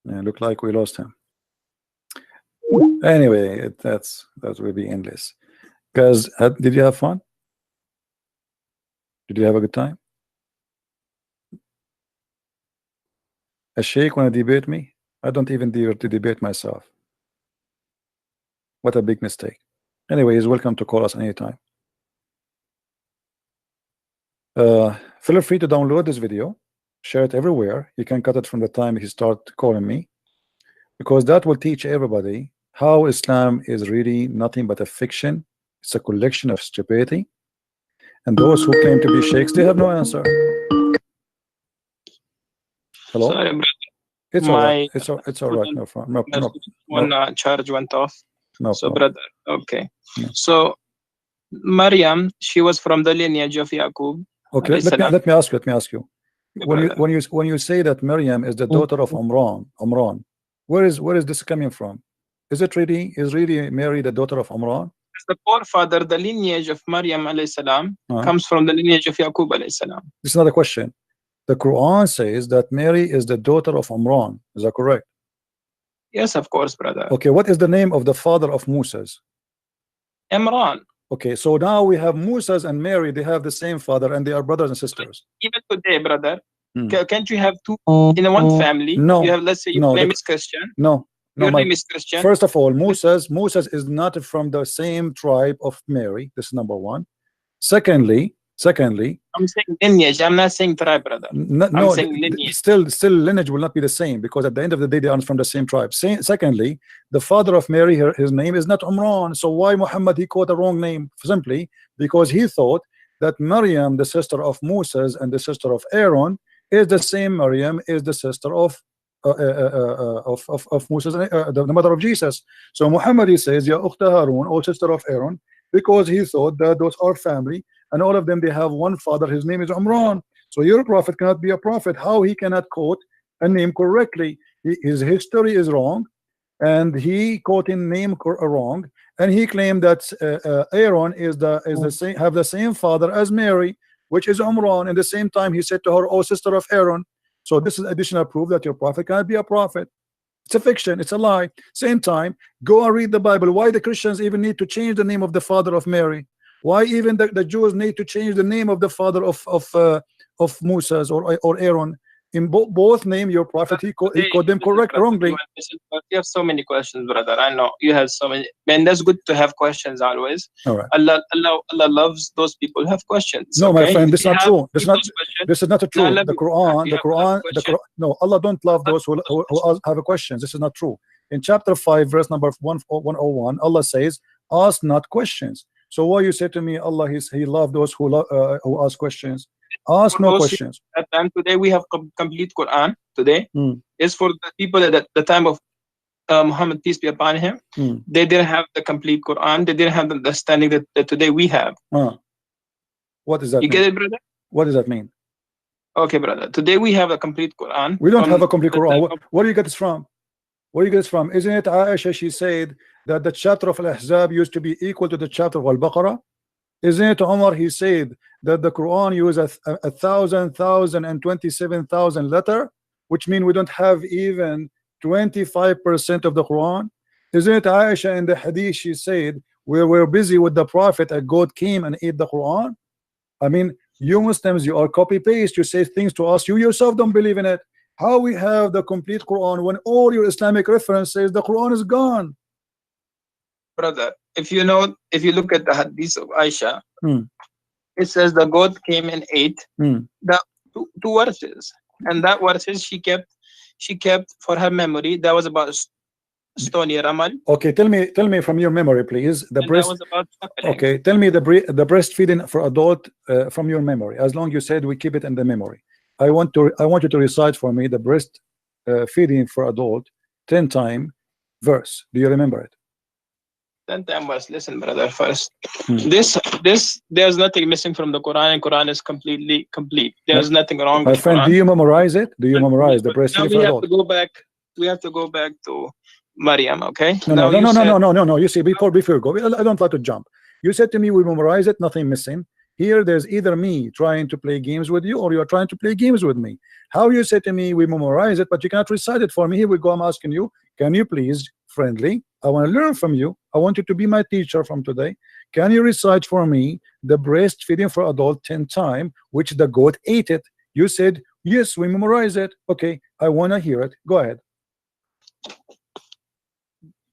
Speaker 5: Yeah, look like we lost him. Anyway, that will be endless. Guys, did you have fun? Did you have a good time? A sheikh want to debate me? I don't even dare to debate myself. What a big mistake. Anyway, he's welcome to call us anytime. Feel free to download this video, share it everywhere. You can cut it from the time he start calling me, because that will teach everybody how Islam is really nothing but a fiction. It's a collection of stupidity, and those who claim to be sheikhs, they have no answer. Hello?
Speaker 4: Sorry, brother.
Speaker 5: It's all right. It's all right. No problem. No.
Speaker 4: Charge went off.
Speaker 5: No
Speaker 4: so
Speaker 5: problem.
Speaker 4: Brother, okay.
Speaker 5: No.
Speaker 4: So Maryam, she was from the lineage of Yaqub.
Speaker 5: Okay, let me ask you. when you say that Maryam is the daughter of Umran, where is this coming from? Is really Mary the daughter of Umran?
Speaker 4: The forefather, the lineage of Maryam alayhi salam comes from the lineage of Yaqub alayhi salam.
Speaker 5: This is not a question. The Quran says that Mary is the daughter of Umran. Is that correct?
Speaker 4: Yes, of course, brother.
Speaker 5: Okay, what is the name of the father of Moses?
Speaker 4: Imran.
Speaker 5: Okay, so now we have Moses and Mary, they have the same father and they are brothers and sisters.
Speaker 4: Even today, brother, can't you have two in one family?
Speaker 5: No.
Speaker 4: You have, let's say, your name is Christian.
Speaker 5: No.
Speaker 4: Your name is Christian.
Speaker 5: First of all, Moses is not from the same tribe of Mary. This is number one. Secondly,
Speaker 4: I'm saying lineage. I'm not saying tribe, brother.
Speaker 5: No,
Speaker 4: saying lineage.
Speaker 5: Still lineage will not be the same, because at the end of the day they are from the same tribe. Secondly, the father of Mary, his name is not Umran. So why Muhammad he quote a wrong name? Simply because he thought that Maryam, the sister of Moses and the sister of Aaron, is the same Maryam is the sister of Moses, the mother of Jesus. So Muhammad he says, Ya Ukhta Harun, or sister of Aaron, because he thought that those are family and all of them they have one father. His name is Umran. So your prophet cannot be a prophet. How he cannot quote a name correctly? His history is wrong, and he quoting name wrong, and he claimed that Aaron is the same, have the same father as Mary, which is Umran. And the same time he said to her, oh sister of Aaron. So this is additional proof that your prophet cannot be a prophet. It's a fiction, it's a lie. Same time, go and read the Bible. Why the Christians even need to change the name of the father of Mary? Why even the Jews need to change the name of the father of Moses or Aaron? In both name your prophet he called them wrongly.
Speaker 4: You have so many questions, brother. I know you have so many, man. That's good to have questions always.
Speaker 5: All right.
Speaker 4: Allah loves those people who have questions.
Speaker 5: No,
Speaker 4: okay?
Speaker 5: my friend, this is not true. This is not true.
Speaker 4: Allah
Speaker 5: The Quran, no, Allah don't love those who have a questions. This is not true. In chapter 5, verse number 101, Allah says, ask not questions. So why you say to me, Allah he loved those who ask questions? Ask no questions.
Speaker 4: At time today we have complete Quran. Today is for the people at the time of Muhammad, peace be upon him. They didn't have the complete Quran. They didn't have the understanding that today we have.
Speaker 5: What does that mean?
Speaker 4: You get it, brother?
Speaker 5: What does that mean?
Speaker 4: Okay, brother. Today we have a complete Quran.
Speaker 5: We don't have a complete Quran. Where do you get this from? Where do you get this from? Isn't it Aisha? She said that the chapter of Al-Ahzab used to be equal to the chapter of Al-Baqarah. Isn't it Umar? He said that the Quran uses 1,027,000 letter, which means we don't have even 25% of the Quran. Isn't it Aisha in the hadith? She said we were busy with the prophet, a goat came and ate the Quran. I mean, you Muslims, you are copy paste. You say things to us, you yourself don't believe in it. How we have the complete Quran when all your Islamic references the Quran is gone?
Speaker 4: Brother, if you look at the hadith of Aisha, it says the goat came and ate the two verses, and that verses she kept for her memory. That was about stony ramal.
Speaker 5: Okay, tell me from your memory, please. The breast.
Speaker 4: That was about
Speaker 5: okay, tell me the breastfeeding for adult from your memory. As long as you said we keep it in the memory. I want you to recite for me the breast feeding for adult 10 time verse. Do you remember it?
Speaker 4: 10 time verse. Listen, brother. First, this there's nothing missing from the Quran, and Quran is completely complete. There's nothing wrong.
Speaker 5: My
Speaker 4: with
Speaker 5: friend,
Speaker 4: Quran.
Speaker 5: do you memorize it? Do you memorize the breastfeeding for adult?
Speaker 4: We have to go back to Maryam. Okay.
Speaker 5: No. You see, before you go, I don't like to jump. You said to me we memorize it, nothing missing. Here, there's either me trying to play games with you, or you are trying to play games with me. How you say to me we memorize it, but you cannot recite it for me? Here we go. I'm asking you, can you please, friendly? I want to learn from you. I want you to be my teacher from today. Can you recite for me the breastfeeding for adult 10 times, which the goat ate it? You said yes, we memorize it. Okay, I want to hear it. Go ahead.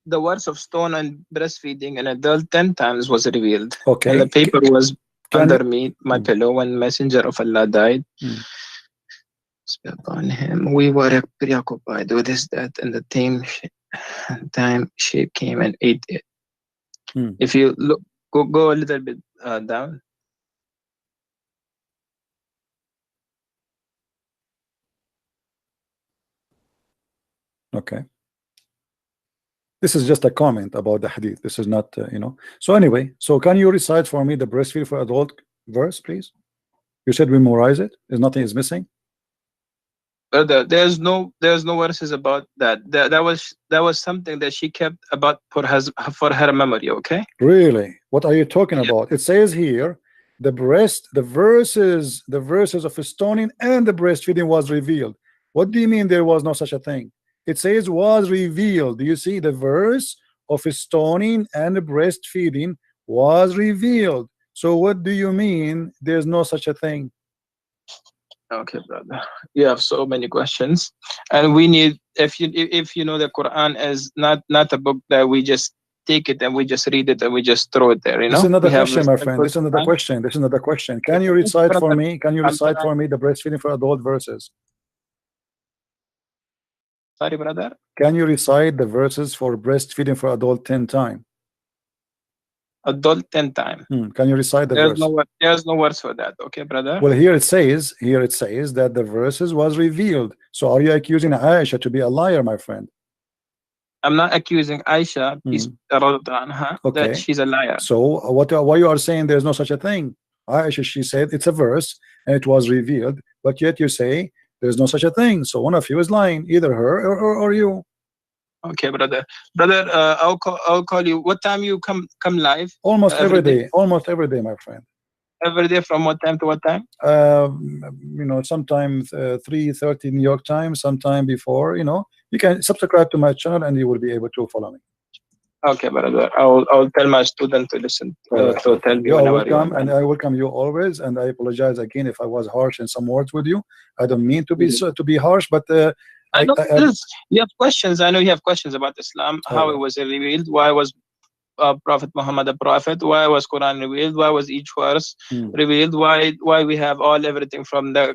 Speaker 4: The words of stone and breastfeeding an adult 10 times was revealed.
Speaker 5: Okay.
Speaker 4: And the paper was under me, my pillow, when Messenger of Allah died. Upon him, we were preoccupied with this, that, and the time sheep came and ate it. If you look, go a little bit down.
Speaker 5: Okay. This is just a comment about the hadith. This is not, So anyway, so can you recite for me the breastfeed for adult verse, please? You said we memorize it. There's nothing is missing.
Speaker 4: there's no verses about that. That was something that she kept about for her memory. Okay.
Speaker 5: Really? What are you talking about? It says here the verses of stoning and the breastfeeding was revealed. What do you mean there was no such a thing? It says was revealed. Do you see the verse of stoning and breastfeeding was revealed? So what do you mean there's no such a thing?
Speaker 4: Okay, brother. You have so many questions, and we need, if you know, the Quran is not a book that we just take it and we just read it and we just throw it there. You know,
Speaker 5: this is another
Speaker 4: we have
Speaker 5: question, my
Speaker 4: respect
Speaker 5: friend.
Speaker 4: for
Speaker 5: This is another
Speaker 4: Quran.
Speaker 5: question. This is another question. Can you recite for me? Can you recite for me the breastfeeding for adult verses?
Speaker 4: Sorry, brother.
Speaker 5: Can you recite the verses for breastfeeding for adult 10 times?
Speaker 4: Adult 10 times.
Speaker 5: Can you recite the verse?
Speaker 4: There's no words for that. Okay, brother.
Speaker 5: Well, here it says that the verses was revealed. So are you accusing Aisha to be a liar, my friend?
Speaker 4: I'm not accusing Aisha, that she's a liar.
Speaker 5: So why you are saying there's no such a thing? Aisha, she said it's a verse and it was revealed, but yet you say there's no such a thing. So one of you is lying, either her or you.
Speaker 4: Okay, brother. I'll call you. What time you come live?
Speaker 5: Almost every day. Almost every day, my friend.
Speaker 4: Every day from what time to what time?
Speaker 5: You know, sometimes 3:30 New York time, sometime before. You know, you can subscribe to my channel and you will be able to follow me.
Speaker 4: Okay, brother. I'll tell my student to listen to tell me.
Speaker 5: You are welcome, and I welcome you always. And I apologize again if I was harsh in some words with you. I don't mean to be harsh, but
Speaker 4: I know you have questions. I know you have questions about Islam, how it was revealed, why was Prophet Muhammad a prophet, why was Quran revealed, why was each verse revealed, why we have everything from the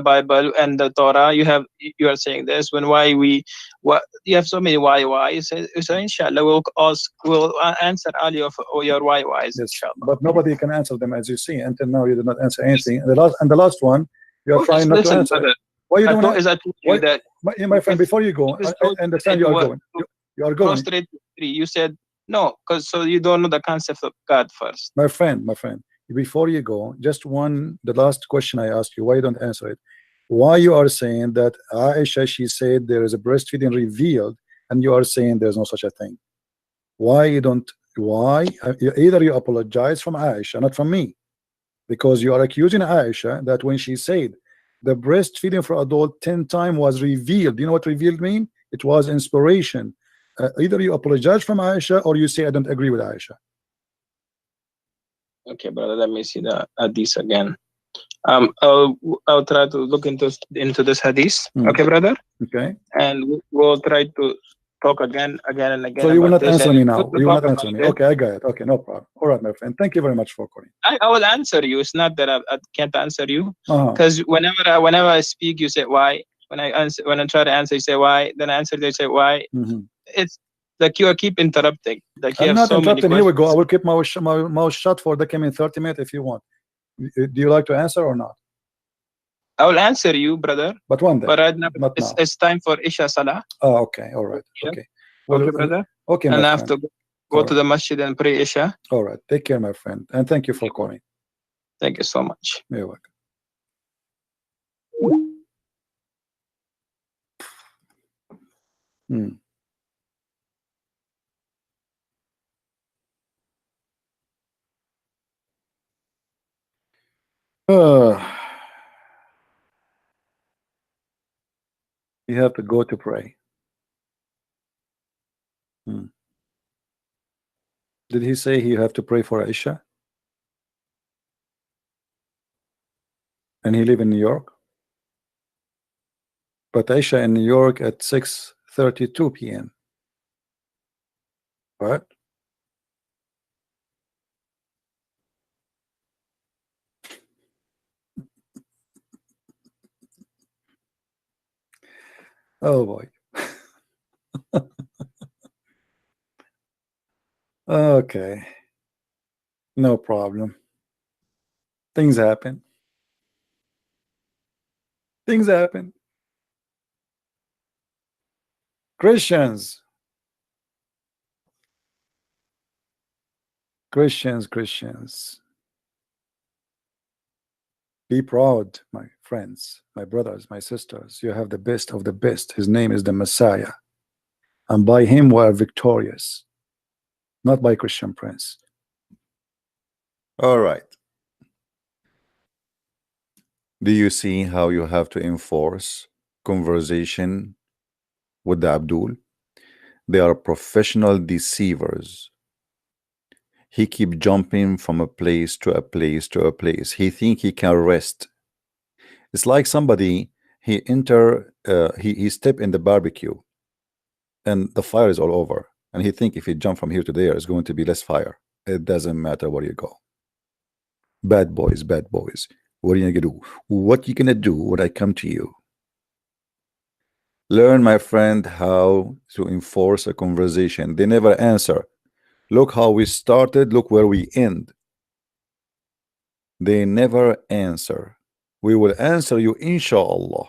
Speaker 4: Bible and the Torah. You are saying this when you have so many why. So inshallah we'll answer all of your whys.
Speaker 5: Yes, but nobody can answer them, as you see. Until now you did not answer anything. And the last one you are trying not to answer. Why you don't? My friend, before you go, I understand you are going. You are going.
Speaker 4: You said no, because so you don't know the concept of God first.
Speaker 5: My friend, before you go, the last question I asked you, why you don't answer it? Why you are saying that Aisha, she said there is a breastfeeding revealed, and you are saying there's no such a thing? Why you don't? Why? Either you apologize from Aisha, not from me, because you are accusing Aisha that when she said the breastfeeding for adult 10 times was revealed. You know what revealed mean? It was inspiration. Either you apologize from Aisha or you say I don't agree with Aisha.
Speaker 4: Okay, brother. Let me see the hadith again. I'll try to look into this hadith. Okay, brother.
Speaker 5: Okay.
Speaker 4: And we'll try to talk again and again.
Speaker 5: So you will not answer me now. You will not answer me. Okay, I got it. Okay, no problem. All right, my friend. Thank you very much for calling.
Speaker 4: I will answer you. It's not that I can't answer you, because whenever I speak, you say why. When I try to answer, you say why. Then I answer, they say why. It's like you keep interrupting. Like you
Speaker 5: I'm
Speaker 4: have
Speaker 5: not interrupting. Here we go. I will keep my mouth shut for the coming 30 minutes if you want. Do you like to answer or not?
Speaker 4: I will answer you, brother.
Speaker 5: But one day.
Speaker 4: But right now, it's time for Isha Salah.
Speaker 5: Oh, okay. All right. Okay.
Speaker 4: Well, okay, brother.
Speaker 5: Okay,
Speaker 4: and I have to go to the masjid and pray Isha.
Speaker 5: All right. Take care, my friend. And thank you for calling.
Speaker 4: Thank you so much.
Speaker 5: You're welcome. You have to go to pray. Did he say you have to pray for Aisha? And he live in New York? But Aisha in New York at 6:32 p.m. Right? Oh boy. Okay. No problem. Things happen. Things happen. Christians. Be proud, my friends, my brothers, my sisters, you have the best of the best. His name is the Messiah, and by him we are victorious, not by Christian Prince.
Speaker 1: All right. Do you see how you have to enforce conversation with the Abdul? They are professional deceivers. He keep jumping from a place to a place to a place. He think he can rest. It's like somebody, he step in the barbecue and the fire is all over, and he think if he jump from here to there it's going to be less fire. It doesn't matter where you go. Bad boys, bad boys. What are you gonna do? What you gonna do when I come to you? Learn, my friend, how to enforce a conversation. They never answer. Look how we started, look where we end. They never answer. We will answer you, inshallah.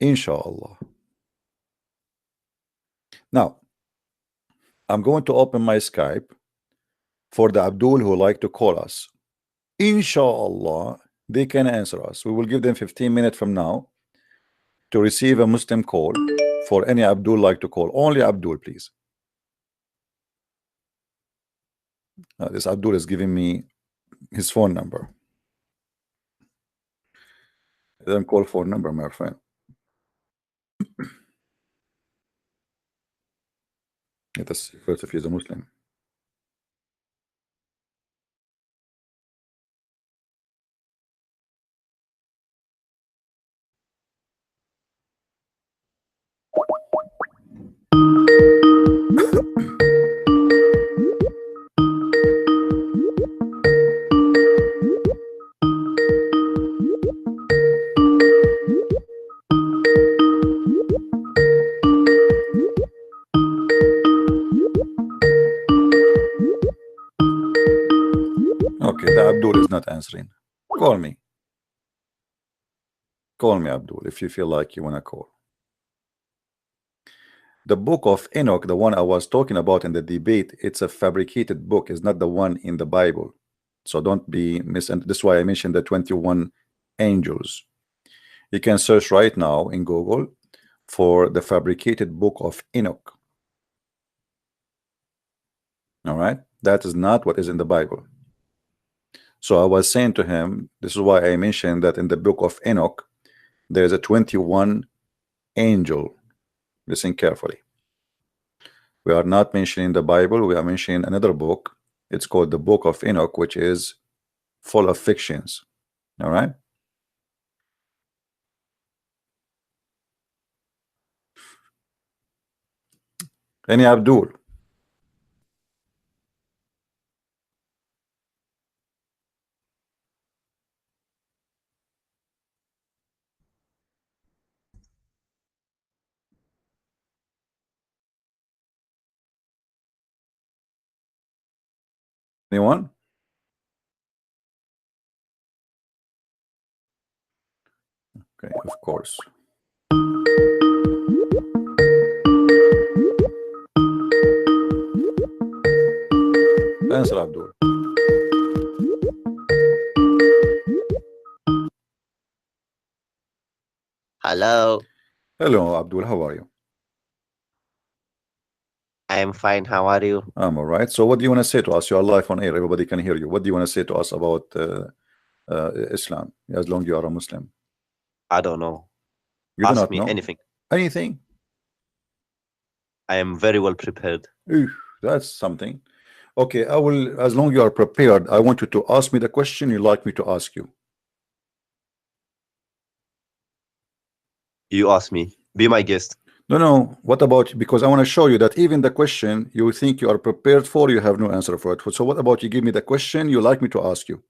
Speaker 1: Inshallah. Now, I'm going to open my Skype for the Abdul who like to call us. Inshallah, they can answer us. We will give them 15 minutes from now to receive a Muslim call for any Abdul like to call. Only Abdul, please. This Abdul is giving me his phone number. Then call phone number, my friend. Let us see first if he's a Muslim. Okay, the Abdul is not answering. Call me. Call me, Abdul, if you feel like you want to call. The book of Enoch, the one I was talking about in the debate, it's a fabricated book. It's not the one in the Bible. So don't be misunderstood. This is why I mentioned the 21 angels. You can search right now in Google for the fabricated book of Enoch. All right, that is not what is in the Bible. So I was saying to him, this is why I mentioned that in the book of Enoch there is a 21 angel. Listen carefully. We are not mentioning the Bible. We are mentioning another book. It's called the book of Enoch, which is full of fictions. All right. Any Abdul? Anyone? Okay, of course. Answer, Abdul.
Speaker 6: Hello,
Speaker 1: Hello, Abdul. How are you?
Speaker 6: I am fine. How are you?
Speaker 1: I'm all right. So what do you want to say to us? You are live on air. Everybody can hear you. What do you want to say to us about Islam, as long as you are a Muslim?
Speaker 6: I don't know.
Speaker 1: You do
Speaker 6: Ask
Speaker 1: not
Speaker 6: me
Speaker 1: know
Speaker 6: anything.
Speaker 1: anything?
Speaker 6: I am very well prepared.
Speaker 1: Ooh, that's something. Okay, I will, as long as you are prepared, I want you to ask me the question you like me to ask you.
Speaker 6: You ask me. Be my guest.
Speaker 1: No, what about, because I want to show you that even the question you think you are prepared for, you have no answer for it. So what about you give me the question you like me to ask you?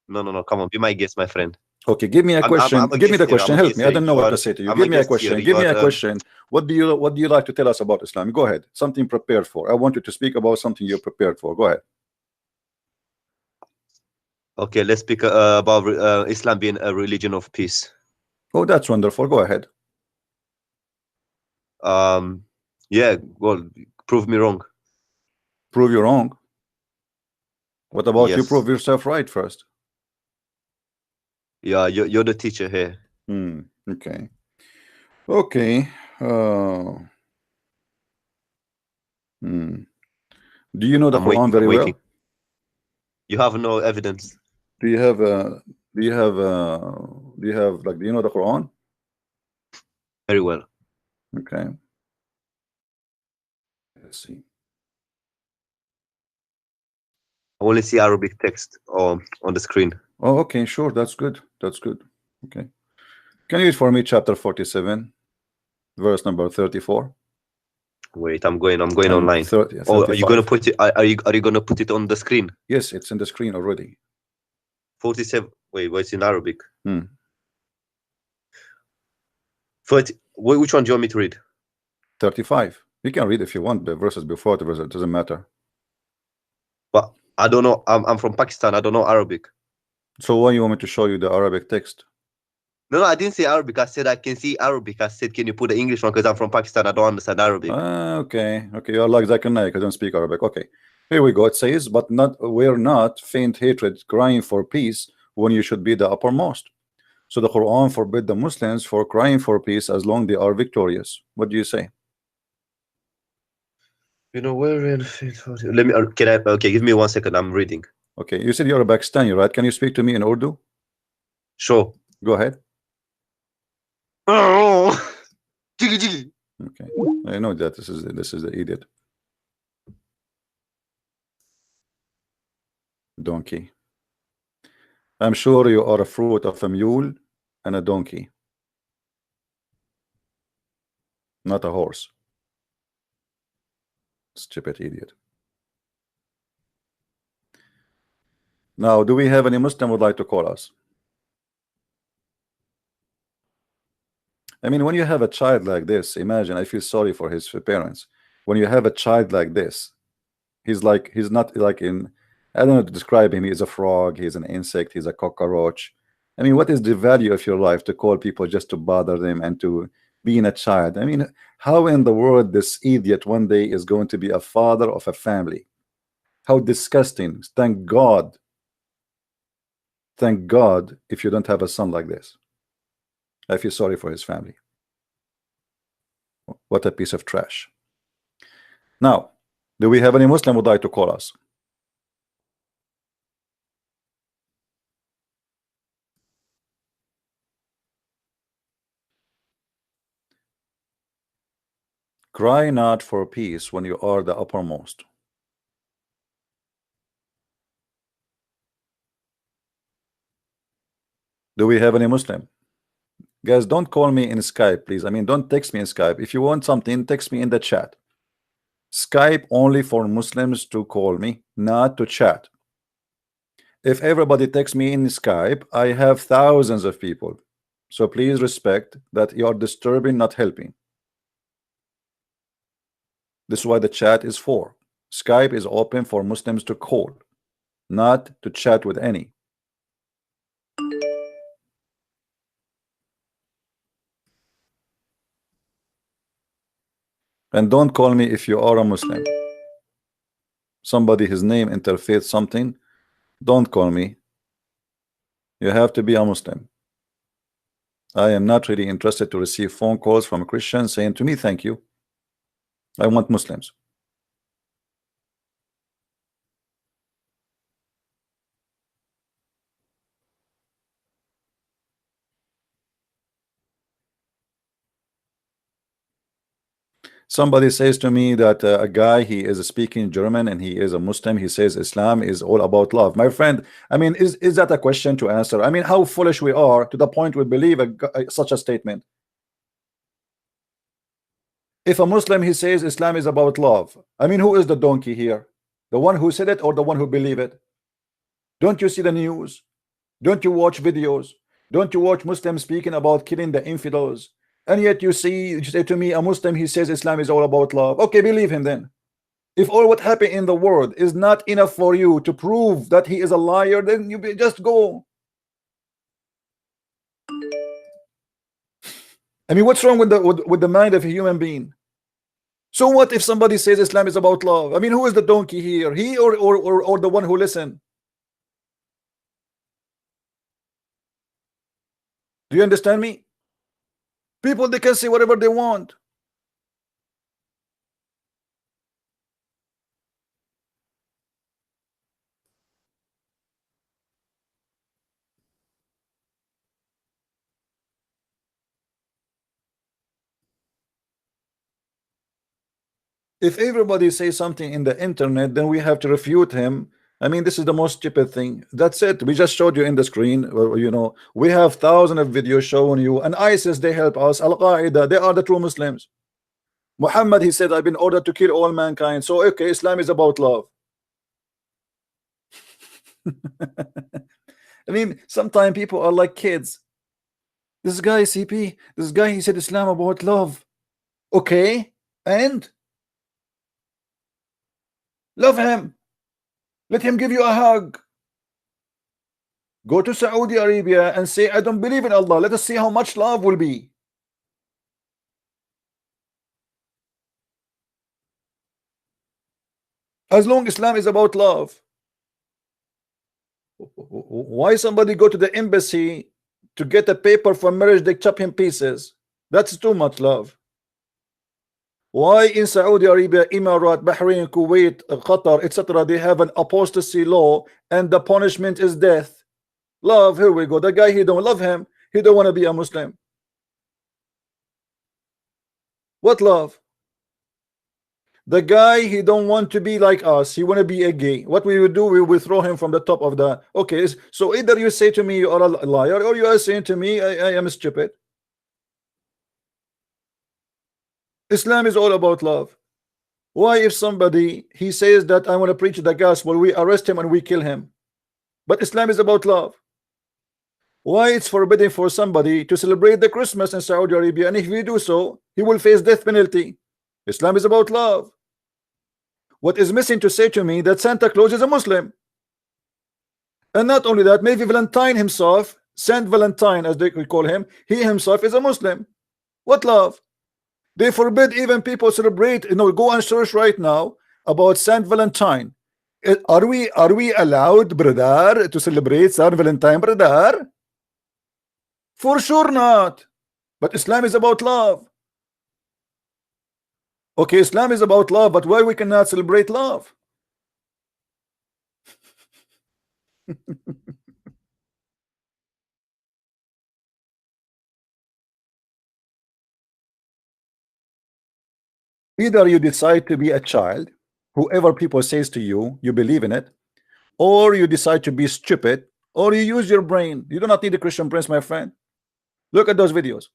Speaker 6: No. Come on. Be my guest, my friend.
Speaker 1: Okay, give me a question.
Speaker 6: I'm a
Speaker 1: Give me the
Speaker 6: guest here.
Speaker 1: question.
Speaker 6: I'm a
Speaker 1: Help
Speaker 6: guest
Speaker 1: me. I
Speaker 6: here.
Speaker 1: don't know
Speaker 6: You
Speaker 1: what
Speaker 6: are-
Speaker 1: to say to you.
Speaker 6: I'm
Speaker 1: Give
Speaker 6: a
Speaker 1: me a
Speaker 6: guest here.
Speaker 1: question.
Speaker 6: You
Speaker 1: Give me
Speaker 6: are,
Speaker 1: a question. What do you like to tell us about Islam? Go ahead. Something prepared for. I want you to speak about something you're prepared for. Go ahead.
Speaker 6: Okay, let's speak about Islam being a religion of peace.
Speaker 1: Oh, that's wonderful. Go ahead.
Speaker 6: Yeah, well, prove me wrong.
Speaker 1: Prove you wrong. What about you?
Speaker 6: Yes.
Speaker 1: Prove yourself right first.
Speaker 6: Yeah, you're the teacher here.
Speaker 1: Okay. Okay. Do you know the
Speaker 6: I'm
Speaker 1: Quran
Speaker 6: waiting.
Speaker 1: very
Speaker 6: I'm
Speaker 1: well?
Speaker 6: waiting. You have no evidence.
Speaker 1: Do you have do you have like, do you know the Quran?
Speaker 6: Very well.
Speaker 1: Okay. Let's see.
Speaker 6: I only see Arabic text on the screen.
Speaker 1: Oh, okay, sure. That's good. That's good. Okay. Can you read for me chapter 47, verse number 34?
Speaker 6: Wait, I'm going
Speaker 1: And
Speaker 6: online.
Speaker 1: 30,
Speaker 6: Oh, are you gonna
Speaker 1: 35.
Speaker 6: put it? Are you gonna put it on the screen?
Speaker 1: Yes, it's in the screen already.
Speaker 6: 47. Wait, what's in Arabic?
Speaker 1: 30.
Speaker 6: Which one do you want me to read?
Speaker 1: 35. You can read if you want the verses before the verse. It doesn't matter.
Speaker 6: But I don't know. I'm from Pakistan. I don't know Arabic.
Speaker 1: So why you want me to show you the Arabic text?
Speaker 6: No, I didn't say Arabic. I said I can see Arabic. I said, can you put the English one? Because I'm from Pakistan. I don't understand Arabic.
Speaker 1: Okay. Okay. You're like Zakir Naik. I don't speak Arabic. Okay. Here we go. It says, but we're not faint hatred, crying for peace when you should be the uppermost. So the Quran forbid the Muslims for crying for peace as long they are victorious. What do you say?
Speaker 6: You know, where in let me can I okay, give me 1 second. I'm reading.
Speaker 1: Okay, you said you're a Pakistani, right? Can you speak to me in Urdu?
Speaker 6: Sure.
Speaker 1: Go ahead.
Speaker 6: Oh, jiggy jiggy.
Speaker 1: Okay, I know that this is the idiot. Donkey. I'm sure you are a fruit of a mule and a donkey, not a horse. Stupid idiot. Now, do we have any Muslim would like to call us? I mean, when you have a child like this, imagine, I feel sorry for his parents. When you have a child like this, he's not like in, I don't know how to describe him. He's a frog, he's an insect, he's a cockroach. I mean, what is the value of your life to call people just to bother them and to being a child? I mean, how in the world this idiot one day is going to be a father of a family? How disgusting. Thank God if you don't have a son like this. I feel sorry for his family. What a piece of trash. Now, do we have any Muslim who would like to call us? Cry not for peace when you are the uppermost. Do we have any Muslim? Guys, don't call me in Skype, please. I mean, don't text me in Skype. If you want something, text me in the chat. Skype only for Muslims to call me, not to chat. If everybody texts me in Skype, I have thousands of people. So please respect that you are disturbing, not helping. This is why the chat is for. Skype is open for Muslims to call, not to chat with any. And don't call me if you are a Muslim. Somebody, his name interfaith something, don't call me. You have to be a Muslim. I am not really interested to receive phone calls from Christians saying to me, thank you. I want Muslims. Somebody says to me that a guy, he is speaking German and he is a Muslim. He says Islam is all about love. My friend, I mean, is that a question to answer? I mean, how foolish we are to the point we believe such a statement. If a Muslim, he says Islam is about love, I mean, who is the donkey here? The one who said it or the one who believe it? Don't you see the news? Don't you watch videos? Don't you watch Muslims speaking about killing the infidels? And yet you say to me, a Muslim, he says Islam is all about love. Okay, believe him then. If all what happened in the world is not enough for you to prove that he is a liar, then you just go. I mean, what's wrong with the mind of a human being?
Speaker 5: So what if somebody says Islam is about love? I mean, who is the donkey here? He or the one who listen? Do you understand me? People, they can say whatever they want. If everybody says something in the internet, then we have to refute him. I mean, this is the most stupid thing. That's it. We just showed you in the screen. You know, we have thousands of videos showing you. And ISIS, they help us. Al-Qaeda, they are the true Muslims. Muhammad, he said, I've been ordered to kill all mankind. So, okay, Islam is about love. I mean, sometimes people are like kids. This guy, CP, this guy, he said Islam about love. Okay, and love him. Let him give you a hug. Go to Saudi Arabia and say, I don't believe in Allah. Let us see how much love will be. As long Islam is about love. Why somebody go to the embassy to get a paper for marriage, they chop him pieces? That's too much love. Why in Saudi Arabia, Emirat, Bahrain, Kuwait, Qatar, etc., they have an apostasy law and the punishment is death? Love, here we go. The guy, he don't love him. He don't want to be a Muslim. What love? The guy, he don't want to be like us. He want to be a gay. What we will do, we will throw him from the top of the... Okay, so either you say to me you are a liar, or you are saying to me I am stupid. Islam is all about love. Why if somebody, he says that I want to preach the gospel, we arrest him and we kill him? But Islam is about love. Why it's forbidden for somebody to celebrate the Christmas in Saudi Arabia, and if we do so, he will face death penalty? Islam is about love. What is missing to say to me that Santa Claus is a Muslim? And not only that, maybe Valentine himself, Saint Valentine as they call him, he himself is a Muslim. What love? They forbid even people celebrate. You know, go and search right now about Saint Valentine. Are we allowed, brother, to celebrate Saint Valentine, brother? For sure not. But Islam is about love. Okay, Islam is about love, but why we cannot celebrate love? Either you decide to be a child, whoever people says to you, you believe in it, or you decide to be stupid, or you use your brain. You do not need a Christian Prince, my friend. Look at those videos.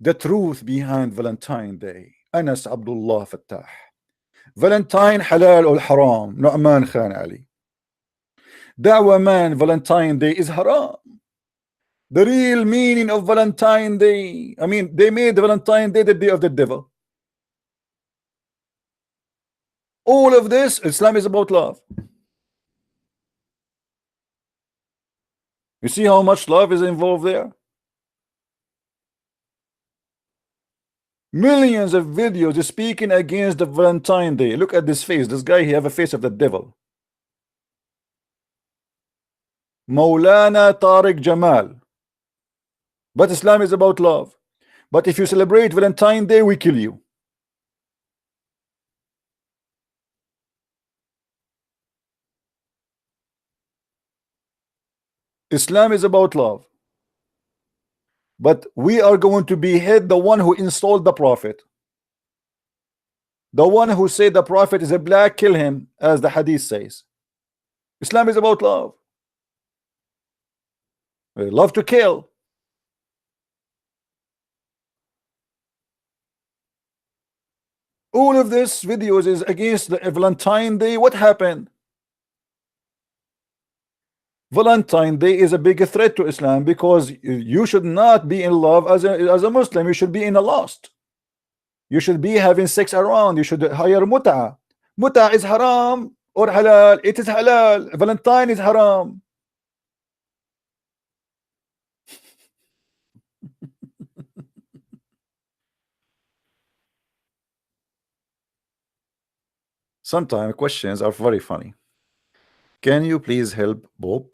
Speaker 5: The truth behind Valentine Day. Anas Abdullah Fattah. Valentine halal or haram? Nu'man Khan Ali. Da'wa man, Valentine Day is haram. The real meaning of Valentine Day, I mean, they made Valentine Day the day of the devil. All of this, Islam is about love. You see how much love is involved there? Millions of videos speaking against the Valentine Day. Look at this face. This guy, he have a face of the devil. Maulana Tariq Jamal. But Islam is about love. But if you celebrate Valentine Day, we kill you. Islam is about love. But we are going to behead the one who installed the prophet. The one who said the prophet is a black, kill him, as the hadith says. Islam is about love. We love to kill. All of this videos is against the Valentine Day. What happened? Valentine Day is a big threat to Islam, because you should not be in love as a Muslim. You should be in a lust. You should be having sex around. You should hire mut'a. Mut'a is haram or halal. It is halal. Valentine is haram.
Speaker 1: sometimes questions are very funny. Can you please help Bob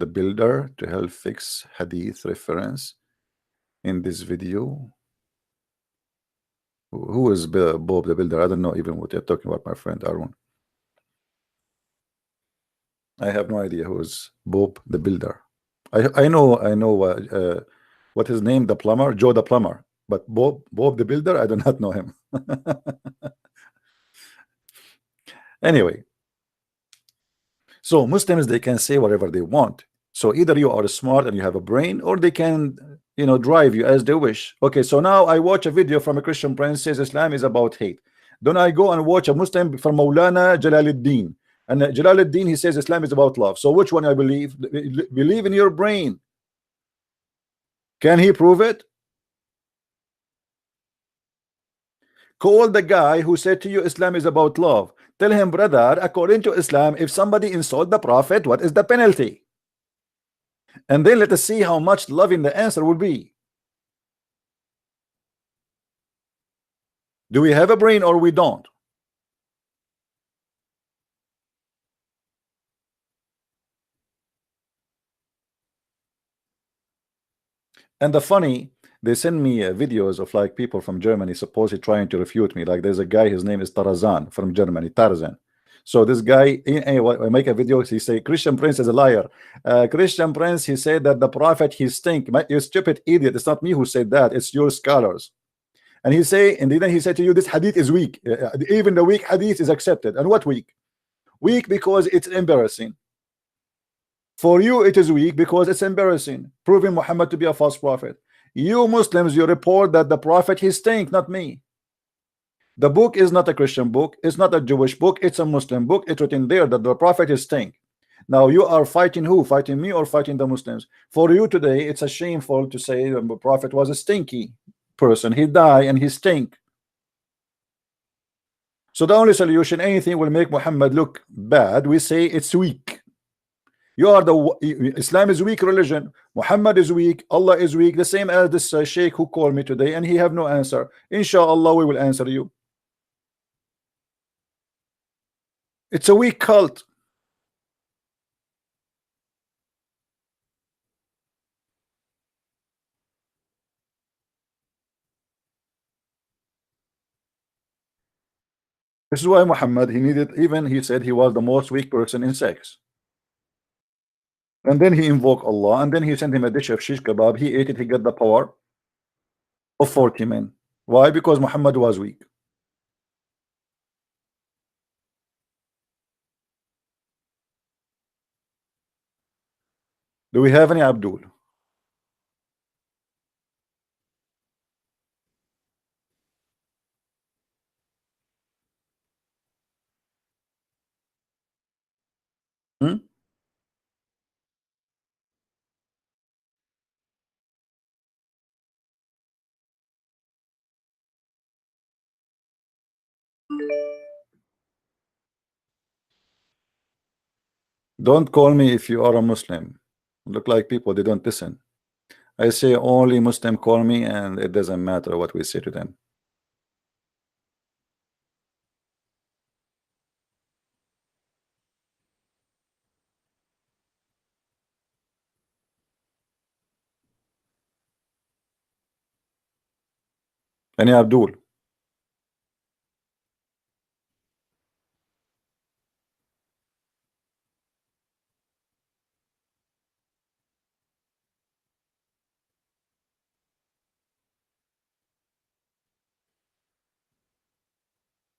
Speaker 1: the Builder to help fix hadith reference in this video? Who is Bob the Builder? I don't know even what you're talking about, my friend Arun. I have no idea who is Bob the Builder. I know what his name, the plumber, Joe the plumber, but Bob the Builder, I do not know him. Anyway, so Muslims, they can say whatever they want. So either you are smart and you have a brain, or they can, you know, drive you as they wish. Okay, so now I watch a video from a Christian prince says Islam is about hate. Then I go and watch a Muslim from Maulana Jalaluddin, and Jalaluddin, he says Islam is about love. So which one I believe? Believe in your brain. Can he prove it? Call the guy who said to you Islam is about love. Tell him, brother, according to Islam, if somebody insult the Prophet, what is the penalty? And then let us see how much loving the answer will be. Do we have a brain or we don't? And the funny, they send me videos of like people from Germany supposedly trying to refute me. Like there's a guy, his name is Tarzan from Germany, Tarzan. So this guy, I make a video, he say Christian Prince is a liar. Christian Prince, he said that the Prophet, he stink. You stupid idiot, it's not me who said that, it's your scholars. And he say, and then he said to you, this hadith is weak. Even the weak hadith is accepted. And what weak? Weak because it's embarrassing. For you, it is weak because it's embarrassing, proving Muhammad to be a false prophet. You Muslims, you report that the Prophet, he stink, not me. The book is not a Christian book, it's not a Jewish book, it's a Muslim book. It's written there that the Prophet is stink. Now you are fighting who? Fighting me or fighting the Muslims? For you today, it's a shameful to say the Prophet was a stinky person. He died and he stink. So the only solution, anything will make Muhammad look bad, we say it's weak. You are the Islam is weak religion. Muhammad is weak. Allah is weak. The same as this sheikh who called me today, and he have no answer. Inshallah, we will answer you. It's a weak cult. This is why Muhammad, he needed, even he said he was the most weak person in sex. And then he invoked Allah, and then he sent him a dish of shish kebab. He ate it, he got the power of 40 men. Why? Because Muhammad was weak. Do we have any Abdul? Hmm? Don't call me if you are a Muslim. Look like people, they don't listen. I say only Muslim call me, and it doesn't matter what we say to them. Any Abdul?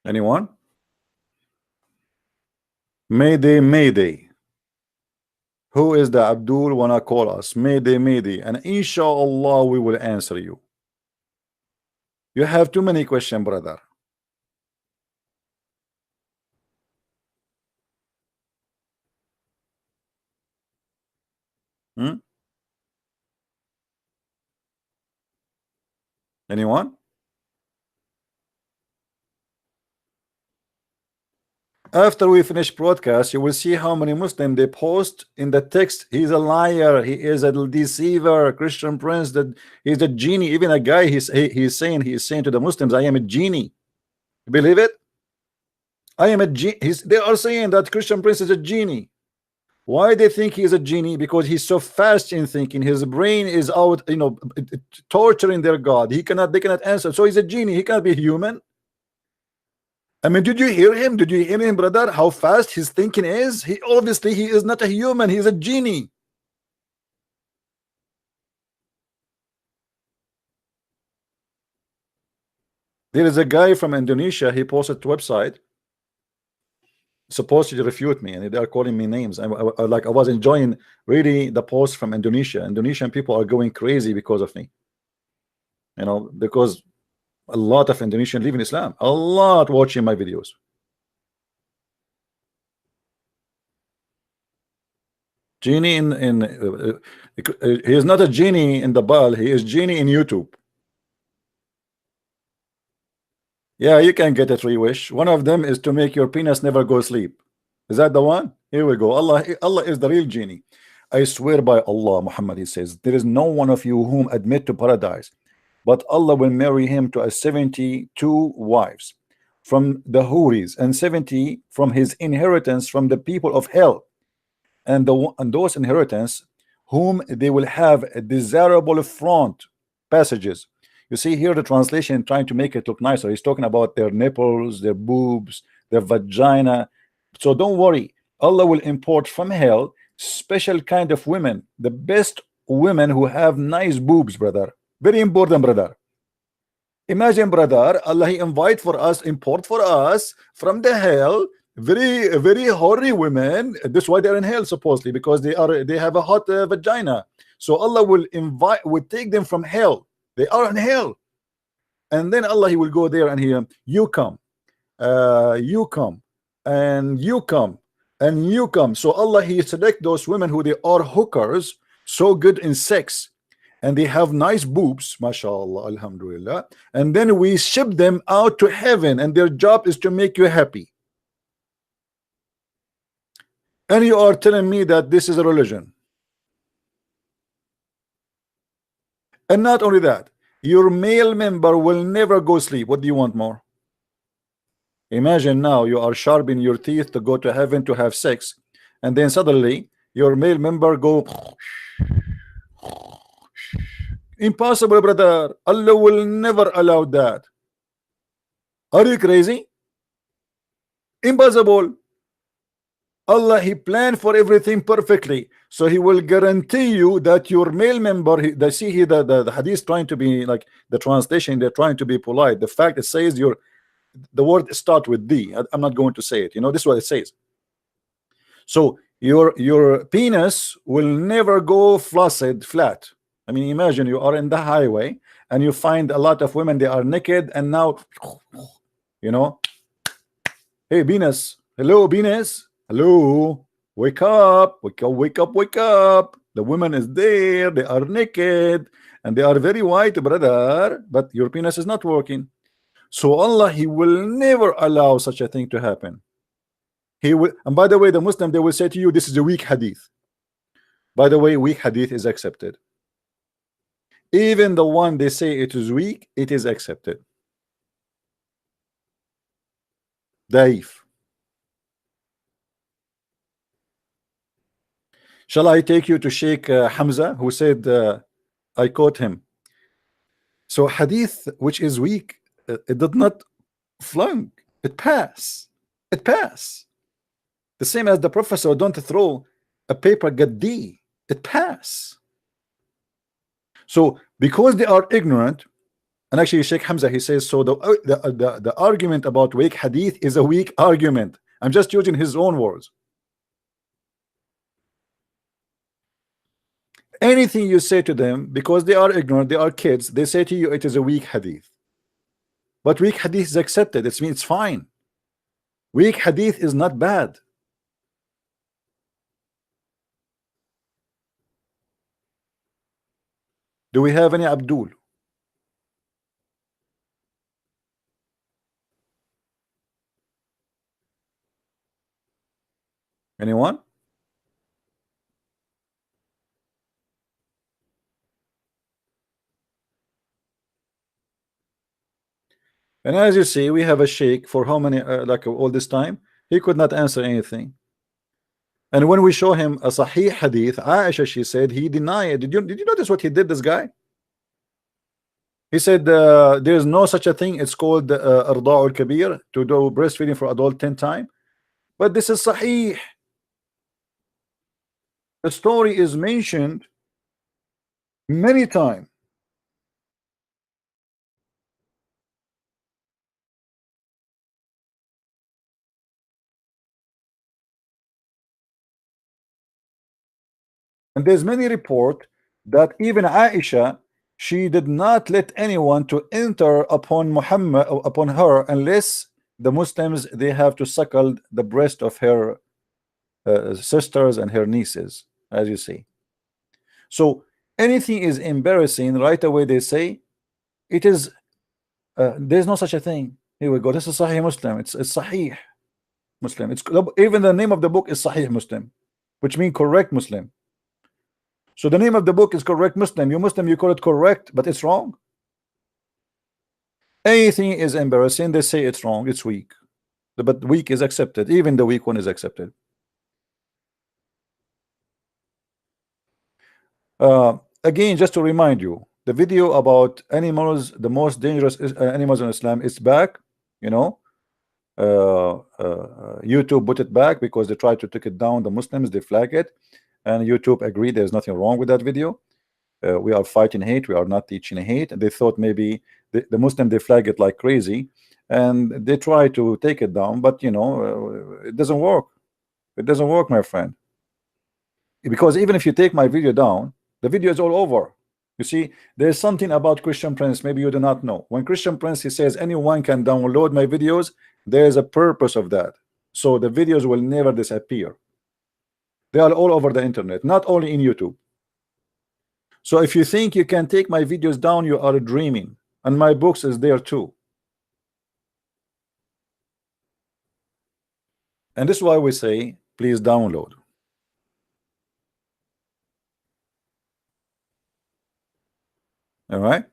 Speaker 1: Anyone? Mayday, Mayday. Who is the Abdul wanna call us? Mayday, Mayday. And inshallah we will answer you. You have too many questions, brother. Anyone? After we finish broadcast, you will see how many Muslims they post in the text. He's a liar. He is a deceiver. Christian Prince, that he's a genie. Even a guy, he's saying to the Muslims, I am a genie. You believe it?
Speaker 5: I am a genie. They are saying that Christian Prince is a genie. Why they think he is a genie? Because he's so fast in thinking. His brain is out, you know, torturing their God. They cannot answer. So he's a genie. He cannot be human. I mean, did you hear him? Did you hear him, brother? How fast his thinking is? He obviously he is not a human. He's a genie. There is a guy from Indonesia. He posted to website supposed to refute me, and they are calling me names. I was enjoying really the post from Indonesia. Indonesian people are going crazy because of me, you know, because a lot of Indonesian live in Islam, a lot watching my videos. Genie he is not a genie in the ball, he is genie in YouTube. Yeah, you can get a 3 wish. One of them is to make your penis never go sleep. Is that the one? Here we go. Allah is the real genie. I swear by Allah, Muhammad, he says, there is no one of you whom admit to paradise, but Allah will marry him to a 72 wives from the Huris, and 70 from his inheritance from the people of hell, and those inheritance whom they will have a desirable front passages. You see here the translation trying to make it look nicer. He's talking about their nipples, their boobs, their vagina. So don't worry, Allah will import from hell special kind of women, the best women who have nice boobs, brother. Very important, brother. Imagine, brother, Allah he import for us from the hell very hoary women. That's why they're in hell supposedly, because they have a hot vagina. So Allah will take them from hell. They are in hell, and then Allah he will go there and you come, you come, and you come, and you come. So Allah he select those women who they are hookers, so good in sex, and they have nice boobs, mashallah, alhamdulillah, and then we ship them out to heaven, and their job is to make you happy. And you are telling me that this is a religion. And not only that, your male member will never go sleep. What do you want more? Imagine now you are sharpening your teeth to go to heaven to have sex, and then suddenly your male member go. Impossible, brother. Allah will never allow that. Are you crazy? Impossible. Allah he planned for everything perfectly, so he will guarantee you that your male member, the hadith trying to be like the translation, they're trying to be polite. The fact it says the word start with D. I'm not going to say it, you know, this is what it says. So your penis will never go flat. I mean, imagine you are in the highway and you find a lot of women, they are naked, and now, you know, hey penis, hello penis, hello, wake up, wake up, wake up, wake up. The woman is there, they are naked, and they are very white, brother, but your penis is not working. So Allah he will never allow such a thing to happen. He will. And by the way, the Muslim, they will say to you, this is a weak hadith. By the way, weak hadith is accepted. Even the one they say it is weak, it is accepted. Daif. Shall I take you to Sheikh Hamza, who said, I quote him. So hadith which is weak, it did not flunk, it pass. It pass. The same as the professor don't throw a paper get D, it pass. So because they are ignorant, and actually Sheikh Hamza he says so the argument about weak hadith is a weak argument. I'm just using his own words. Anything you say to them, because they are ignorant, they are kids, they say to you it is a weak hadith. But weak hadith is accepted. It means it's fine. Weak hadith is not bad. Do we have any Abdul? Anyone?
Speaker 1: And as you see, we have a sheikh for how many, like all this time, he could not answer anything. And when we show him a Sahih hadith, Aisha, she said he denied. Did you notice what he did, this guy? He said there's no such a thing. It's called Arda'ul Kabir, to do breastfeeding for adult 10 times. But this is Sahih. The story is mentioned many times. And there's many report that even Aisha, she did not let anyone to enter upon Muhammad, upon her, unless the Muslims, they have to suckle the breast of her sisters and her nieces, as you see. So anything is embarrassing, right away they say it is there's no such a thing. Here we go. This is Sahih Muslim. It's Sahih Muslim. It's even the name of the book is Sahih Muslim, which means correct Muslim. So the name of the book is correct Muslim. You Muslim, you call it correct, but it's wrong. Anything is embarrassing, they say it's wrong, it's weak. But weak is accepted. Even the weak one is accepted. Again, just to remind you, the video about animals, the most dangerous animals in Islam, is back. You know, YouTube put it back because they tried to take it down. The Muslims, they flag it, and YouTube agreed there's nothing wrong with that video. We are fighting hate, we are not teaching hate. And they thought maybe the Muslim, they flag it like crazy, and they try to take it down, but you know, it doesn't work. It doesn't work, my friend, because even if you take my video down, the video is all over. You see, there's something about Christian Prince maybe you do not know. When Christian Prince, he says anyone can download my videos, there's a purpose of that. So the videos will never disappear. They are all over the internet, not only in YouTube. So if you think you can take my videos down, you are dreaming. And my books is there too. And this is why we say, please download. All right.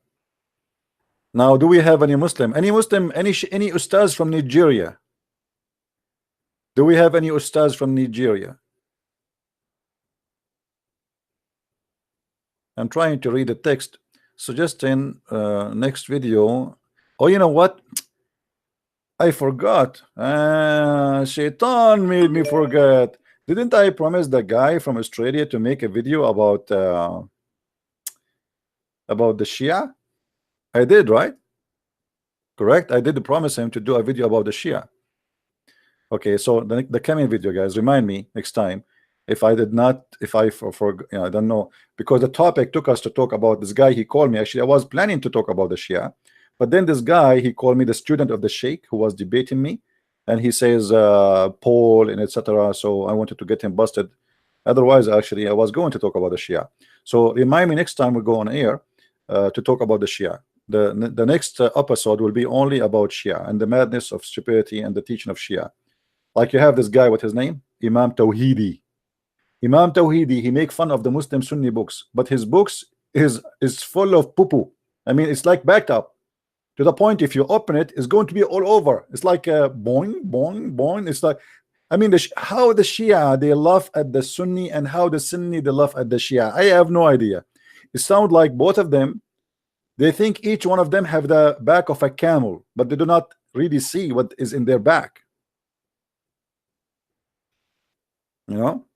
Speaker 1: Now, do we have any Muslim? Any Muslim? Any ustaz from Nigeria? Do we have any ustaz from Nigeria? I'm trying to read the text. Suggesting next video. Oh, you know what? I forgot. Shaitan made me forget. Didn't I promise the guy from Australia to make a video about the Shia? I did, right? Correct. I did promise him to do a video about the Shia. Okay, so the coming video, guys, remind me next time. If I did not, if I you know, I don't know, because the topic took us to talk about this guy. He called me. Actually, I was planning to talk about the Shia, but then this guy, he called me the student of the Sheikh who was debating me, and he says Paul and etc. So I wanted to get him busted. Otherwise, actually, I was going to talk about the Shia. So remind me next time we go on air to talk about the Shia. The next episode will be only about Shia and the madness of stupidity and the teaching of Shia. Like you have this guy, what his name? Imam Tawhidi. Imam Tawhidi, he make fun of the Muslim Sunni books, but his books is full of poo-poo. I mean, it's like backed up to the point if you open it, it's going to be all over. It's like boing, boing, boing. It's like, I mean, how the Shia, they laugh at the Sunni, and how the Sunni, they laugh at the Shia. I have no idea. It sounds like both of them, they think each one of them have the back of a camel, but they do not really see what is in their back. You know?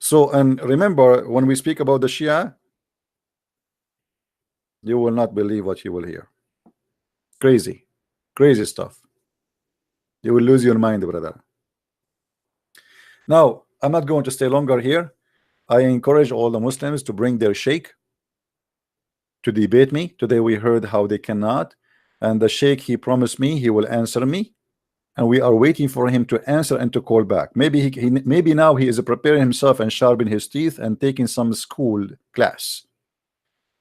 Speaker 1: So, and remember, when we speak about the Shia, you will not believe what you will hear. Crazy, crazy stuff. You will lose your mind, brother. Now, I'm not going to stay longer here. I encourage all the Muslims to bring their sheikh to debate me. Today we heard how they cannot, and the sheikh, he promised me he will answer me, and we are waiting for him to answer and to call back. Maybe maybe now he is preparing himself and sharpening his teeth and taking some school class.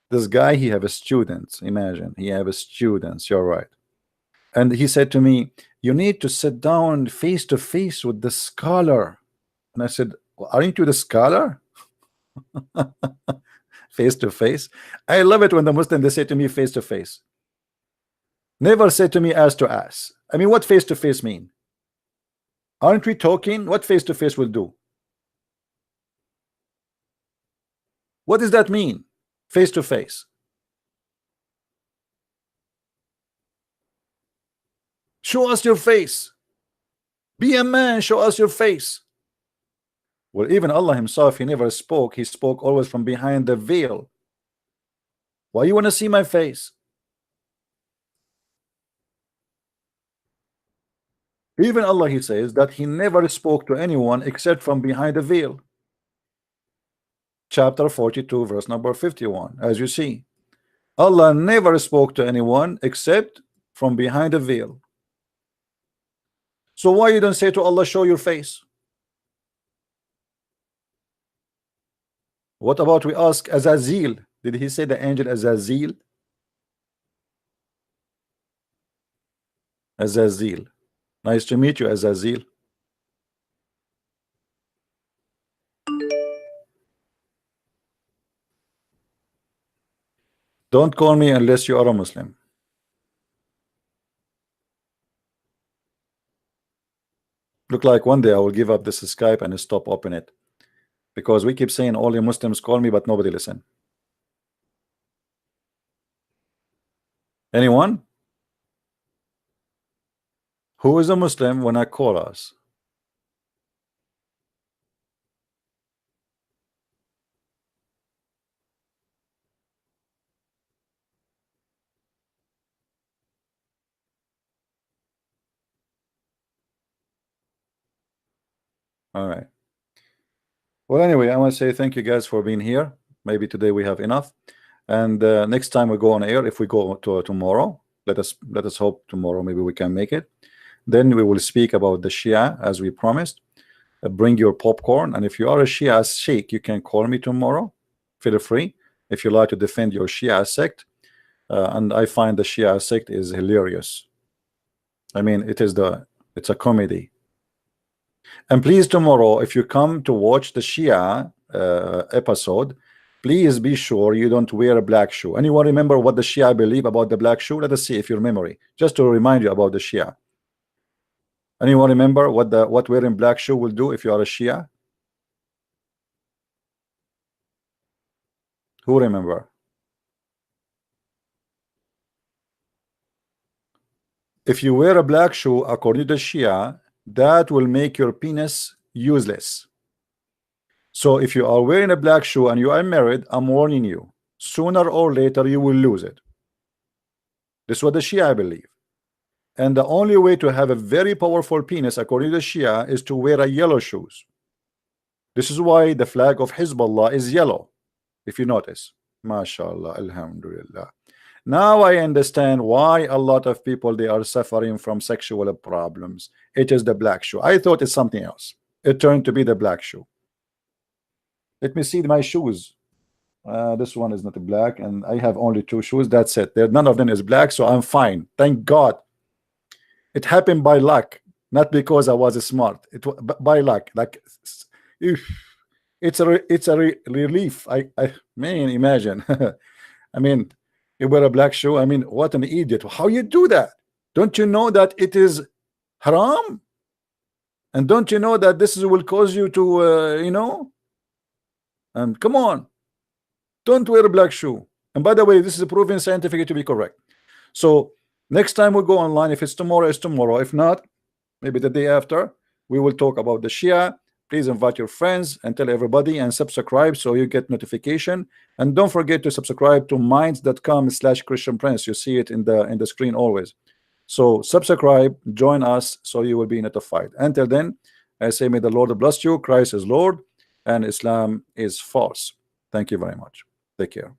Speaker 1: This guy, he have a student. Imagine, he have a student. You're right. And he said to me, you need to sit down face to face with the scholar. And I said, aren't you the scholar?
Speaker 5: Face to face. I love it when the Muslim they say to me face to face. Never say to me ass to ass. I mean, what face to face mean? Aren't we talking? What face to face will do? What does that mean? Face to face. Show us your face. Be a man, show us your face. Well, even Allah himself, he never spoke. He spoke always from behind the veil. Why you want to see my face? Even Allah, he says that he never spoke to anyone except from behind the veil. Chapter 42, verse number 51. As you see, Allah never spoke to anyone except from behind the veil. So why you don't say to Allah, show your face? What about we ask Azazil? Did he say the angel Azazil? Azazil. Nice to meet you, Azazil. Don't call me unless you are a Muslim. Look like one day I will give up this Skype and stop opening it, because we keep saying only Muslims call me, but nobody listen. Anyone? Who is a Muslim when I call us? All right. Well, anyway, I want to say thank you guys for being here. Maybe today we have enough, and next time we go on air, if we go to tomorrow, let us hope tomorrow maybe we can make it. Then we will speak about the Shia as we promised. Bring your popcorn, and if you are a Shia sheikh, you can call me tomorrow. Feel free if you like to defend your Shia sect. And I find the Shia sect is hilarious. I mean, it's a comedy. And please, tomorrow, if you come to watch the Shia episode, please be sure you don't wear a black shoe. Anyone remember what the Shia believe about the black shoe? Let us see if your memory, just to remind you about the Shia. Anyone remember what wearing black shoe will do if you are a Shia? Who remember? If you wear a black shoe, according to the Shia, that will make your penis useless. So if you are wearing a black shoe and you are married, I'm warning you, sooner or later you will lose it. This is what the Shia believe. And the only way to have a very powerful penis, according to the Shia, is to wear a yellow shoes. This is why the flag of Hezbollah is yellow, if you notice. MashaAllah, Alhamdulillah. Now I understand why a lot of people, they are suffering from sexual problems. It is the black shoe. I thought it's something else. It turned to be the black shoe. Let me see my shoes. This one is not black, and I have only 2 shoes. That's it. None of them is black, so I'm fine. Thank God. It happened by luck, not because I was smart. It was by luck. Like, it's a relief. I man, imagine. I mean, you wear a black shoe. I mean, what an idiot! How you do that? Don't you know that it is haram? And don't you know that this will cause you to, you know? And come on, don't wear a black shoe. And by the way, this is proven scientifically to be correct. So next time we go online, if it's tomorrow, it's tomorrow. If not, maybe the day after, we will talk about the Shia. Please invite your friends and tell everybody, and subscribe so you get notification. And don't forget to subscribe to minds.com/Christian Prince. You see it in the screen always. So subscribe, join us, so you will be notified. Until then, I say may the Lord bless you. Christ is Lord and Islam is false. Thank you very much. Take care.